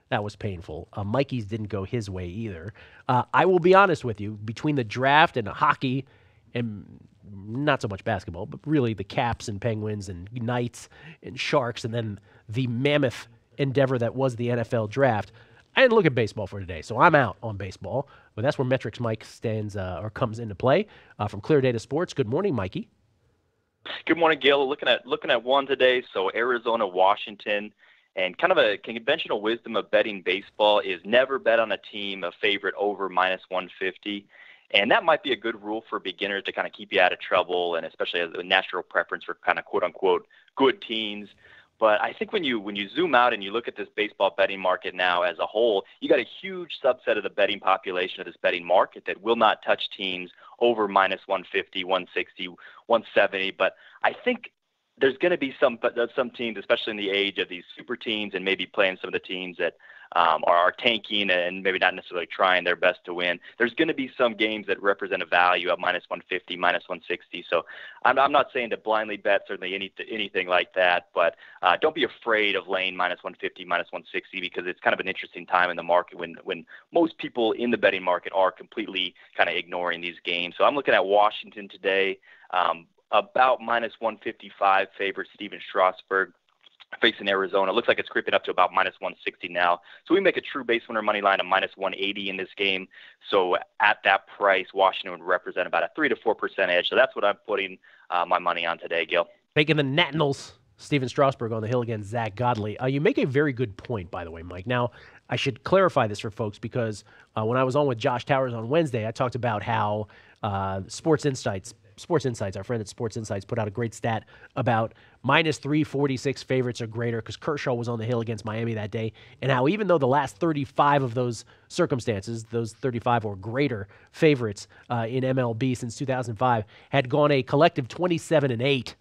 That was painful. Mikey's didn't go his way either. I will be honest with you. Between the draft and hockey, and not so much basketball, but really the Caps and Penguins and Knights and Sharks, and then the mammoth endeavor that was the NFL draft, I didn't look at baseball for today, so I'm out on baseball. But that's where Metrics Mike stands or comes into play. From Clear Data Sports. Good morning, Mikey. Good morning, Gil. Looking at one today. So Arizona, Washington. And kind of a conventional wisdom of betting baseball is never bet on a team, a favorite over minus 150. And that might be a good rule for beginners to kind of keep you out of trouble, and especially as a natural preference for kind of quote-unquote good teams. But I think when you zoom out and you look at this baseball betting market now as a whole, you got a huge subset of the betting population of this betting market that will not touch teams over minus 150, 160, 170. But I think there's going to be some teams, especially in the age of these super teams and maybe playing some of the teams that are tanking and maybe not necessarily trying their best to win. There's going to be some games that represent a value of minus 150, minus 160. So I'm not saying to blindly bet certainly anything like that, but don't be afraid of laying minus 150, minus 160 because it's kind of an interesting time in the market when most people in the betting market are completely kind of ignoring these games. So I'm looking at Washington today. About minus 155 favorite Steven Strasburg facing Arizona. It looks like it's creeping up to about minus 160 now. So we make a true base winner money line of minus 180 in this game. So at that price, Washington would represent about a 3 to 4% edge. So that's what I'm putting my money on today, Gil. Making the Nationals, Steven Strasburg on the hill against Zach Godley. You make a very good point, by the way, Mike. Now, I should clarify this for folks because when I was on with Josh Towers on Wednesday, I talked about how Sports Insights Sports Insights, our friend at Sports Insights, put out a great stat about minus 346 favorites or greater because Kershaw was on the hill against Miami that day, and how even though the last 35 of those circumstances, those 35 or greater favorites in MLB since 2005, had gone a collective 27-8,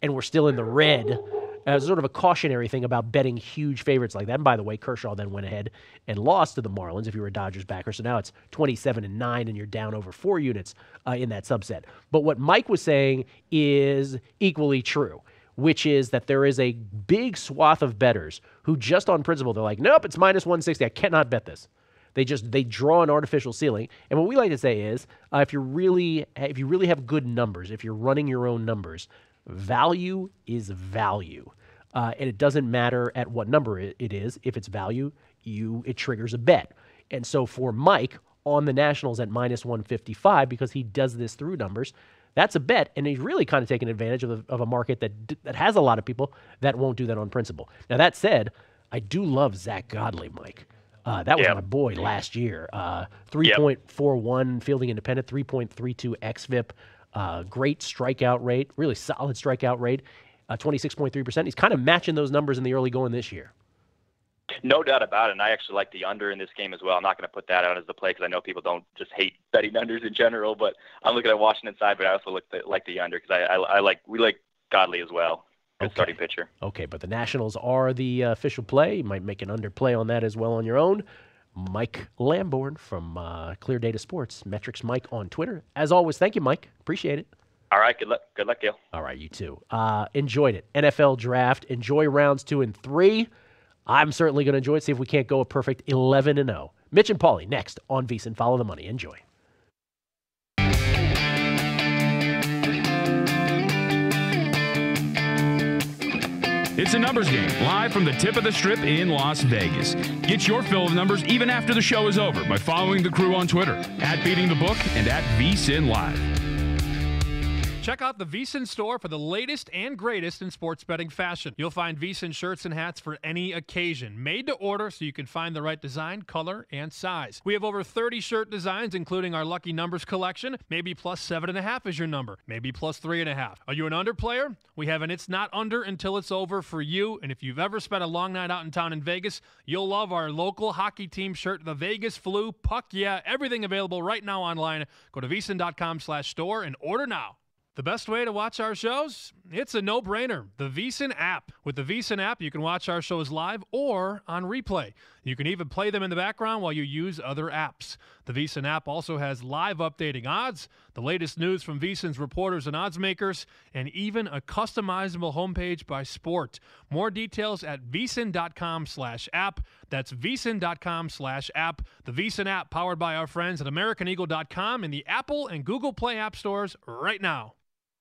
and we're still in the red. Sort of a cautionary thing about betting huge favorites like that. And by the way, Kershaw then went ahead and lost to the Marlins if you were a Dodgers backer. So now it's 27-9, and you're down over 4 units in that subset. But what Mike was saying is equally true, which is that there is a big swath of bettors who just on principle, they're like, nope, it's minus 160. I cannot bet this. They draw an artificial ceiling. And what we like to say is if you really have good numbers, if you're running your own numbers, value is value. And it doesn't matter at what number it is. If it's value, it triggers a bet. And so for Mike on the Nationals at minus 155, because he does this through numbers, that's a bet. And he's really kind of taking advantage of a market that has a lot of people that won't do that on principle. Now, that said, I do love Zach Godley, Mike. That was my boy last year. 3.41 fielding independent, 3.32 xFIP. Great strikeout rate, really solid strikeout rate, 26.3%. He's kind of matching those numbers in the early going this year. No doubt about it, and I actually like the under in this game as well. I'm not going to put that out as the play because I know people don't just hate betting unders in general, but I'm looking at Washington side, but I also like the under because we like Godley as well. Good starting pitcher. Okay, but the Nationals are the official play. You might make an underplay on that as well on your own. Mike Lamborn from Clear Data Sports, Metrics Mike on Twitter. As always, thank you, Mike. Appreciate it. All right, good luck, Gil. All right, you too. Enjoyed it. NFL draft. Enjoy rounds 2 and 3. I'm certainly going to enjoy it. See if we can't go a perfect 11-0. Mitch and Paulie next on VSiN. Follow the money. Enjoy. It's a numbers game, live from the tip of the strip in Las Vegas. Get your fill of numbers even after the show is over by following the crew on Twitter, @BeatingTheBook and @VSiNLive. Check out the VSiN store for the latest and greatest in sports betting fashion. You'll find VSiN shirts and hats for any occasion, made to order so you can find the right design, color, and size. We have over 30 shirt designs, including our Lucky Numbers collection. Maybe plus 7.5 is your number. Maybe plus 3.5. Are you an under player? We have an It's Not Under Until It's Over for you. And if you've ever spent a long night out in town in Vegas, you'll love our local hockey team shirt, the Vegas Flu. Puck yeah, everything available right now online. Go to VSiN.com/store and order now. The best way to watch our shows? It's a no-brainer. The VSiN app. With the VSiN app, you can watch our shows live or on replay. You can even play them in the background while you use other apps. The VSiN app also has live updating odds, the latest news from VSiN's reporters and odds makers, and even a customizable homepage by sport. More details at VSiN.com/app. That's VSiN.com/app. The VSiN app powered by our friends at AmericanEagle.com in the Apple and Google Play app stores right now.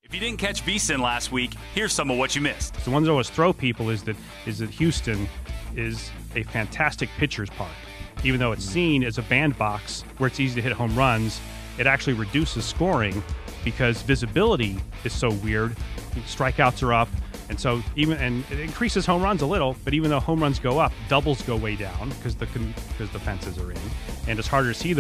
If you didn't catch VSiN last week, here's some of what you missed. The ones I always throw people is that Houston is a fantastic pitcher's park. Even though it's seen as a bandbox where it's easy to hit home runs, it actually reduces scoring because visibility is so weird. Strikeouts are up, and so it increases home runs a little. But even though home runs go up, doubles go way down because the fences are in, and it's harder to see the